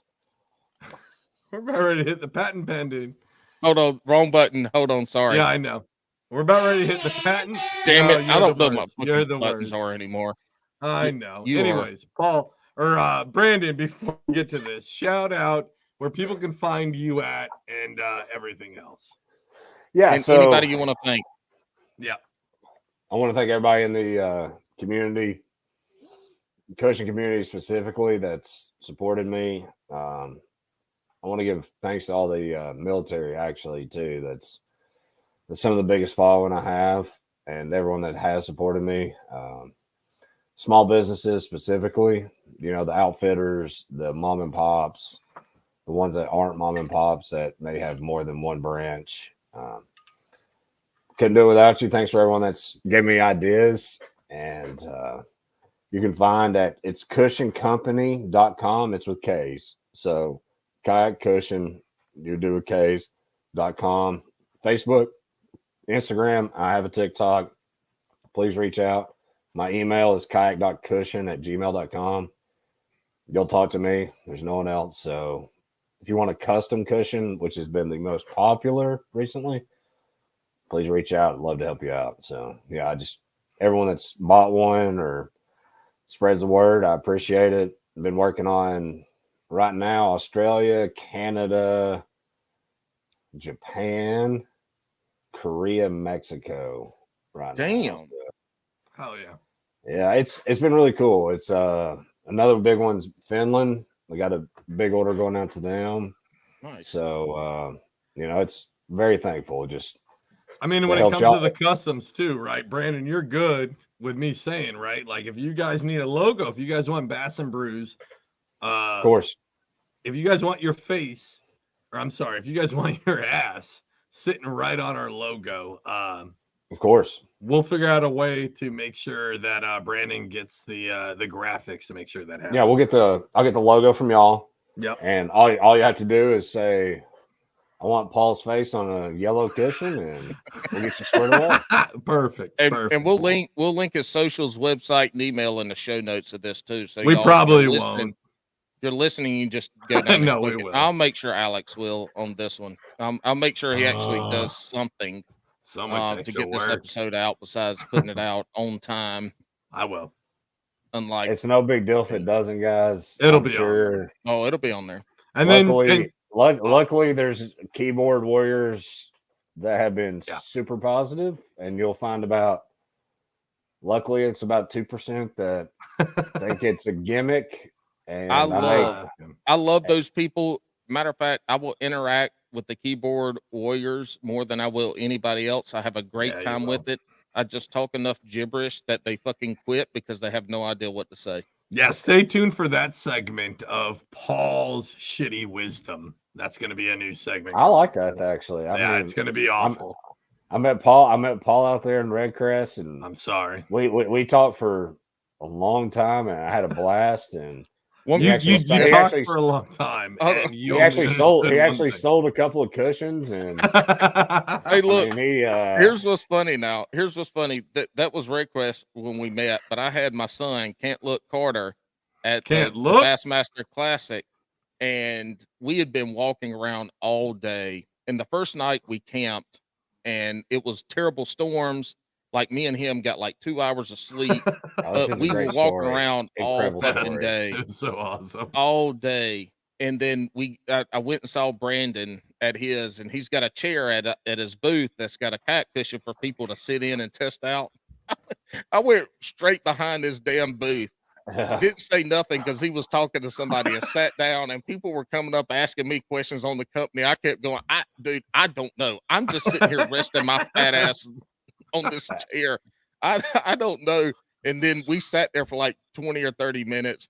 We're about ready to hit the patent pending. Hold on, wrong button. Hold on, sorry. Yeah, I know. We're about ready to hit the patent. Damn it! I don't know what my buttons are anymore. I know. Anyways, Paul or Brandon, before we get to this, shout out where people can find you at and everything else. Yeah, and anybody you want to thank. Yeah, I want to thank everybody in the community, coaching community specifically, that's supported me. I want to give thanks to all the military actually too. That's some of the biggest following I have, and everyone that has supported me. Small businesses specifically, the outfitters, the mom and pops, the ones that aren't mom and pops that may have more than one branch. Couldn't do it without you. Thanks for everyone that's gave me ideas. And you can find it's cushioncompany.com. It's with K's. So Kayak Kushion, you do with K's.com. Facebook, Instagram. I have a TikTok. Please reach out. My email is kayak.kushion@gmail.com. You'll talk to me. There's no one else. So if you want a custom cushion, which has been the most popular recently, please reach out. I'd love to help you out. So yeah, everyone that's bought one or spreads the word, I appreciate it. I've been working on right now Australia, Canada, Japan, Korea, Mexico right now. Damn. Hell yeah. Yeah, it's been really cool. It's another big one's Finland. We got a big order going out to them. Nice. So it's very thankful. Just I mean, when it comes to the customs too, right, Brandon, you're good with me saying, right? Like if you guys need a logo, if you guys want Bass and Brews, of course. If you guys want your face, or I'm sorry, if you guys want your ass sitting right on our logo, of course, we'll figure out a way to make sure that Brandon gets the graphics to make sure that happens. Yeah, I'll get the logo from y'all. Yep. And all you have to do is say, I want Paul's face on a yellow cushion, and we'll get you squared away. Perfect. And we'll link his socials, website, and email in the show notes of this too. So we probably won't. If you're listening, you just go down no, and click it. I'll make sure Alex will on this one. I'll make sure he actually does something so much to get this episode out besides putting it out on time. I will. Unlike it's no big deal if it doesn't, guys. It'll be sure. On. Oh, it'll be on there. And luckily, there's keyboard warriors that have been super positive, and you'll find luckily it's about 2% that think it's a gimmick. And I love those people. Matter of fact, I will interact with the keyboard warriors more than I will anybody else. I have a great time with it. I just talk enough gibberish that they fucking quit because they have no idea what to say. Yeah, stay tuned for that segment of Paul's shitty wisdom. That's going to be a new segment. I like that actually. I mean, it's going to be awful. I met Paul out there in Redcrest, and I'm sorry. We talked for a long time, and I had a blast. And you talked for a long time. And he actually sold a couple of cushions. And hey, look, here's what's funny. Now, here's what's funny. That was Redcrest when we met, but I had my son Can't Look Carter at the Bassmaster Classic, and we had been walking around all day. And the first night we camped, and it was terrible storms. Like me and him got like 2 hours of sleep, but we were walking around all fucking day. It's so awesome. All day. And then I went and saw Brandon at his, and he's got a chair at his booth that's got a kayak cushion for people to sit in and test out. I went straight behind his damn booth. Didn't say nothing because he was talking to somebody and sat down, and people were coming up asking me questions on the company. I kept going, I don't know. I'm just sitting here resting my fat ass on this chair. I don't know. And then we sat there for like 20 or 30 minutes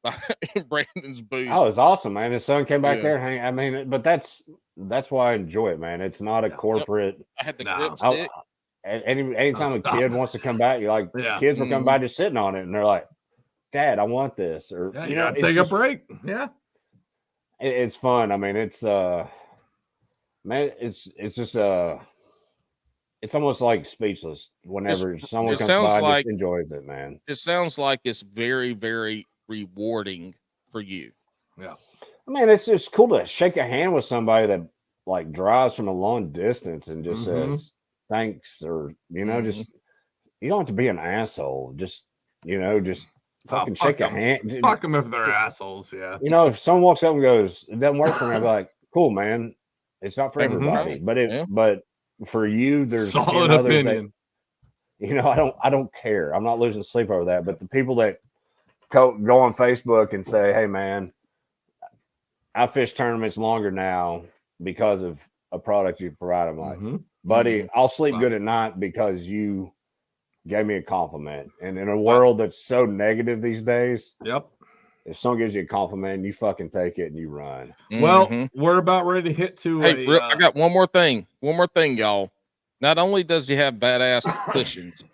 in Brandon's booth. Oh, it was awesome, man. His son came back there and hang. I mean, but that's why I enjoy it, man. It's not a corporate. I had the grip stick. Anytime a kid wants to come back, kids will come by just sitting on it, and they're like, Dad, I want this. Or you know, take a break. Yeah. It's fun. I mean, it's man, it's just it's almost like speechless whenever someone comes by and just enjoys it, man. It sounds like it's very, very rewarding for you. Yeah. I mean, it's just cool to shake a hand with somebody that like drives from a long distance and just says thanks, or just you don't have to be an asshole. Just fucking shake a hand. Fuck them if they're assholes. Yeah. If someone walks up and goes, it doesn't work for me, I'll be like, cool, man. It's not for everybody, but for you, there's solid opinion. I don't care. I'm not losing sleep over that. But the people that go on Facebook and say, hey, man, I fish tournaments longer now because of a product you provide. I'm like, buddy, I'll sleep good at night because you gave me a compliment. And in a world that's so negative these days, if someone gives you a compliment, you fucking take it and you run. Well, we're about ready to hit to I got one more thing, y'all. Not only does he have badass cushions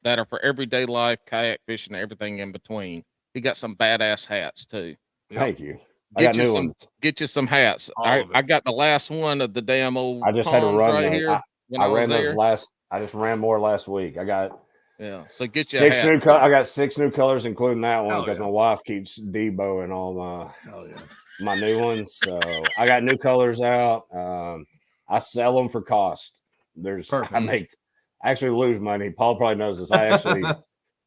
that are for everyday life, kayak fishing, everything in between, he got some badass hats too. Thank you. Get you some hats. I got the last one of the damn old. I just had to run right here. I ran those I just ran more last week. I got so get you I got 6 new colors, including that one, because my wife keeps deboing all my new ones. So I got new colors out. I sell them for cost. I actually lose money. Paul probably knows this. I actually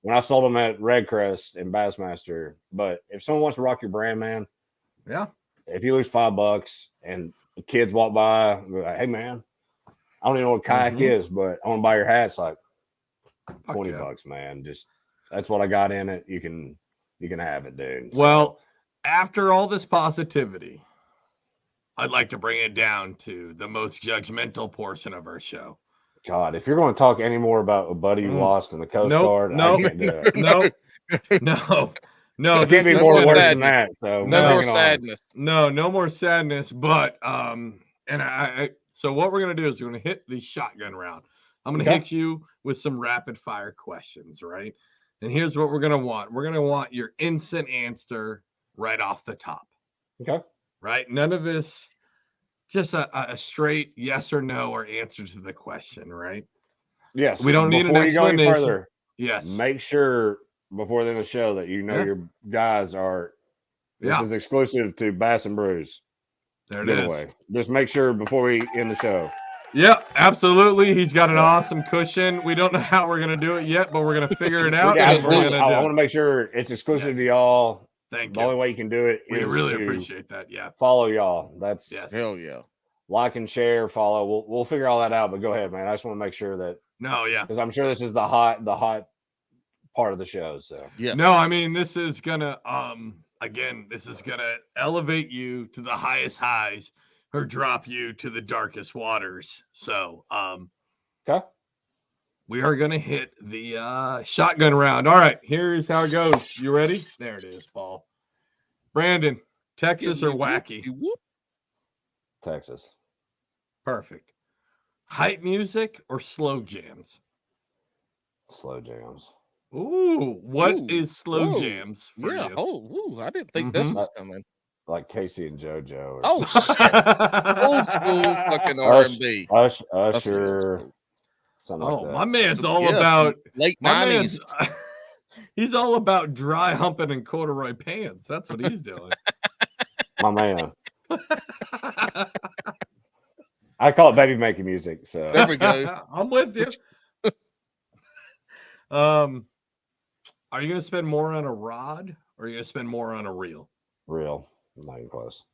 when I sold them at Redcrest and Bassmaster. But if someone wants to rock your brand, man, if you lose $5 and the kids walk by, like, hey man, I don't even know what kayak is, but I want to buy your hat. It's like $20, man. Just that's what I got in it. You can have it, dude. Well, after all this positivity, I'd like to bring it down to the most judgmental portion of our show. God, if you're going to talk any more about a buddy you lost in the Coast Guard, I can't do it. No, it can't be more worse than that. So no more sadness. No more sadness. But so what we're gonna do is we're gonna hit the shotgun round. I'm gonna hit you with some rapid fire questions, right? And here's what we're gonna want. We're gonna want your instant answer right off the top. Okay. Right? None of this, just a straight yes or no or answer to the question, right? Yes. We don't need an explanation. Before you go any further, yes. Make sure before the end of the show that you know your guys are. This is exclusive to Bass and Brews. There it is. Just make sure before we end the show. Yep, absolutely. He's got an awesome cushion. We don't know how we're going to do it yet, but we're going to figure it out. I want to make sure it's exclusive to y'all. Thank you. The only way you can do it we is really appreciate that. Yeah. Follow y'all. That's hell yeah. Like and share, follow. We'll figure all that out. But go ahead, man. I just want to make sure that because I'm sure this is the hot part of the show. So no, I mean this is gonna again, this is gonna elevate you to the highest highs or drop you to the darkest waters. So we are gonna hit the shotgun round. All right, here's how it goes. You ready? There it is, Paul. Brandon, Texas or wacky? Texas. Perfect. Hype music or slow jams? Slow jams. Ooh, what is slow jams for you? I didn't think this was coming. Like Casey and JoJo. Oh, shit. Old school fucking R&B. Usher. Something like that. My man's all about late 90s. He's all about dry humping and corduroy pants. That's what he's doing. My man. I call it baby making music. So there we go. I'm with you. Are you going to spend more on a rod or are you going to spend more on a reel? Reel. I'm not even close.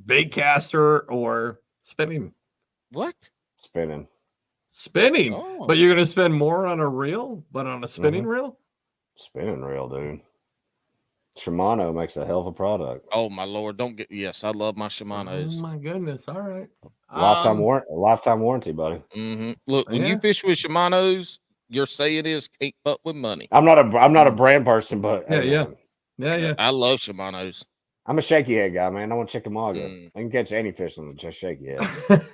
Bait caster or spinning? What? Spinning. Oh. But you're going to spend more on a reel, but on a spinning reel? Spinning reel, dude. Shimano makes a hell of a product. Oh my Lord! Yes, I love my Shimanos. Oh my goodness! All right, lifetime warranty, buddy. Mm-hmm. Look, when you fish with Shimanos, your saying is can't butt with money. I'm not a brand person, but yeah. I love Shimanos. I'm a shaky head guy, man. I want to check them all good. I can catch any fish on just shaky head.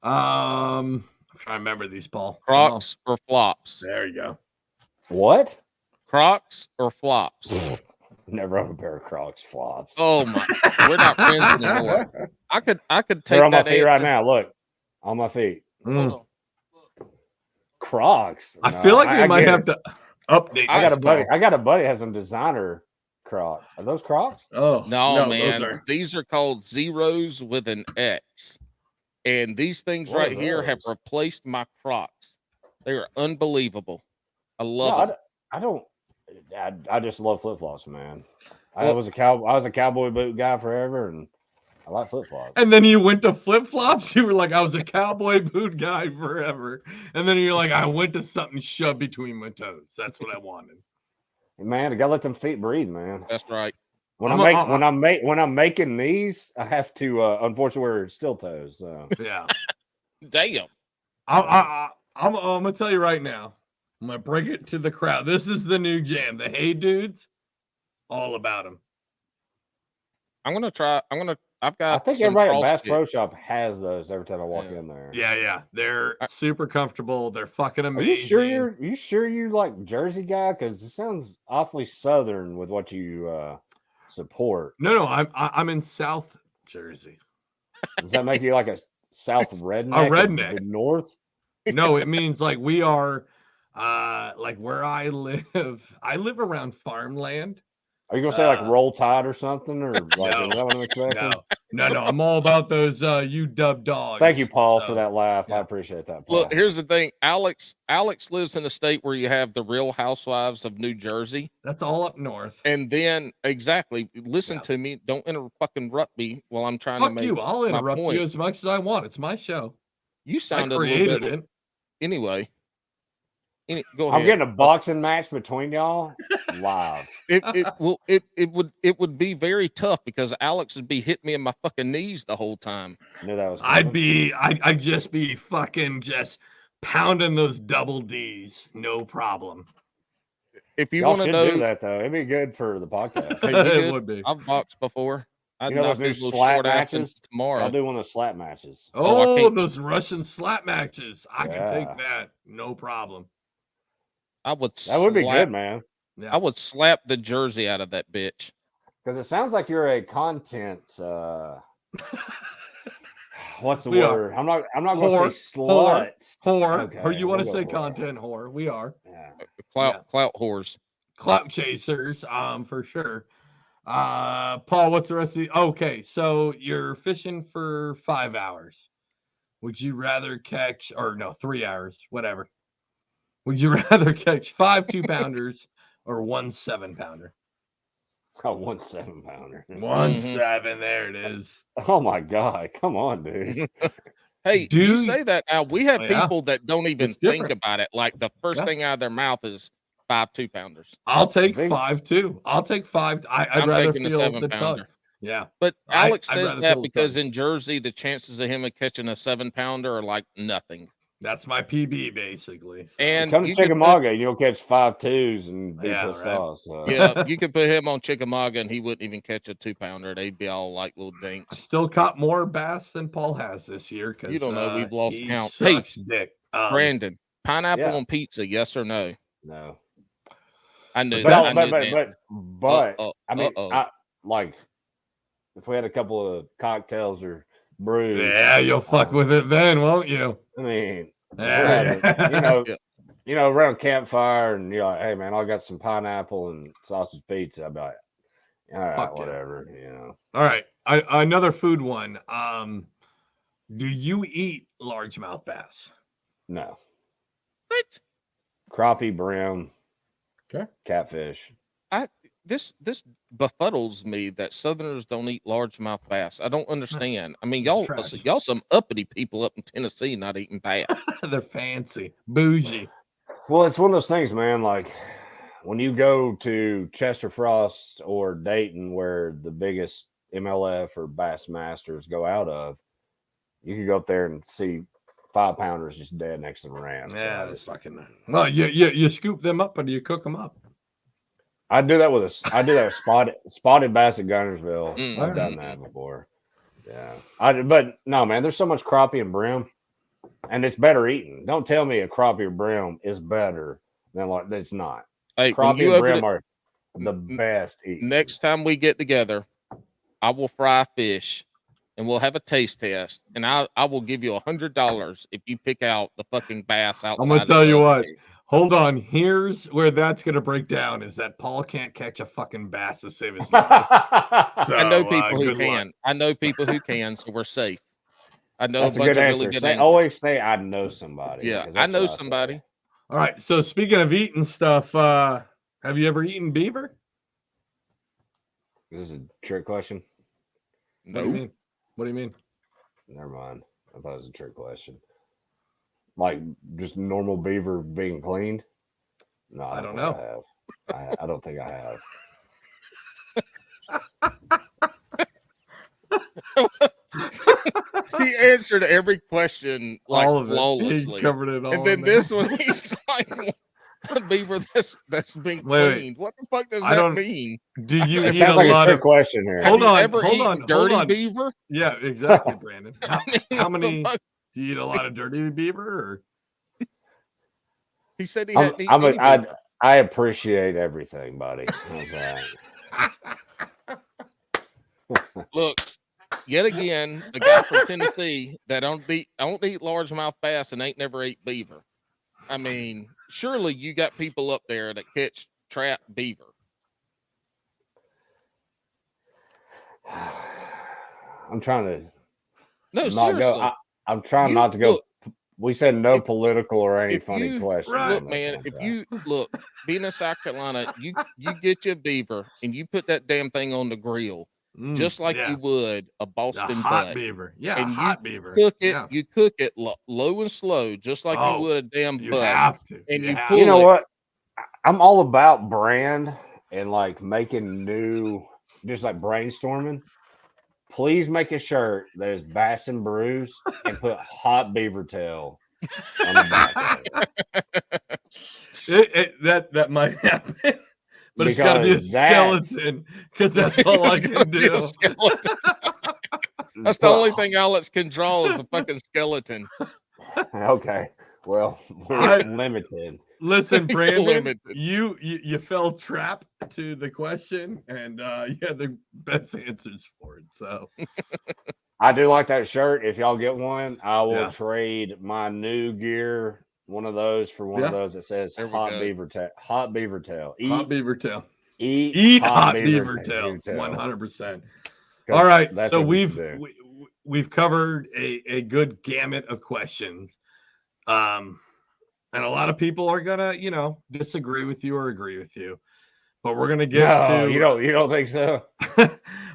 I'm trying to remember these, Paul. Crocs or flops? There you go. What? Crocs or flops? Never owned a pair of Crocs. Flops. Oh my! We're not friends anymore. I could take They're on my that feet right now. Look, on my feet. Crocs. I feel like we might have to update. I got a buddy that has some designer Crocs. Are those Crocs? Oh no, man! These are called Zeros with an X, and these things right here have replaced my Crocs. They are unbelievable. I love them. I just love flip flops, man. I was a cowboy boot guy forever, and I like flip flops. And then you went to flip flops. You were like, I was a cowboy boot guy forever, and then you're like, I went to something shoved between my toes. That's what I wanted. Man, I gotta let them feet breathe, man. That's right. When I'm making these, I have to unfortunately wear steel toes. So. Yeah. Damn. I'm gonna tell you right now. I'm going to break it to the crowd. This is the new jam. The Hey Dudes, all about them. I'm going to try. I think everybody at Bass Pro Shop has those every time I walk in there. Yeah. They're super comfortable. They're fucking amazing. Are you sure you like Jersey guy? Because it sounds awfully Southern with what you support. No, I'm in South Jersey. Does that make you like a South redneck? A redneck. The North? No, it means like we are... like where I live around farmland. Are you gonna say like Roll Tide or something, or like is that what I'm expecting? No, I'm all about those UW dogs. Thank you, Paul, So, for that laugh. yeah. I appreciate that, Paul. Look, here's the thing. Alex lives in a state where you have the Real Housewives of New Jersey. That's all up north. And then exactly, listen Yeah. to me. Don't interrupt me while I'm trying Fuck to make you. I'll my interrupt point. you as much as I want. It's my show. You I sounded a little created bit. it. Anyway, go ahead. I'm getting a boxing match between y'all live. It would be very tough because Alex would be hitting me in my fucking knees the whole time. Knew that was I'd coming. I'd just be fucking just pounding those double D's. No problem. If you Y'all want to should know, do that though. It'd be good for the podcast. hey, we It did- would be. I've boxed before. I'd You know knock those new his little slap short ass in matches? tomorrow. I'll do one of the slap matches. Oh, I Oh, can't- those Russian slap matches. I can take Yeah. that. No problem. I would. That would be slap- good, man. Yeah. I would slap the jersey out of that bitch. Because it sounds like you're a content. What's the We are. word? I'm not going Whore. to say sluts. Whore. Okay, Or you want to we'll go say whore. content whore. We are. Yeah. Clout whores. Clout chasers, for sure. Paul, what's the rest of the okay? So you're fishing for 5 hours. Would you rather catch 3 hours, whatever? Would you rather catch 5 2-pounders or 1 7-pounder? Oh, 1 7-pounder. 1 Mhm. 7, there it is. Oh my God. Come on, dude. Hey, Do you you- say that now. We have Yeah. people that don't even It's think different. about it. Like the first Yeah. thing out of their mouth is 5 2-pounders. I'll take Big- 5 too. I'll take 5. I'd I'm rather taking the feel the 7-pounder. tug. Yeah. But Alex I'd says rather that feel the because tug. in Jersey, the chances of him catching a 7-pounder are like nothing. That's my PB basically. So. And Come to you could put- Chickamauga and you'll catch 5 2s and be Yeah, pissed right. off. So. yeah, you could put him on Chickamauga and he wouldn't even catch a 2-pounder. They'd be all like little I dinks. still caught more bass than Paul has this year because You don't know, we've lost he count. Hey, sucks dick. Brandon, pineapple yeah. on pizza, yes or no? No. I knew But that. no, I knew that. But I mean, Uh-oh. like if we had a couple of cocktails or brews. Yeah, you'll fuck with it then, won't you? I mean, Yeah. you know, around campfire, and you're like, hey man, I got some pineapple and sausage pizza. I'd be like, all right, Fuck yeah. whatever, you know. All right, another food one. Do you eat largemouth bass? No. What? Crappie, brim, Okay. catfish. This befuddles me that Southerners don't eat largemouth bass. I don't understand. I mean, y'all Trash. some uppity people up in Tennessee not eating bass. They're fancy, bougie. Well, it's one of those things, man. Like when you go to Chester Frost or Dayton, where the biggest MLF or Bass Masters go out of, you could go up there and see 5-pounders just dead next to the ram. Yeah, So that's fucking. Well, you scoop them up or do you cook them up? I do that with spotted bass at Gunnersville. Mm. I've done that before. Yeah, but no, man. There's so much crappie and brim, and it's better eating. Don't tell me a crappie or brim is better than like it's not. Hey, when Crappie you and open brim it, are the best eating. next time we get together, I will fry fish and we'll have a taste test. And I will give you $100 if you pick out the fucking bass outside. I'm gonna of tell you the- what. Hold on. Here's where that's gonna break down: is that Paul can't catch a fucking bass to save his life. So, I know people who good luck. can. I know people who can, so we're safe. I know That's a a bunch good of answer. really good Say, anglers. always say I know somebody. Yeah, 'cause I that's know what say. somebody. All right. So speaking of eating stuff, have you ever eaten beaver? This is a trick question. What do you No. mean? What do you mean? Never mind. I thought it was a trick question. Like just normal beaver being cleaned? No, I don't think know. I have. I don't think I have. He answered every question like all of it. He flawlessly. covered it all. And then in there. this one, he's like, a beaver that's being Wait. cleaned. What the fuck does I that don't- mean? Do you It eat sounds a like a lot trick of? question here. Hold Have you on, ever hold eaten on, hold dirty on. beaver? Yeah, exactly, Brandon. How, I mean, how what the many? fuck? Do you eat a lot of dirty beaver? Or? He said he hadn't eaten I'm any a, beaver. I appreciate everything, buddy. How's that? Look, yet again, a guy from Tennessee that don't eat largemouth bass and ain't never ate beaver. I mean, surely you got people up there that catch trap beaver. I'm trying to No, not seriously. go. I'm trying not to go. Look, we said no if- political or any if funny you questions. Right. look, man, if you look, being in South Carolina, you get your beaver and you put that damn thing on the grill, just like you would a The Boston hot butt, beaver. Yeah, and hot beaver. cook it. Yeah. You cook it low and slow, just like you Oh, would a damn You butt, have to. and you have pull You know it. what? I'm all about brand and like making new, just like brainstorming. Please make a shirt that is Bass and Brews and put hot beaver tail on the back of it. That might happen, but it's Because got to be a that's- skeleton because that's all I It's gotta can be a do. skeleton. That's the only thing Alex can draw is a fucking skeleton. Okay. Well, we're I- limited. Listen, Brandon, Limited. you fell trap to the question, and you had the best answers for it. So I do like that shirt. If y'all get one, I will Yeah. trade my new gear, one of those, for one of those that says There we hot go. beaver tail. Hot beaver tail. hot beaver tail. Eat Eat hot beaver tail. 100%. All right, That's so what we do. we've covered a good gamut of questions, and a lot of people are gonna disagree with you or agree with you, but we're gonna get No, to you don't think so?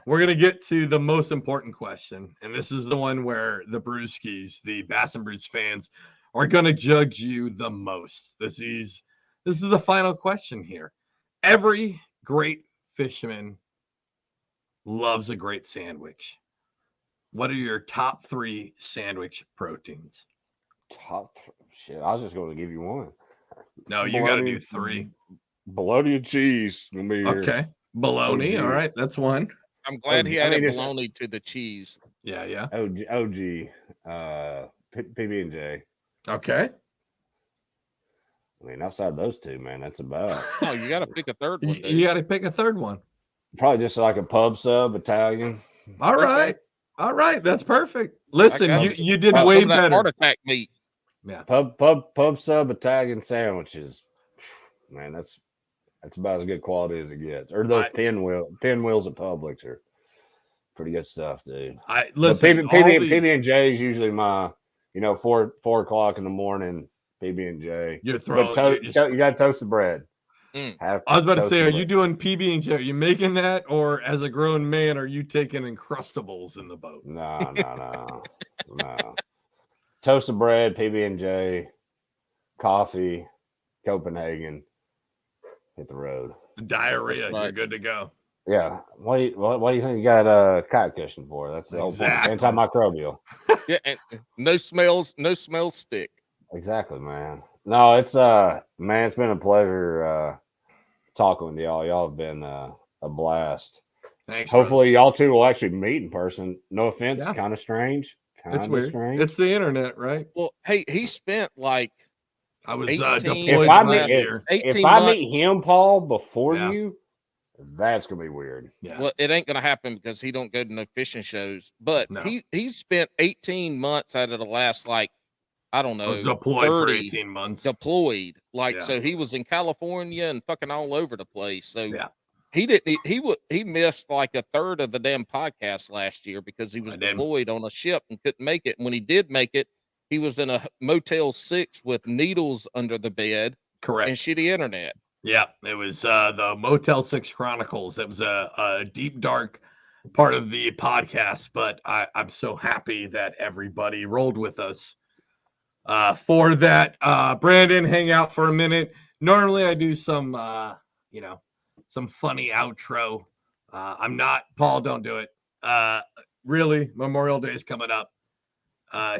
we're gonna get to the most important question, and this is the one where the Brewskis, the Bass and Brews fans, are gonna judge you the most. This is the final question here. Every great fisherman loves a great sandwich. What are your top 3 sandwich proteins? Shit, I was just going to give you one. No, you got to do Bologna- 3. Bologna and cheese. Gonna be your Okay. Bologna. OG. All right. That's one. I'm glad he I mean, added it's- bologna to the cheese. Yeah. OG, PB&J. Okay. I mean, outside those two, man, that's about No, you got to pick a third one. You Dude. got to pick a third one. probably just like a pub sub Italian. All Okay. right. All right. That's perfect. Listen, got you did Some way of that better. heart attack meat. Yeah. Pub sub Italian sandwiches. Man, that's about as good quality as it gets. Or those pinwheels at Publix are pretty good stuff, dude. Listen. PB&J is usually my, 4 o'clock in the morning PB&J. You're But throwing. you got to toast the bread. Mm. I was about to say, are toasted you bread. doing PB&J? Are you making that, or as a grown man, are you taking Uncrustables in the boat? No. Toasted bread, PB&J, coffee, Copenhagen. Hit the road. Diarrhea. That's right. You're good to go. Yeah. What do you think you got a kayak cushion for? That's the whole point. It's Exactly. antimicrobial. Yeah, and no smells stick. Exactly, man. No, it's man, it's been a pleasure talking with y'all. Y'all have been a blast. Thanks. Hopefully y'all two will actually meet in person. No offense, Yeah. kind of strange. brother. It's weird. Strange. It's the internet, right? Well, hey, he spent like I was 18 deployed if I last meet year. 18 if I months. meet him, Paul, before Yeah. you, that's gonna be weird. Yeah. Well, it ain't gonna happen because he don't go to no fishing shows. But No. he spent 18 months out of the last I don't I know was deployed for 30 18 months. deployed. Yeah. So he was in California and fucking all over the place. So Yeah. he didn't. He missed like a third of the damn podcast last year because he was I did. deployed on a ship and couldn't make it. And when he did make it, he was in a Motel 6 with needles under the bed Correct. and shitty internet. Yeah, it was the Motel 6 Chronicles. It was a deep, dark part of the podcast, but I'm so happy that everybody rolled with us for that. Brandon, hang out for a minute. Normally I do some, some funny outro. I'm not, Paul, don't do it. Really, Memorial Day is coming up.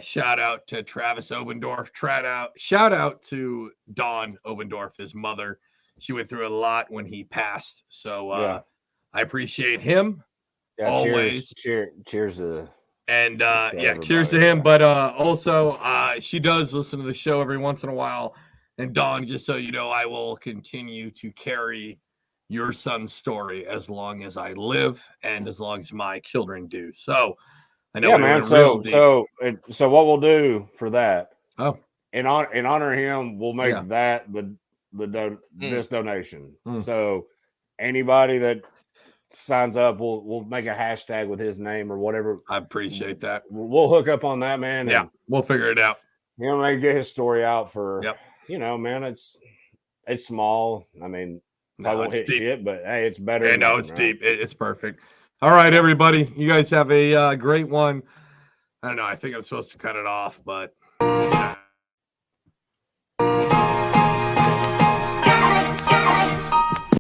Shout out to Travis Obendorf. Shout out to Dawn Obendorf, his mother. She went through a lot when he passed. So Yeah. I appreciate him. Yeah, Always. Cheers to And everybody, cheers to him. yeah. But also, she does listen to the show every once in a while. And Dawn, just so you know, I will continue to carry your son's story as long as I live and as long as my children do. So I know yeah, we man. went real deep. So what we'll do for that? Oh. In honor of him, we'll make Yeah. that this donation. Mm. So anybody that signs up, we'll make a hashtag with his name or whatever. I appreciate that. We'll hook up on that, man. Yeah, we'll figure it out. Maybe get his story out for. Yep. Man, it's small. I mean, probably won't hit deep. Shit, but hey, it's better. Yeah, no, it's deep. It's perfect. All right, everybody, you guys have a great one. I don't know. I think I'm supposed to cut it off, but.